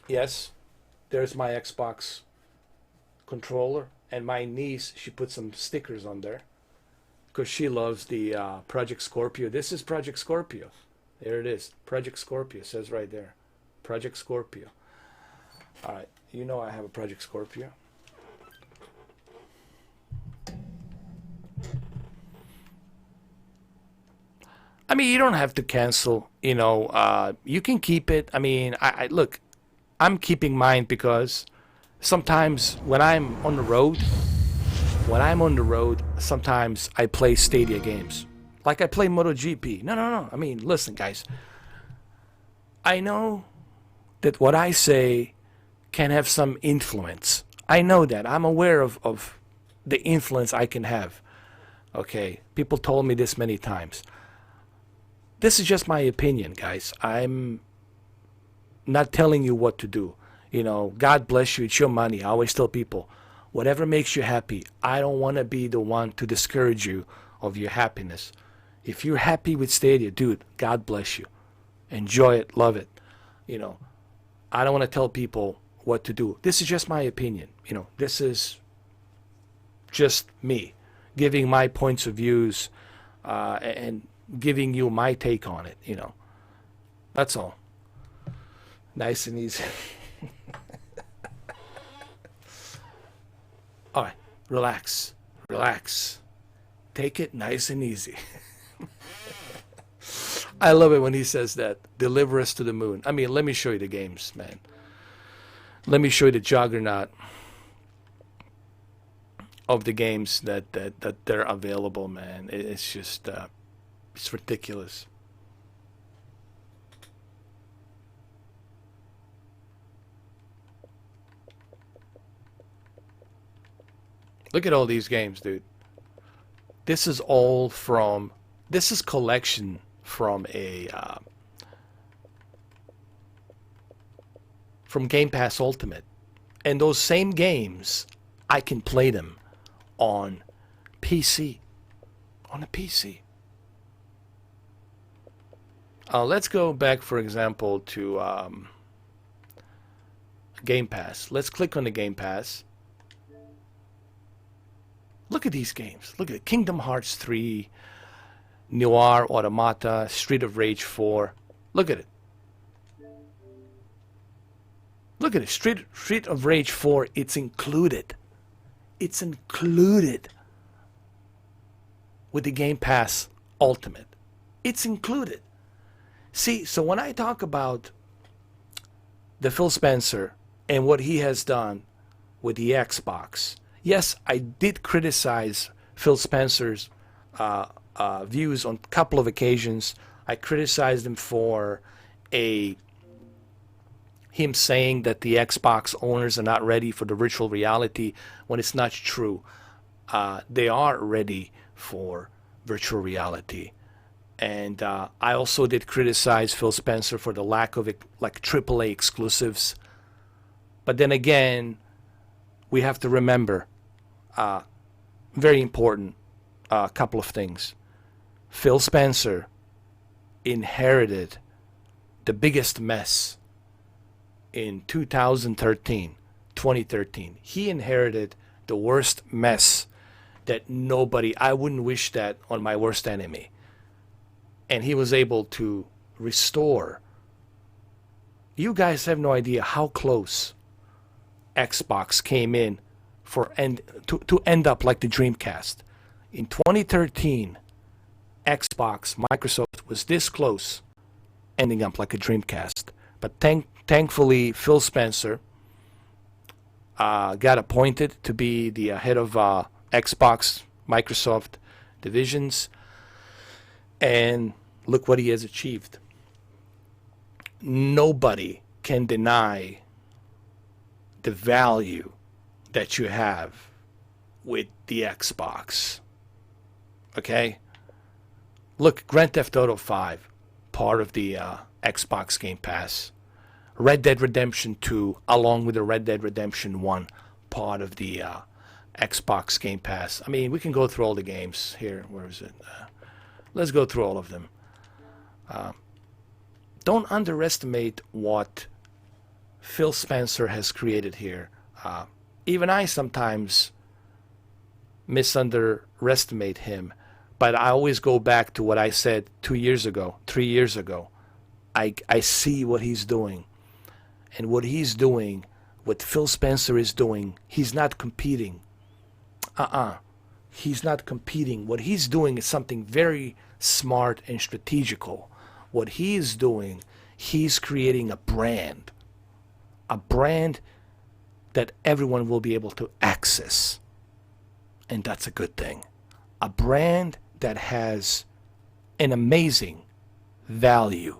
Yes, there's my Xbox controller, and my niece, she put some stickers on there because she loves the Project Scorpio. This is Project Scorpio. There it is. Project Scorpio says right there. Project Scorpio. All right, you know I have a Project Scorpio. I mean, you don't have to cancel, you can keep it. I mean, I look, I'm keeping mine because sometimes when I'm on the road, sometimes I play Stadia games. Like I play MotoGP. No. I mean, listen, guys. I know that what I say can have some influence. I know that. I'm aware of the influence I can have. Okay? People told me this many times. This is just my opinion, guys. I'm not telling you what to do. God bless you. It's your money. I always tell people, whatever makes you happy. I don't want to be the one to discourage you of your happiness. If you're happy with Stadia, dude, God bless you. Enjoy it. Love it. I don't want to tell people what to do. This is just my opinion. This is just me giving my points of views and giving you my take on it. That's all. Nice and easy. All right, relax. Take it nice and easy. I love it when he says that. Deliver us to the moon. I mean, let me show you the games, man. Let me show you the juggernaut of the games that they're available, man. It's just, it's ridiculous. Look at all these games, dude. This is collection from from Game Pass Ultimate. And those same games, I can play them on PC. On a PC. Let's go back, for example, to Game Pass. Let's click on the Game Pass. Look at these games. Look at it. Kingdom Hearts 3, Noir Automata, Street of Rage 4. Look at it. Look at it. Street of Rage 4, it's included. It's included with the Game Pass Ultimate. It's included. See, so when I talk about the Phil Spencer and what he has done with the Xbox, yes, I did criticize Phil Spencer's views on a couple of occasions. I criticized him for him saying that the Xbox owners are not ready for the virtual reality when it's not true. They are ready for virtual reality. And I also did criticize Phil Spencer for the lack of like AAA exclusives. But then again, we have to remember very important couple of things. Phil Spencer inherited the biggest mess in 2013. He inherited the worst mess that I wouldn't wish that on my worst enemy. And he was able to restore. You guys have no idea how close Xbox came in to end up like the Dreamcast. In 2013, Xbox, Microsoft was this close ending up like a Dreamcast. But thankfully, Phil Spencer got appointed to be the head of Xbox, Microsoft divisions. And look what he has achieved. Nobody can deny the value that you have with the Xbox. Okay? Look, Grand Theft Auto 5, part of the Xbox Game Pass. Red Dead Redemption 2, along with the Red Dead Redemption 1, part of the Xbox Game Pass. I mean, we can go through all the games here. Where is it? Let's go through all of them. Don't underestimate what Phil Spencer has created here. Even I sometimes misunderestimate him, but I always go back to what I said 2 years ago, 3 years ago. I see what he's doing. And what he's doing, what Phil Spencer is doing, he's not competing. He's not competing. What he's doing is something very smart and strategical. What he is doing, he's creating a brand that everyone will be able to access. And that's a good thing. A brand that has an amazing value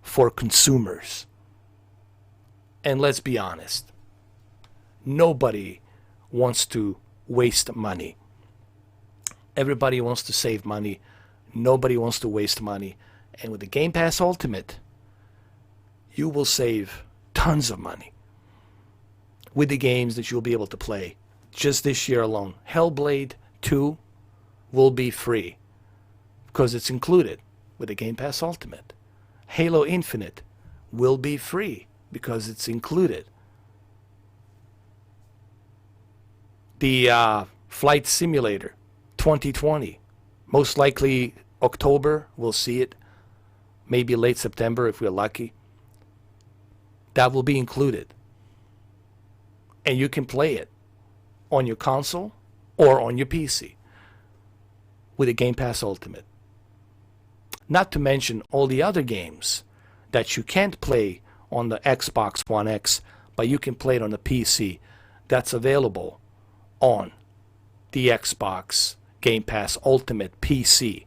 for consumers. And let's be honest, nobody wants to waste money. Everybody wants to save money. Nobody wants to waste money. And with the Game Pass Ultimate, you will save tons of money with the games that you'll be able to play just this year alone. Hellblade 2 will be free because it's included with the Game Pass Ultimate. Halo Infinite will be free because it's included. The Flight Simulator 2020, most likely October, we'll see it. Maybe late September if we're lucky. That will be included. And you can play it on your console or on your PC with a Game Pass Ultimate. Not to mention all the other games that you can't play on the Xbox One X, but you can play it on the PC. That's available on the Xbox Game Pass Ultimate PC.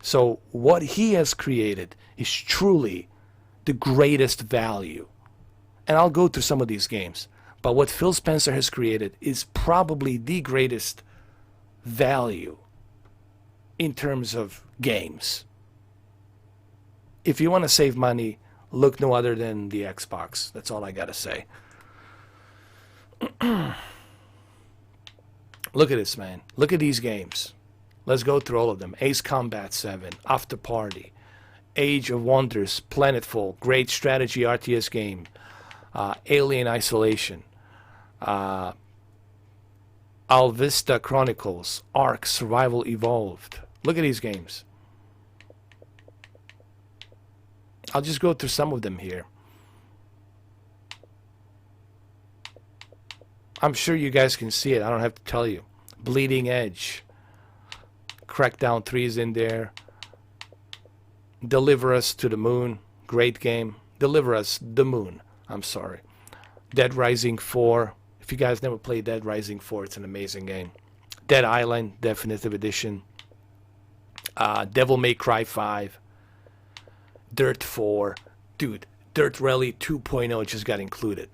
So what he has created is truly the greatest value. And I'll go through some of these games. But what Phil Spencer has created is probably the greatest value in terms of games. If you want to save money, look no other than the Xbox. That's all I got to say. Look at this, man. Look at these games. Let's go through all of them. Ace Combat 7, After Party, Age of Wonders, Planetfall, great strategy RTS game, Alien Isolation, Alvista Chronicles, Ark Survival Evolved. Look at these games. I'll just go through some of them here. I'm sure you guys can see it. I don't have to tell you. Bleeding Edge. Crackdown 3 is in there. Deliver Us to the Moon. Great game. Deliver Us the Moon. I'm sorry. Dead Rising 4. If you guys never played Dead Rising 4, it's an amazing game. Dead Island Definitive Edition. Devil May Cry 5. Dirt 4. Dude, Dirt Rally 2.0 just got included.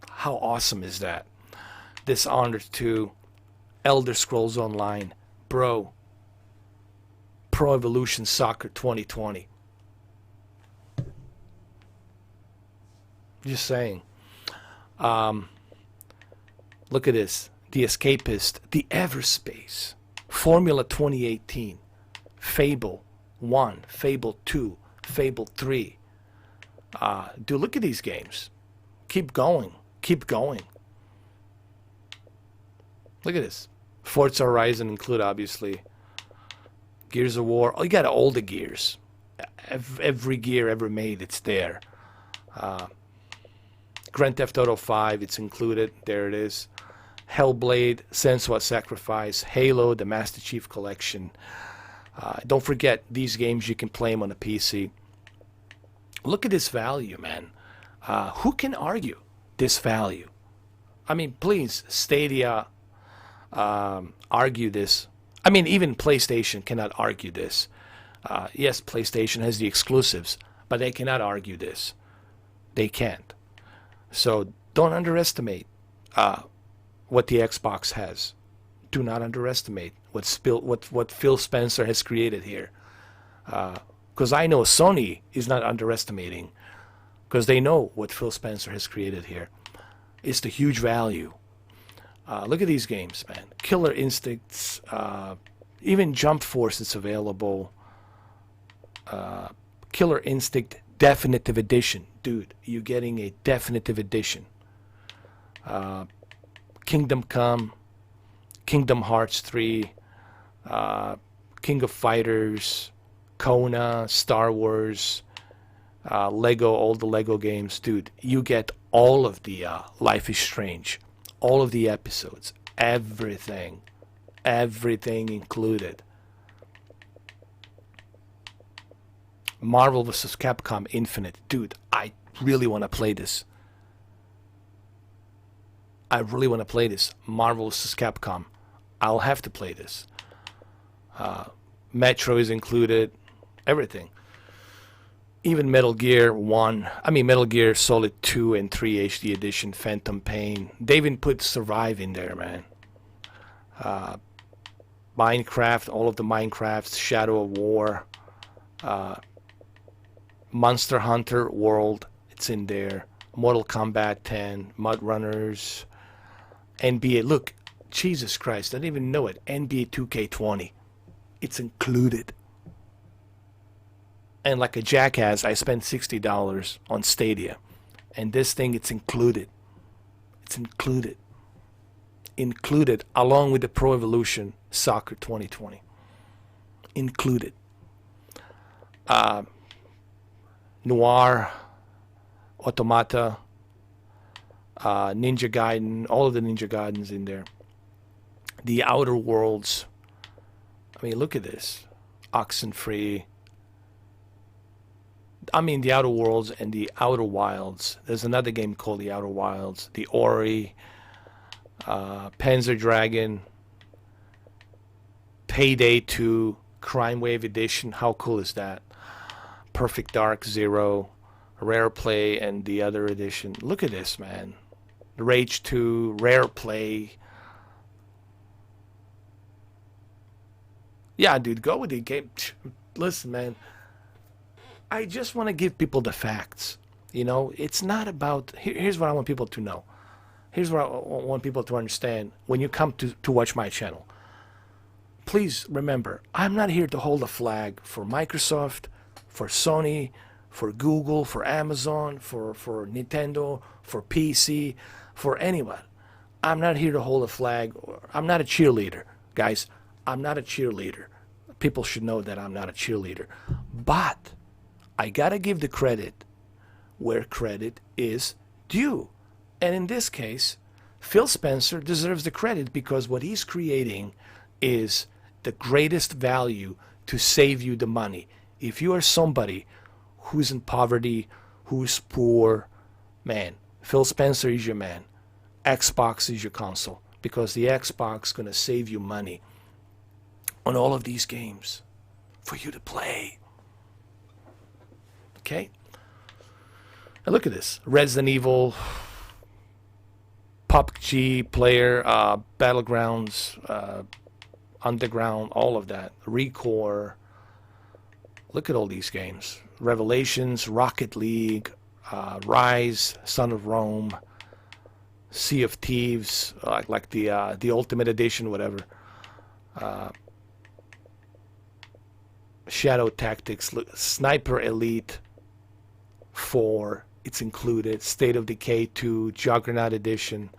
How awesome is that? Dishonored 2. Elder Scrolls Online. Bro. Pro Evolution Soccer 2020. Just saying. Look at this. The Escapist. The Everspace. Formula 2018. Fable 1. Fable 2. Fable 3. Dude, look at these games. Keep going. Keep going. Look at this. Forza Horizon include, obviously. Gears of War. Oh, you got all the gears. Every gear ever made, it's there. Grand Theft Auto 5, it's included. There it is. Hellblade, Sensual Sacrifice, Halo, the Master Chief Collection. Don't forget, these games, you can play them on a PC. Look at this value, man. Who can argue this value? I mean, please, Stadia, argue this. I mean, even PlayStation cannot argue this. Yes, PlayStation has the exclusives, but they cannot argue this. They can't. So don't underestimate what the Xbox has. Do not underestimate what Phil Spencer has created here. Because I know Sony is not underestimating, because they know what Phil Spencer has created here. It's the huge value. Look at these games, man. Killer Instincts, even Jump Force is available. Killer Instinct Definitive Edition. Dude, you're getting a definitive edition. Kingdom Come, Kingdom Hearts 3, King of Fighters, Kona, Star Wars, Lego, all the Lego games. Dude, you get all of the Life is Strange, all of the episodes, everything included. Marvel vs. Capcom Infinite. Dude, I really want to play this. Marvel vs. Capcom. I'll have to play this. Metro is included. Everything. Even Metal Gear Solid 2 and 3 HD Edition, Phantom Pain. They even put Survive in there, man. Minecraft, all of the Minecrafts, Shadow of War. Monster Hunter World, it's in there. Mortal Kombat 10, Mud Runners, NBA. Look, Jesus Christ, I didn't even know it. NBA 2K20, it's included. And like a jackass, I spent $60 on Stadia, and this thing, it's included. It's included along with the Pro Evolution Soccer 2020. Included. Noir, Automata, Ninja Gaiden, all of the Ninja Gaidens in there. The Outer Worlds. I mean, look at this. Oxenfree. I mean, the Outer Worlds and the Outer Wilds. There's another game called the Outer Wilds. The Ori, Panzer Dragon, Payday 2, Crime Wave Edition. How cool is that? Perfect Dark Zero, Rare Play, and the other edition. Look at this, man. Rage 2, Rare Play. Yeah, dude, go with the game. Listen, man. I just want to give people the facts. You know, it's not about... Here's what I want people to know. Here's what I want people to understand when you come to watch my channel. Please remember, I'm not here to hold a flag for Microsoft, for Sony, for Google, for Amazon, for Nintendo, for PC, for anyone. I'm not here to hold a flag. I'm not a cheerleader. Guys, I'm not a cheerleader. People should know that I'm not a cheerleader. But I gotta give the credit where credit is due. And in this case, Phil Spencer deserves the credit because what he's creating is the greatest value to save you the money. If you are somebody who's in poverty, who's poor, man, Phil Spencer is your man. Xbox is your console, because the Xbox is going to save you money on all of these games for you to play. Okay? Now look at this. Resident Evil, PUBG player, Battlegrounds, Underground, all of that. Recore. Look at all these games. Revelations, Rocket League, Rise, Son of Rome, Sea of Thieves, like the Ultimate Edition, whatever. Shadow Tactics, Sniper Elite 4, it's included. State of Decay 2, Juggernaut Edition,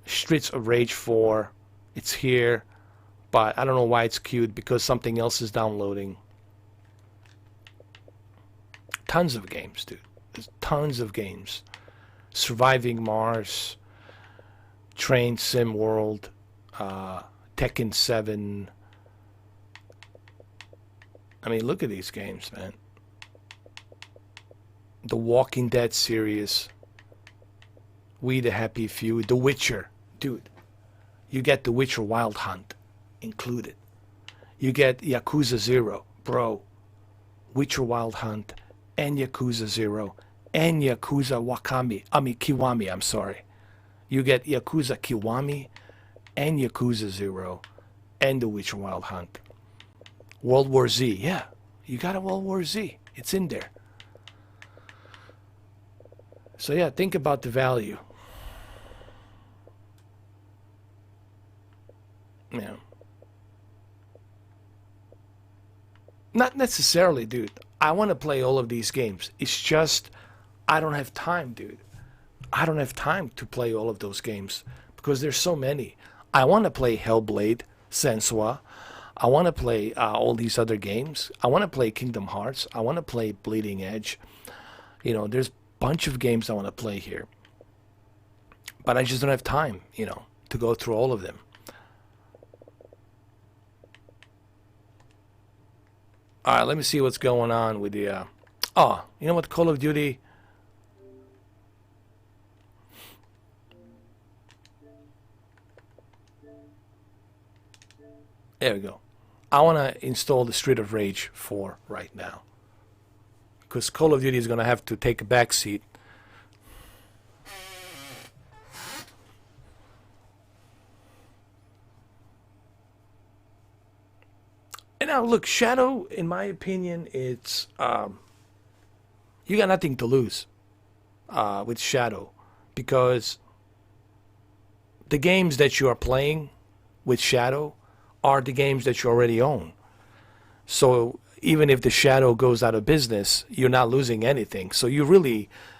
Streets of Rage 4, it's here. but I don't know why it's queued, because something else is downloading. Tons of games, dude. There's tons of games. Surviving Mars, Train Sim World, Tekken 7. I mean, look at these games, man. The Walking Dead series, We the Happy Few, The Witcher. Dude, you get The Witcher Wild Hunt included. You get Yakuza 0, bro. Witcher Wild Hunt and Yakuza 0 and Yakuza Kiwami, I'm sorry. You get Yakuza Kiwami and Yakuza 0 and The Witcher Wild Hunt. World War Z, yeah. You got a World War Z. It's in there. So yeah, think about the value. Yeah. Not necessarily, dude. I want to play all of these games. It's just I don't have time, dude. I don't have time to play all of those games because there's so many. I want to play Hellblade, Sensua. I want to play all these other games. I want to play Kingdom Hearts. I want to play Bleeding Edge. You know, there's a bunch of games I want to play here. But I just don't have time, you know, to go through all of them. All right, let me see what's going on with the... Oh, you know what? Call of Duty... There we go. I want to install the Street of Rage 4 right now. Because Call of Duty is going to have to take a back seat. And now, look, Shadow, in my opinion, it's... you got nothing to lose with Shadow. Because the games that you are playing with Shadow are the games that you already own. So even if the Shadow goes out of business, you're not losing anything. So you're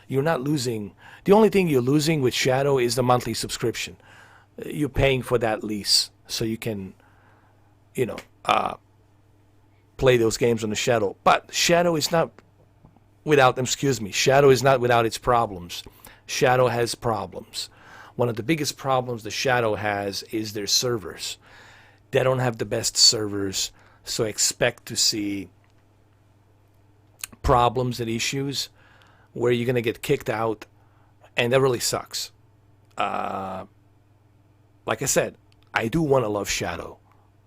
not losing. The only thing you're losing with Shadow is the monthly subscription. You're paying for that lease so you can, you know, play those games on the Shadow. But Shadow is not without, Shadow is not without its problems. Shadow has problems. One of the biggest problems the Shadow has is their servers. They don't have the best servers, so expect to see problems and issues where you're going to get kicked out, and that really sucks. Like I said, I do want to love Shadow.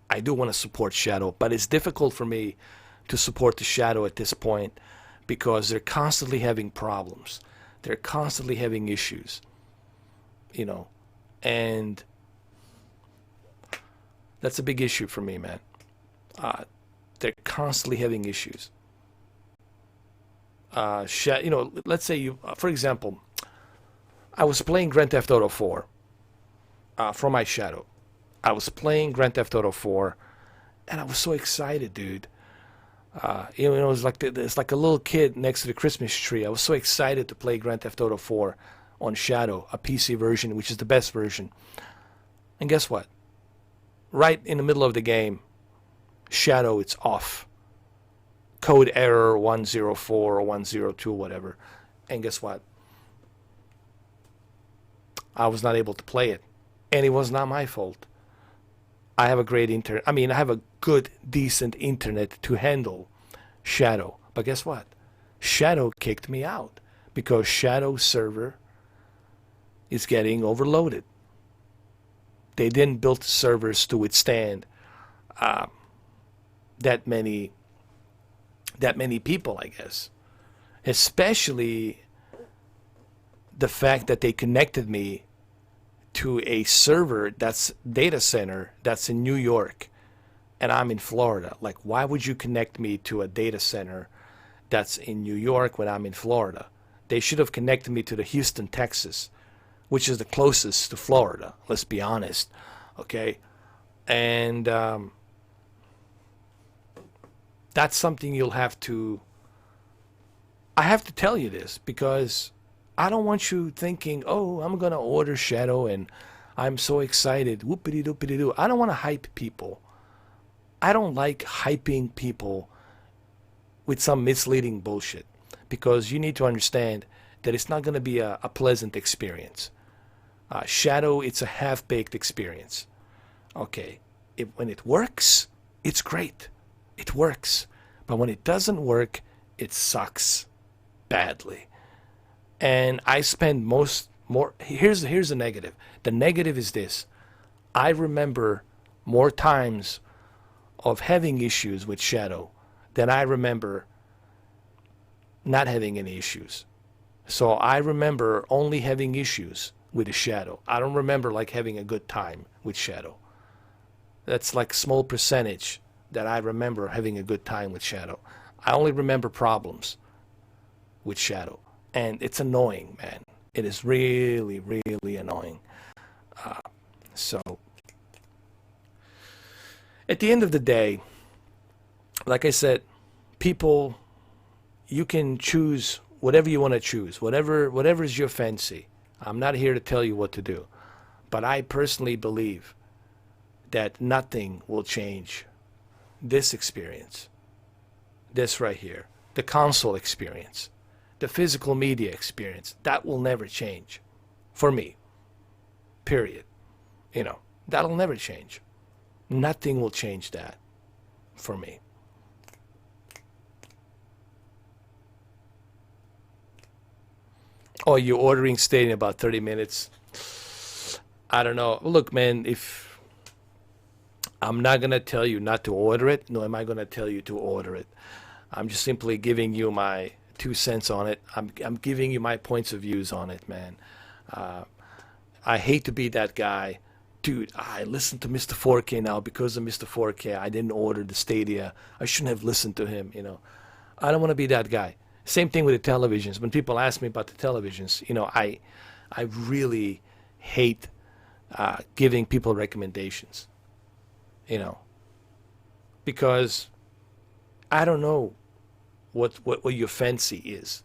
I do want to support Shadow, but it's difficult for me to support the Shadow at this point because they're constantly having problems. They're constantly having issues, you know, and that's a big issue for me, man. They're constantly having issues. You know, let's say you, for example, I was playing Grand Theft Auto 4 from my Shadow. I was playing Grand Theft Auto 4, and I was so excited, dude. You know, it's like a little kid next to the Christmas tree. I was so excited to play Grand Theft Auto 4 on Shadow, a PC version, which is the best version. And guess what? Right in the middle of the game, Shadow, it's off. Code error 104 or 102, whatever. And guess what? I was not able to play it. And it was not my fault. I have a great internet. I mean, I have a good, decent internet to handle Shadow. But guess what? Shadow kicked me out because Shadow server is getting overloaded. They didn't build servers to withstand that many people, I guess. Especially the fact that they connected me to a server that's data center that's in New York and I'm in Florida. Like, why would you connect me to a data center that's in New York when I'm in Florida? They should have connected me to the Houston, Texas, which is the closest to Florida, let's be honest, okay? And that's something you'll have to... I have to tell you this because I don't want you thinking, oh, I'm going to order Shadow and I'm so excited, whoopity-doopity-doo. I don't want to hype people I don't like hyping people with some misleading bullshit, because you need to understand that it's not going to be a pleasant experience. Shadow, it's a half-baked experience. Okay, when it works, it's great. It works. But when it doesn't work, it sucks badly. And I spend here's the negative. The negative is this. I remember more times of having issues with Shadow than I remember not having any issues. So I remember only having issues with the Shadow. I don't remember like having a good time with Shadow. That's like a small percentage that I remember having a good time with Shadow. I only remember problems with Shadow. And it's annoying, man. It is really, really annoying. So, at the end of the day, like I said, people, you can choose whatever you want to choose, whatever is your fancy. I'm not here to tell you what to do. But I personally believe that nothing will change this experience. This right here. The console experience. The physical media experience. That will never change. For me. Period. You know, that'll never change. Nothing will change that. For me. Oh, you're ordering Stadia in about 30 minutes. I don't know. Look, man, if I'm not going to tell you not to order it, nor am I going to tell you to order it. I'm just simply giving you my 2 cents on it. I'm giving you my points of views on it, man. I hate to be that guy. Dude, I listened to Mr. 4K now because of Mr. 4K. I didn't order the Stadia. I shouldn't have listened to him, you know. I don't want to be that guy. Same thing with the televisions. When people ask me about the televisions, you know, I really hate giving people recommendations, you know, because I don't know what your fancy is.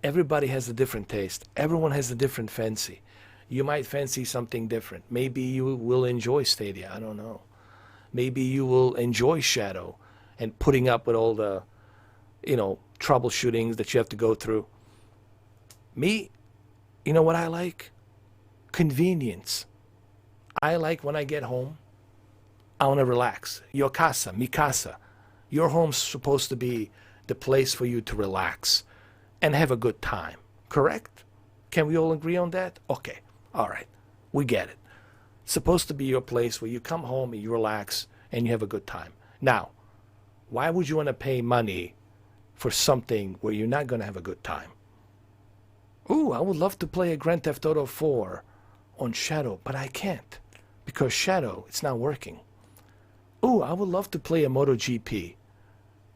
Everybody has a different taste. Everyone has a different fancy. You might fancy something different. Maybe you will enjoy Stadia. I don't know. Maybe you will enjoy Shadow and putting up with all the, you know, troubleshootings that you have to go through. Me, you know what I like? Convenience. I like when I get home, I want to relax. Your casa, mi casa. Your home's supposed to be the place for you to relax and have a good time. Correct? Can we all agree on that? Okay. All right. We get it. It's supposed to be your place where you come home and you relax and you have a good time. Now, why would you want to pay money for something where you're not going to have a good time? Ooh, I would love to play a Grand Theft Auto 4 on Shadow, but I can't because Shadow, it's not working. Ooh, I would love to play a MotoGP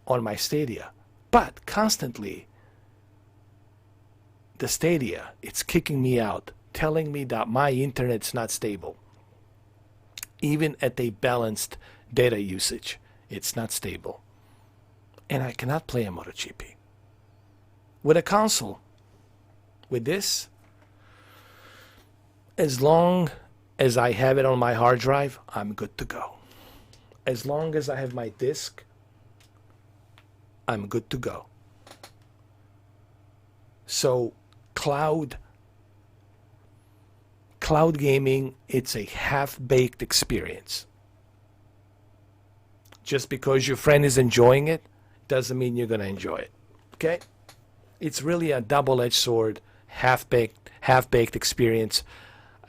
on my Stadia, but constantly the Stadia, it's kicking me out, telling me that my internet's not stable. Even at a balanced data usage, it's not stable. And I cannot play a MotoGP. With a console, with this, as long as I have it on my hard drive, I'm good to go. As long as I have my disc, I'm good to go. So cloud gaming, it's a half-baked experience. Just because your friend is enjoying it doesn't mean you're going to enjoy it. Okay? It's really a double-edged sword, half-baked experience.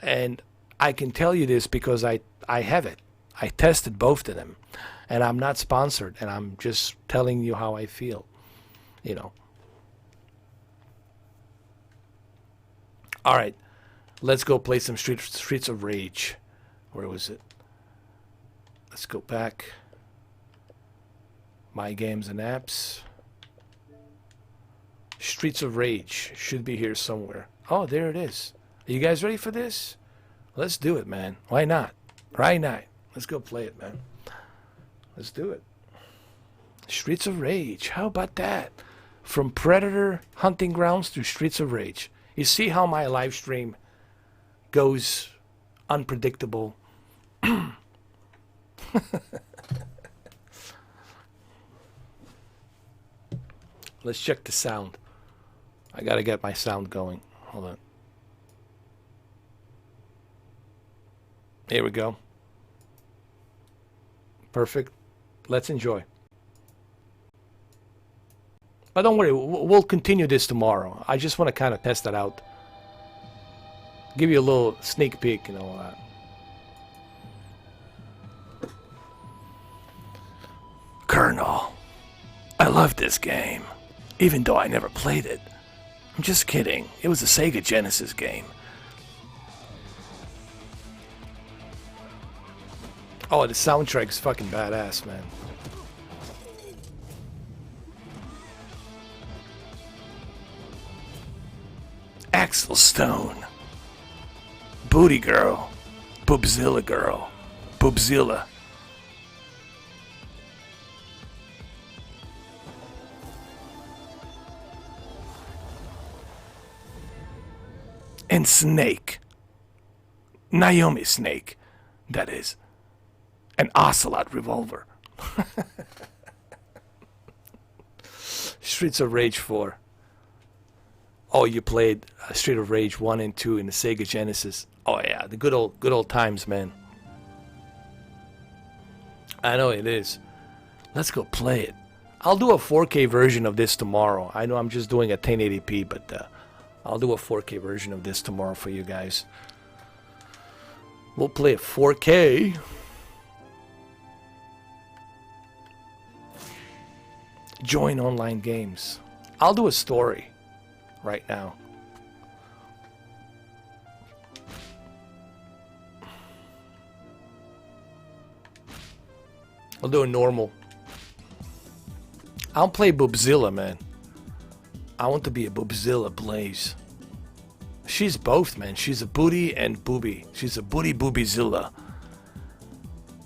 And I can tell you this because I have it. I tested both of them. And I'm not sponsored, and I'm just telling you how I feel. You know. All right. Let's go play some Streets of Rage. Where was it? Let's go back. My games and apps. Streets of Rage should be here somewhere. Oh, there it is. Are you guys ready for this? Let's do it, man. Why not? Right now. Let's go play it, man. Let's do it. Streets of Rage. How about that? From Predator Hunting Grounds to Streets of Rage. You see how my live stream goes unpredictable? Let's check the sound. I gotta get my sound going. Hold on. Here we go. Perfect. Let's enjoy. But don't worry, we'll continue this tomorrow. I just want to kind of test that out. Give you a little sneak peek and all that. Colonel, I love this game, even though I never played it. I'm just kidding. It was a Sega Genesis game. Oh, the soundtrack's fucking badass, man. Axel Stone. Booty Girl. Boobzilla Girl. Boobzilla. And Snake. Naomi Snake, that is. An Ocelot revolver. Streets of Rage 4. Oh, you played Street of Rage 1 and 2 in the Sega Genesis. Oh yeah, the good old times, man. I know it is. Let's go play it. I'll do a 4K version of this tomorrow. I know I'm just doing a 1080p, but I'll do a 4K version of this tomorrow for you guys. We'll play it 4K. Join online games. I'll do a story right now. I'll do a normal. I'll play Boobzilla, man. I want to be a Boobzilla Blaze. She's both, man. She's a booty and booby. She's a booty boobyzilla.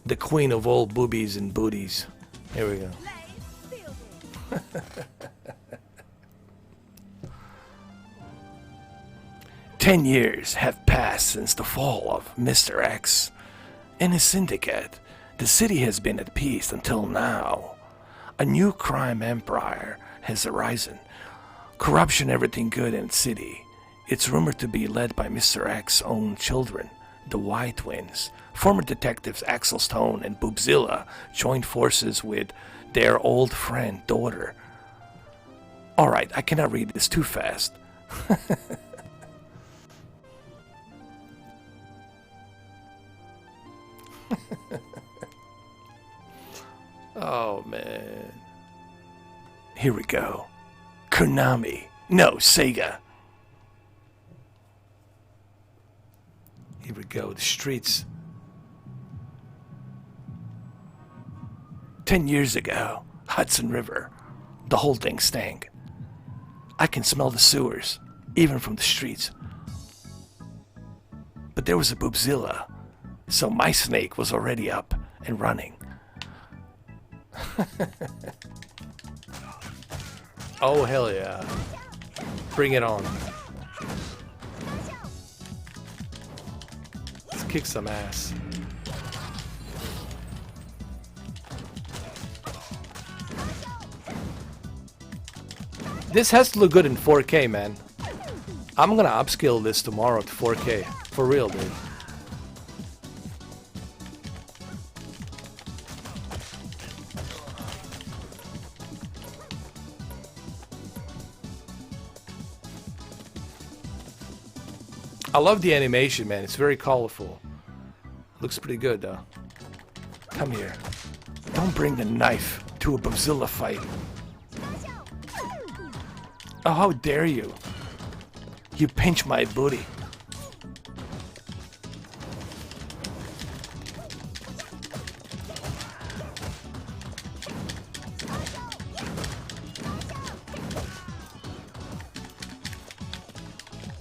The queen of all boobies and booties. Here we go. 10 years have passed since the fall of Mr. X and his syndicate. The city has been at peace until now. A new crime empire has arisen. Corruption, everything good in the city. It's rumored to be led by Mr. X's own children, the Y twins. Former detectives Axel Stone and Boobzilla joined forces with their old friend daughter. Alright, I cannot read this too fast. Oh man. Here we go. Konami. No, Sega. Here we go, the streets. 10 years ago, Hudson River. The whole thing stank. I can smell the sewers, even from the streets. But there was a Boobzilla, so my snake was already up and running. Oh hell yeah. Bring it on. Let's kick some ass. This has to look good in 4K, man. I'm gonna upscale this tomorrow to 4K. For real, dude. I love the animation, man. It's very colorful. Looks pretty good, though. Come here. Don't bring the knife to a Boobzilla fight. Oh, how dare you? You pinch my booty.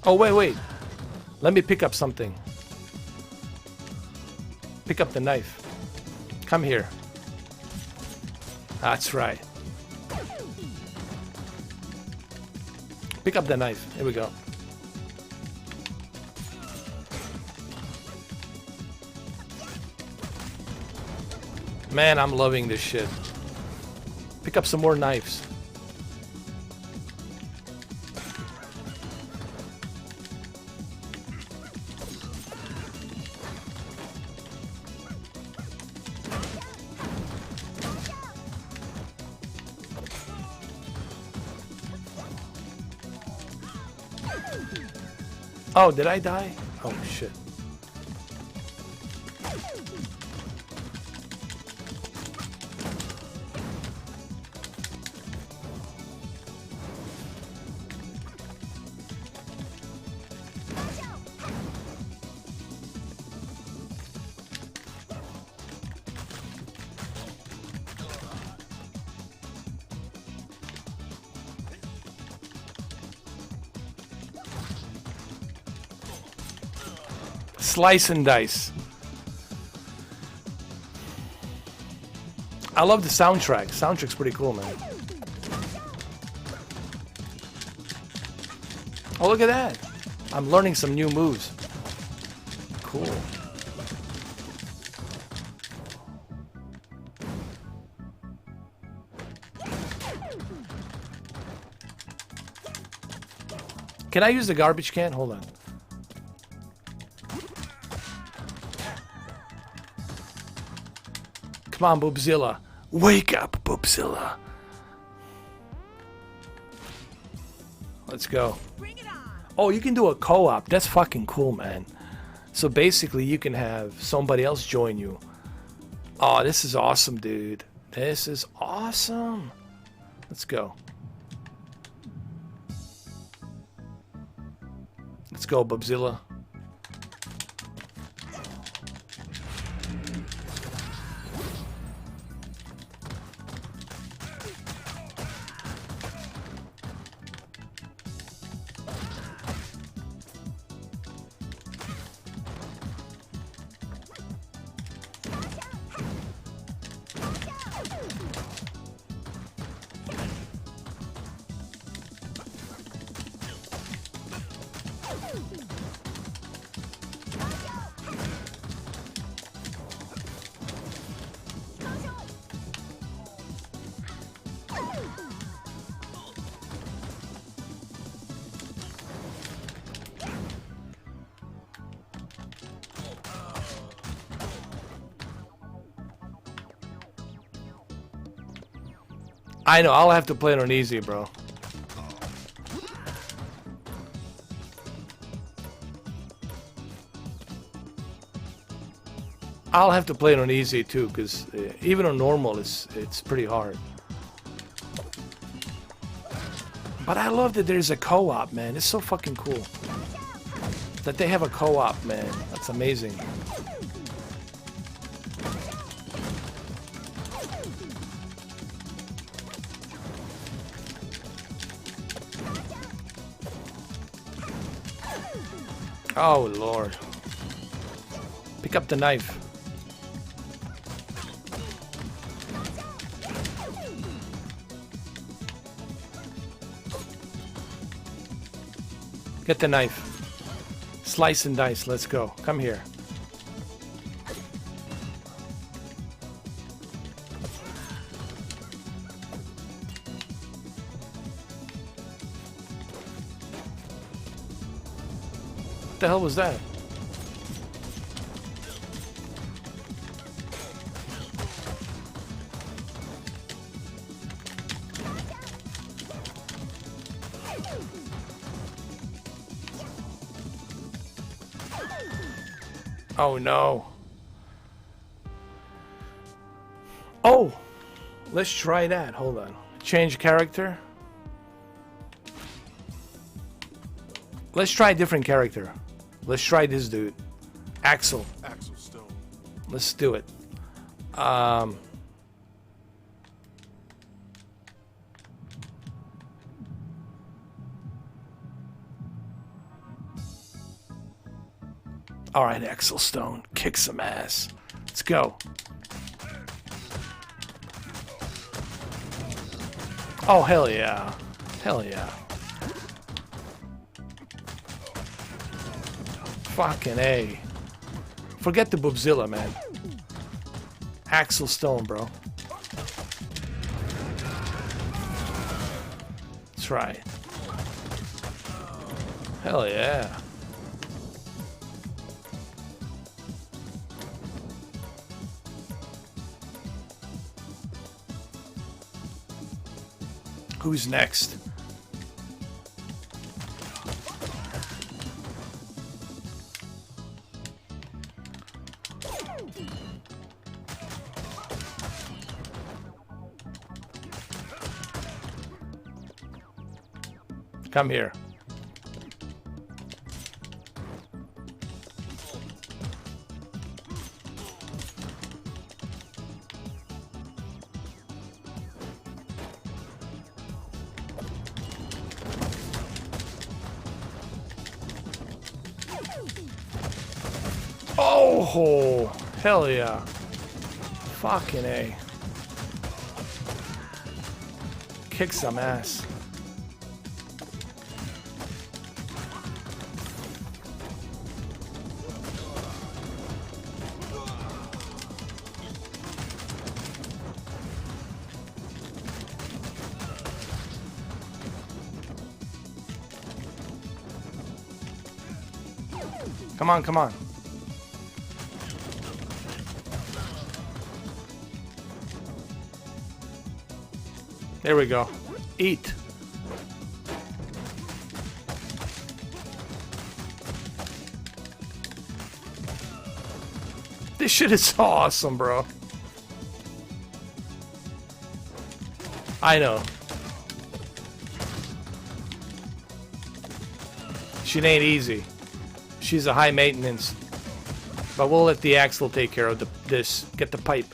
Oh, wait. Let me pick up something. Pick up the knife. Come here. That's right. Pick up the knife. Here we go. Man, I'm loving this shit. Pick up some more knives. Oh, did I die? Oh, shit. Slice and dice. I love the soundtrack. Soundtrack's pretty cool, man. Oh, look at that. I'm learning some new moves. Cool. Can I use the garbage can? Hold on. Come on, Boobzilla. Wake up, Boobzilla. Let's go. Oh, you can do a co-op. That's fucking cool, man. So basically, you can have somebody else join you. Oh, this is awesome, dude. This is awesome. Let's go. Let's go, Boobzilla. I know, I'll have to play it on easy, bro. I'll have to play it on easy too, because even on normal, it's pretty hard. But I love that there's a co-op, man. It's so fucking cool. That they have a co-op, man. That's amazing. Oh, Lord. Pick up the knife. Get the knife. Slice and dice. Let's go. Come here. What the hell was that? Oh no. Oh, let's try that. Hold on. Change character. Let's try a different character. Let's try this dude. Axel.
Axel Stone.
Let's do it. All right, Axel Stone. Kick some ass. Let's go. Oh, hell yeah. Hell yeah. Fucking A. Forget the Boobzilla, man. Axel Stone, bro. That's right. Hell yeah. Who's next? Come here. Oh, hell yeah. Fucking A. Kick some ass. Come on, come on. There we go. Eat. This shit is so awesome, bro. I know. She ain't easy. She's a high maintenance. But we'll let the Axel take care of this. Get the pipe.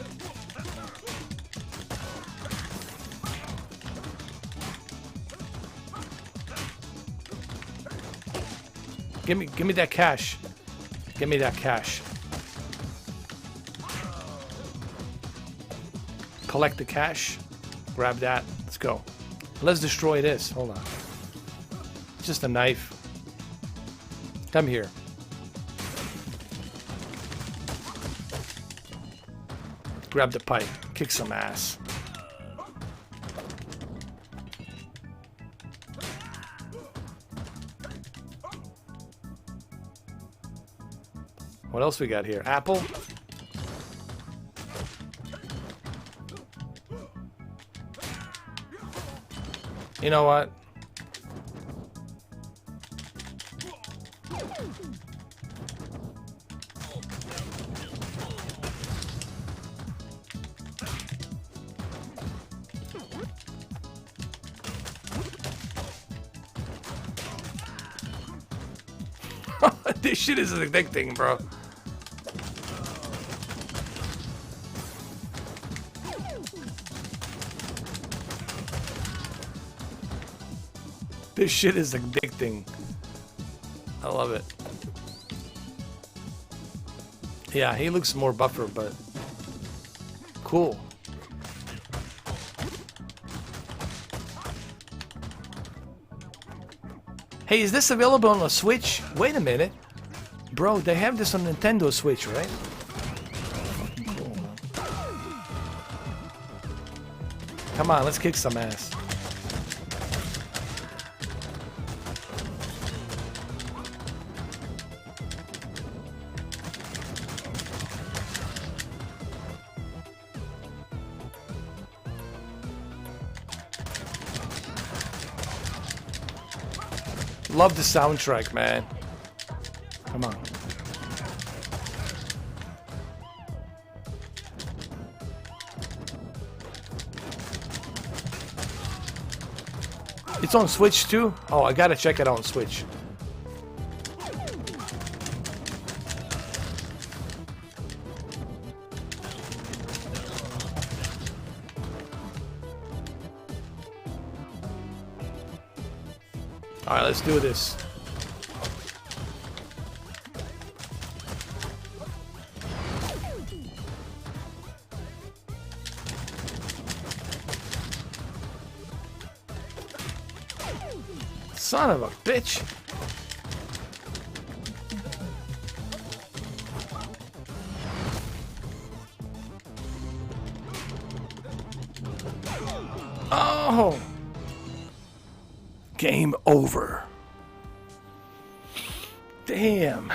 Give me that cash. Give me that cash. Collect the cash. Grab that. Let's go. Let's destroy this. Hold on. Just a knife. Come here. Grab the pipe. Kick some ass. What else we got here? Apple? You know what? This shit is addicting, bro. This shit is addicting. I love it. Yeah, he looks more buffer, but cool. Hey, is this available on a Switch? Wait a minute. Bro, they have this on Nintendo Switch, right? Come on, let's kick some ass. Love the soundtrack, man. Come on. It's on Switch too? Oh, I gotta check it out on Switch. Alright, let's do this. Son of a bitch. Oh. Game over. Damn.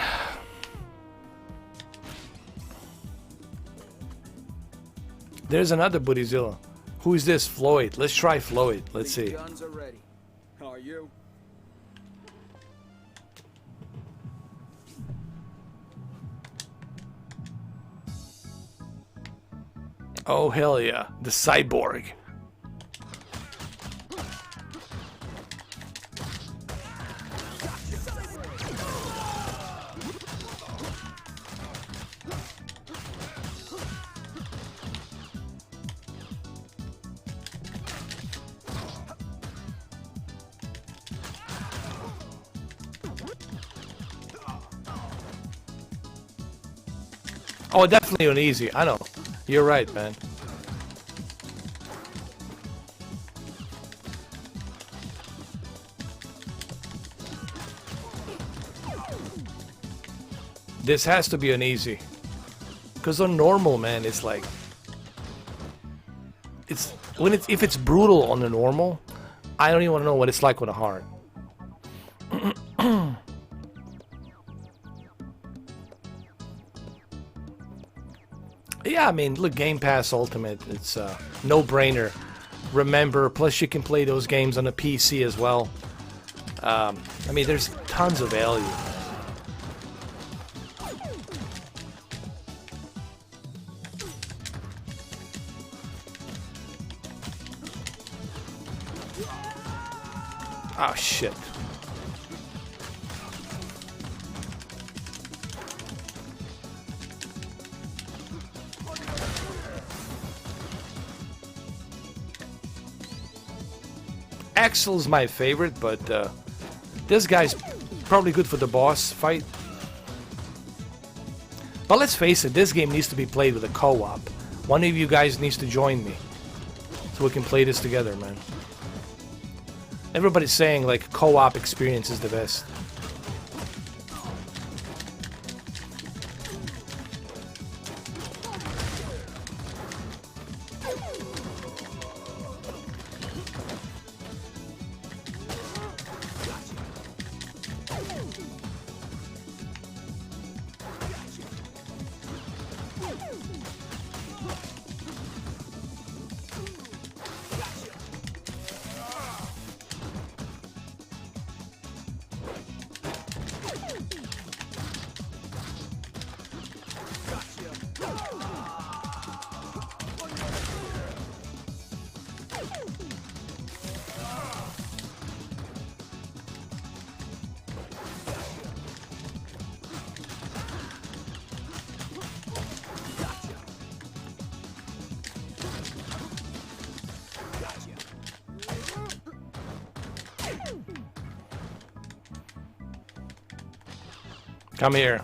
There's another Buddhizilla. Who's this? Floyd. Let's try Floyd. Let's see.
Guns are ready. How are you?
Oh, hell yeah. The cyborg. Oh, definitely on easy. I know. You're right, man. This has to be an easy. Because on normal, man, it's like... If it's brutal on the normal, I don't even want to know what it's like on the hard. Yeah, I mean, look, Game Pass Ultimate, it's a no-brainer. Remember, plus you can play those games on the PC as well. I mean, there's tons of value. Oh, shit. Axel's my favorite, but this guy's probably good for the boss fight. But let's face it, this game needs to be played with a co-op. One of you guys needs to join me so we can play this together, man. Everybody's saying like co-op experience is the best. Come here.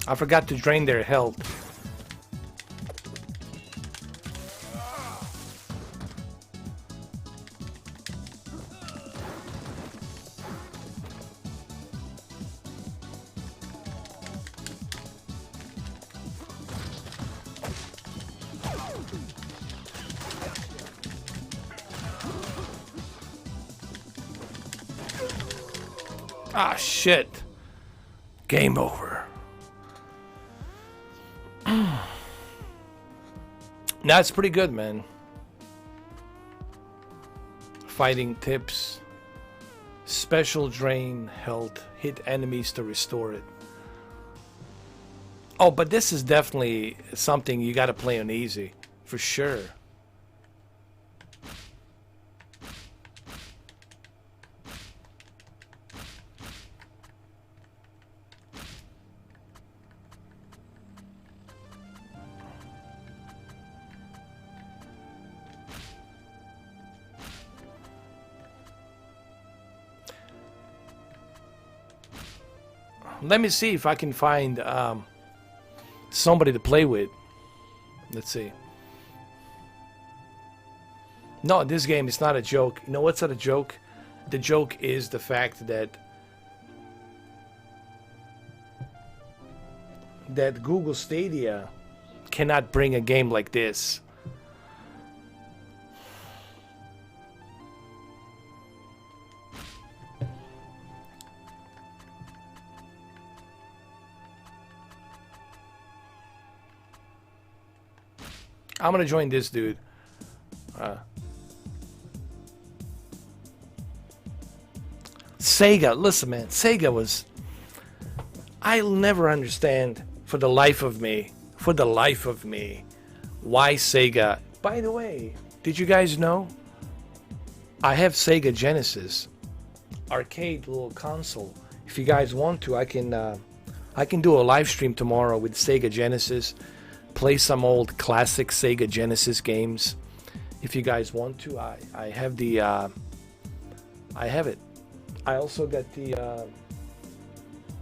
I forgot to drain their health. Ah, shit. Game over. That's pretty good, man. Fighting tips. Special drain health. Hit enemies to restore it. Oh, but this is definitely something you gotta play on easy. For sure. Let me see if I can find somebody to play with. Let's see. No, this game is not a joke. You know what's not a joke? The joke is the fact that Google Stadia cannot bring a game like this. I'm gonna join this dude. Sega, listen, man. Sega was... I'll never understand for the life of me, why Sega By the way, did you guys know I have Sega Genesis arcade little console? If you guys want to, I can do a live stream tomorrow with Sega Genesis, play some old classic Sega Genesis games. If you guys want to, I have the I have it. I also got the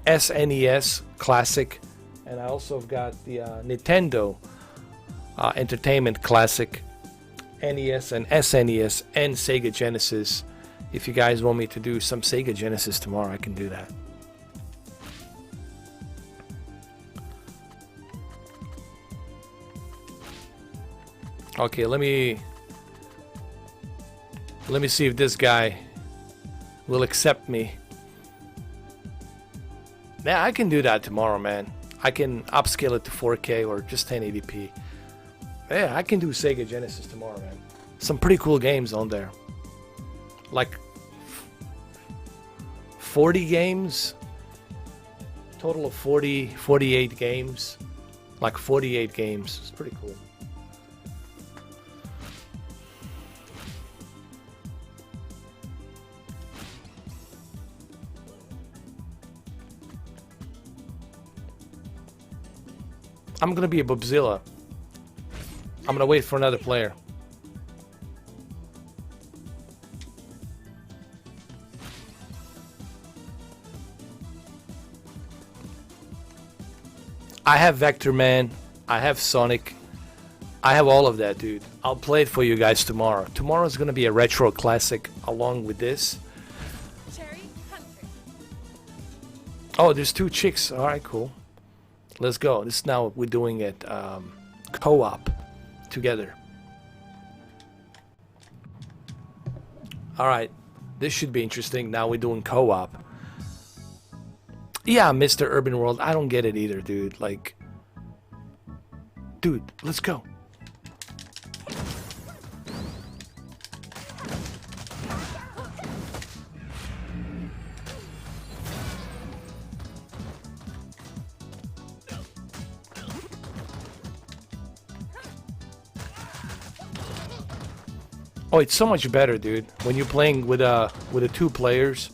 SNES Classic, and I also have got the Nintendo Entertainment Classic, NES and SNES, and Sega Genesis. If you guys want me to do some Sega Genesis tomorrow, I can do that. Okay, let me see if this guy will accept me. Yeah, I can do that tomorrow, man. I can upscale it to 4K or just 1080p. Yeah, I can do Sega Genesis tomorrow, man. Some pretty cool games on there. Like 40 games. Total of 48 games. Like 48 games. It's pretty cool. I'm gonna be a Bobzilla. I'm gonna wait for another player. I have Vector Man. I have Sonic. I have all of that, dude. I'll play it for you guys tomorrow. Tomorrow's gonna be a retro classic along with this.
Cherry Hunter.
Oh, there's two chicks. All right, cool. Let's go. This is now we're doing it co-op together. All right, this should be interesting. Now we're doing co-op. Yeah, Mr. Urban World. I don't get it either, dude. Like, dude, let's go. Oh, it's so much better, dude. When you're playing with the two players.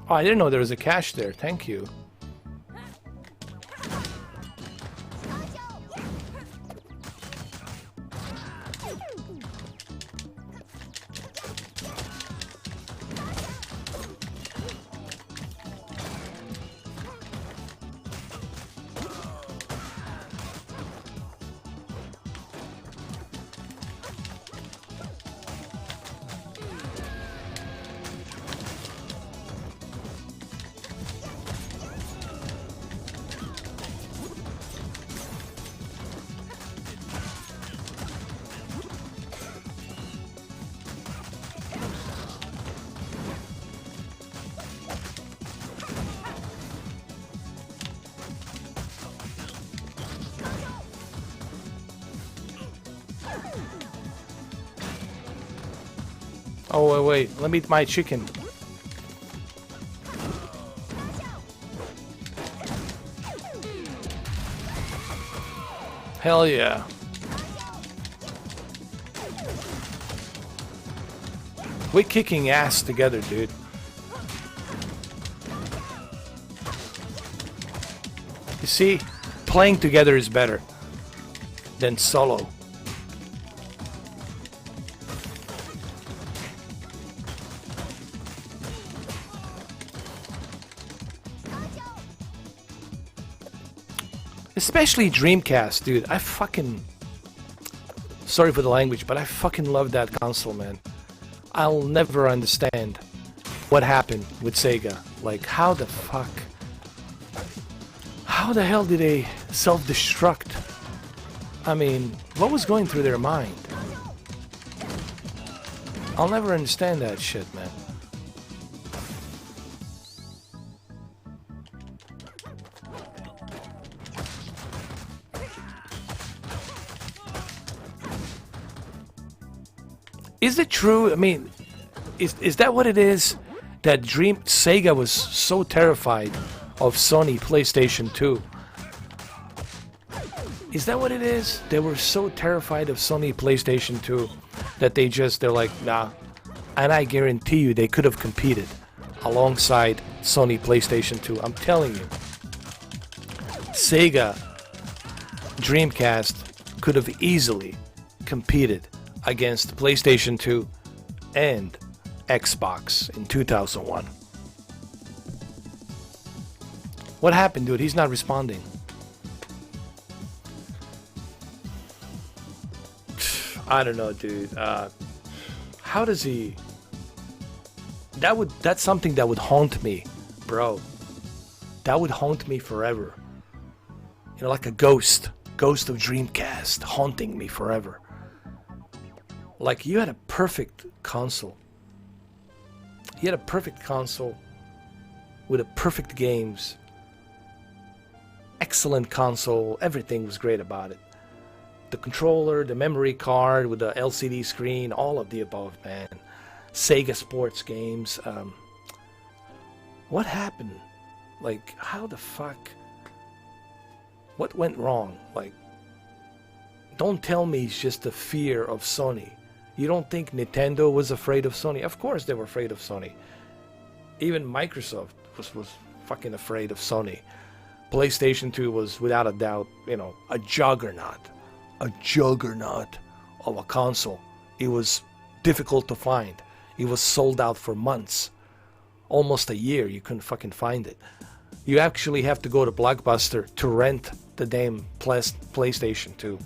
Oh, I didn't know there was a cache there. Thank you. Oh, wait. Let me eat my chicken. Hell yeah. We're kicking ass together, dude. You see, playing together is better than solo. Especially Dreamcast, dude. I fucking... Sorry for the language, but I fucking love that console, man. I'll never understand what happened with Sega. Like, how the fuck... How the hell did they self-destruct? I mean, what was going through their mind? I'll never understand that shit, man. Is it true? I mean, is that what it is? That Sega was so terrified of Sony PlayStation 2. Is that what it is? They were so terrified of Sony PlayStation 2 that they're like, nah. And I guarantee you they could have competed alongside Sony PlayStation 2. I'm telling you. Sega Dreamcast could have easily competed against PlayStation 2 and Xbox in 2001. What happened, dude? He's not responding. I don't know, dude. How does he... That's something that would haunt me, bro. That would haunt me forever. You know, like a ghost of Dreamcast haunting me forever. Like, you had a perfect console. You had a perfect console with a perfect games. Excellent console. Everything was great about it. The controller, the memory card with the LCD screen, all of the above, man. Sega sports games. What happened? Like, how the fuck? What went wrong? Like, don't tell me it's just the fear of Sony. You don't think Nintendo was afraid of Sony? Of course they were afraid of Sony. Even Microsoft was fucking afraid of Sony. PlayStation 2 was, without a doubt, you know, a juggernaut of a console. It was difficult to find. It was sold out for months. Almost a year, you couldn't fucking find it. You actually have to go to Blockbuster to rent the damn PlayStation 2.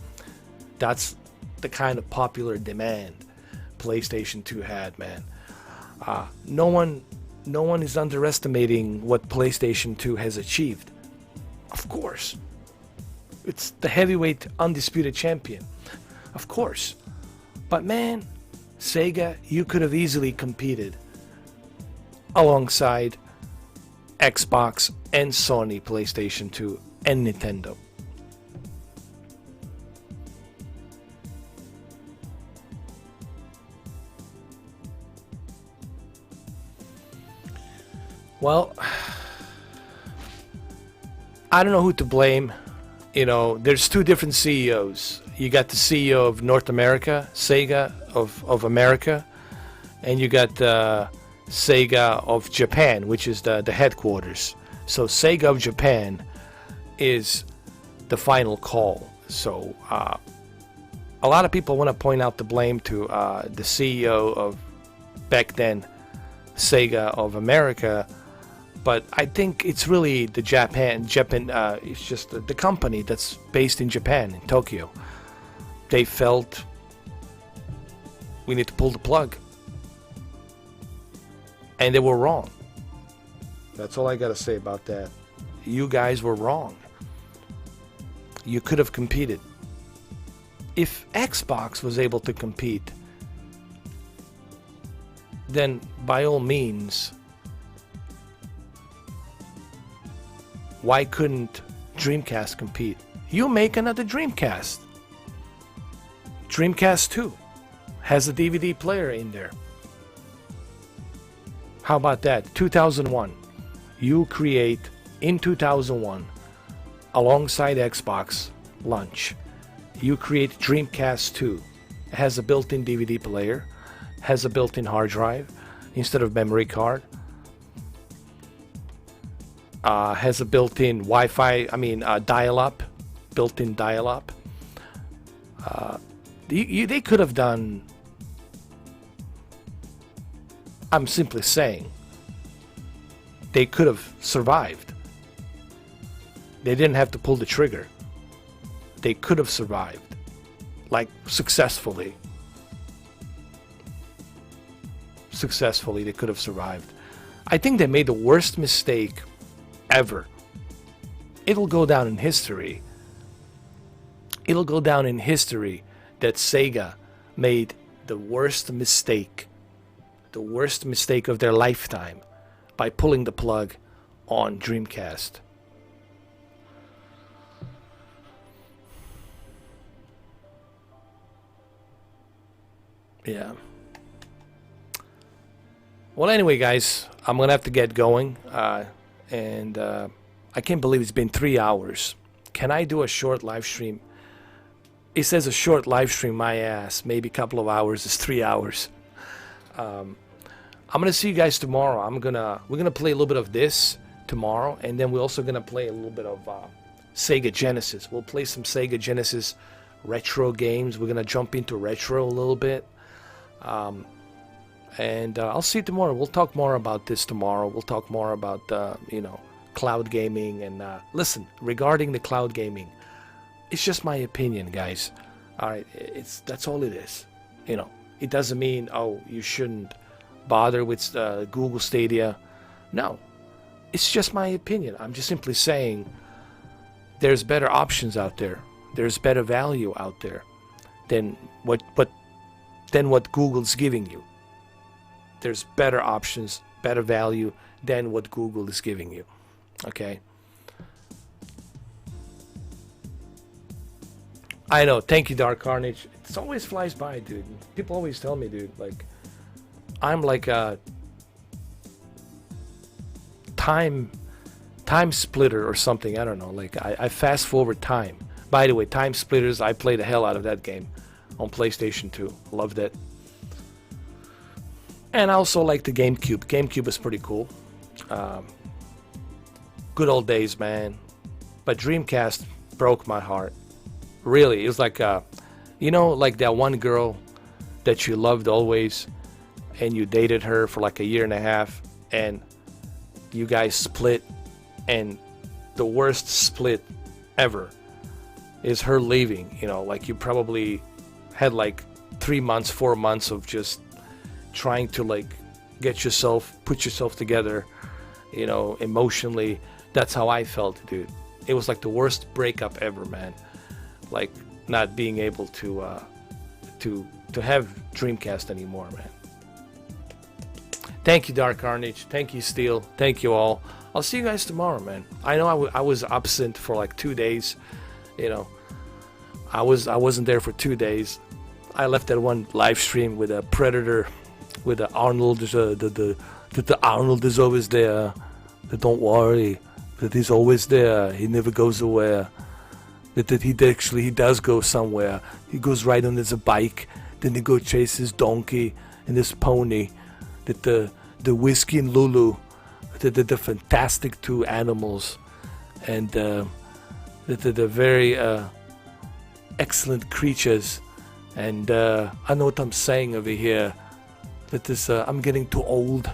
That's the kind of popular demand PlayStation 2 had, man. No one is underestimating what PlayStation 2 has achieved. Of course. It's the heavyweight undisputed champion. Of course. But man, Sega, you could have easily competed alongside Xbox and Sony PlayStation 2 and Nintendo. Well, I don't know who to blame. You know, there's two different CEOs. You got the CEO of North America, Sega of America, and you got Sega of Japan, which is the headquarters. So Sega of Japan is the final call. So a lot of people want to point out the blame to the CEO of back then, Sega of America. But I think it's really the Japan. It's just the company that's based in Japan, in Tokyo. They felt we need to pull the plug, and they were wrong. That's all I gotta say about that. You guys were wrong. You could have competed. If Xbox was able to compete, then by all means, why couldn't Dreamcast compete? You make another Dreamcast. Dreamcast 2 has a DVD player in there. How about that? 2001. You create in 2001, alongside Xbox launch, you create Dreamcast 2. It has a built-in DVD player, has a built-in hard drive instead of memory card. Has a built-in Wi-Fi, dial-up, built-in dial-up. They could have done, I'm simply saying, they could have survived. They didn't have to pull the trigger. They could have survived, like successfully. Successfully, they could have survived. I think they made the worst mistake ever. It'll go down in history. It'll go down in history that Sega made the worst mistake of their lifetime by pulling the plug on Dreamcast. Yeah. Well, anyway, guys, I'm gonna have to get going, and I can't believe it's been 3 hours. Can I do a short live stream? It says a short live stream, my ass. Maybe a couple of hours is 3 hours. I'm gonna see you guys tomorrow. We're gonna play a little bit of this tomorrow, and then we're also gonna play a little bit of Sega Genesis. We'll play some Sega Genesis retro games. We're gonna jump into retro a little bit. And I'll see you tomorrow. We'll talk more about this tomorrow. We'll talk more about, cloud gaming. And listen, regarding the cloud gaming, it's just my opinion, guys. All right, that's all it is. It doesn't mean, you shouldn't bother with Google Stadia. No, it's just my opinion. I'm just simply saying there's better options out there. There's better value out there than what Google's giving you. There's better options, better value than what Google is giving you. Okay? I know. Thank you, Dark Carnage. It always flies by, dude. People always tell me, dude, like, I'm like a time splitter or something. I don't know. Like, I fast forward time. By the way, Time Splitters, I played the hell out of that game on PlayStation 2. Loved it. And I also like the GameCube. GameCube is pretty cool. Good old days, man. But Dreamcast broke my heart. Really, it was like, like that one girl that you loved always, and you dated her for like a year and a half, and you guys split, and the worst split ever is her leaving. Like you probably had like 3 months, 4 months of just trying to like put yourself together, emotionally. That's how I felt, dude. It was like the worst breakup ever, man. Like not being able to have Dreamcast anymore, man. Thank you, Dark Carnage. Thank you, Steel. Thank you all. I'll see you guys tomorrow, man. I know I was absent for like 2 days. I wasn't there for 2 days. I left that one live stream with a Predator, with the Arnold. The Arnold is always there. Don't worry, that he's always there. He never goes away. That he does go somewhere. He goes right on his bike. Then he go chase his donkey and his pony. That the Whiskey and Lulu, the fantastic two animals, and the very excellent creatures. And I know what I'm saying over here. That this I'm getting too old.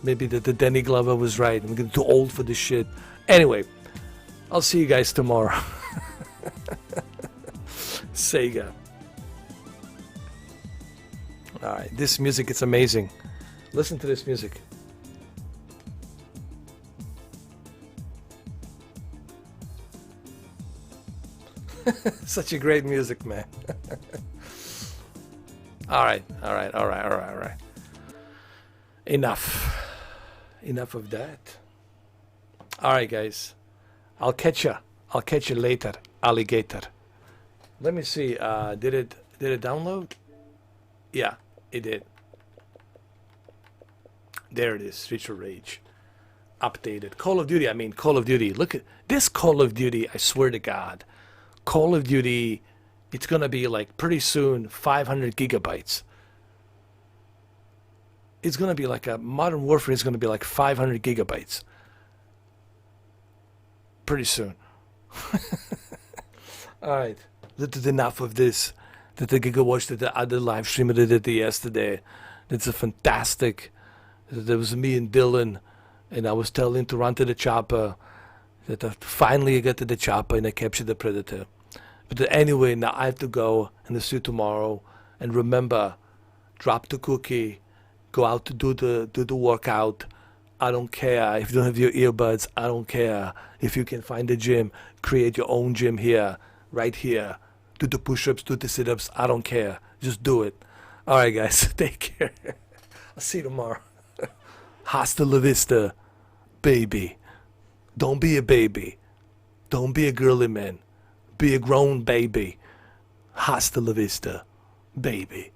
Maybe the Danny Glover was right. I'm getting too old for this shit. Anyway, I'll see you guys tomorrow. Sega. Alright, this music, it's amazing. Listen to this music. Such a great music, man. Alright. Enough of that. Alright, guys. I'll catch you later, alligator. Let me see. Did it download? Yeah, it did. There it is. Streets of Rage. Updated. Call of Duty. Look at this Call of Duty. I swear to God. Call of Duty, it's going to be like pretty soon 500 gigabytes. It's going to be like a Modern Warfare is going to be like 500 gigabytes. Pretty soon. Alright. That's enough of this. That I go watch the other live stream that I did yesterday. It's a fantastic. There was me and Dylan, and I was telling to run to the chopper. That finally I got to the chopper and I captured the Predator. But anyway, now I have to go and see you tomorrow. And remember, drop the cookie, go out to do the workout. I don't care if you don't have your earbuds. I don't care if you can find a gym. Create your own gym here, right here. Do the push-ups, do the sit-ups. I don't care. Just do it. All right, guys. Take care. I'll see you tomorrow. Hasta la vista, baby. Don't be a baby. Don't be a girly man. Be a grown baby. Hasta la vista, baby.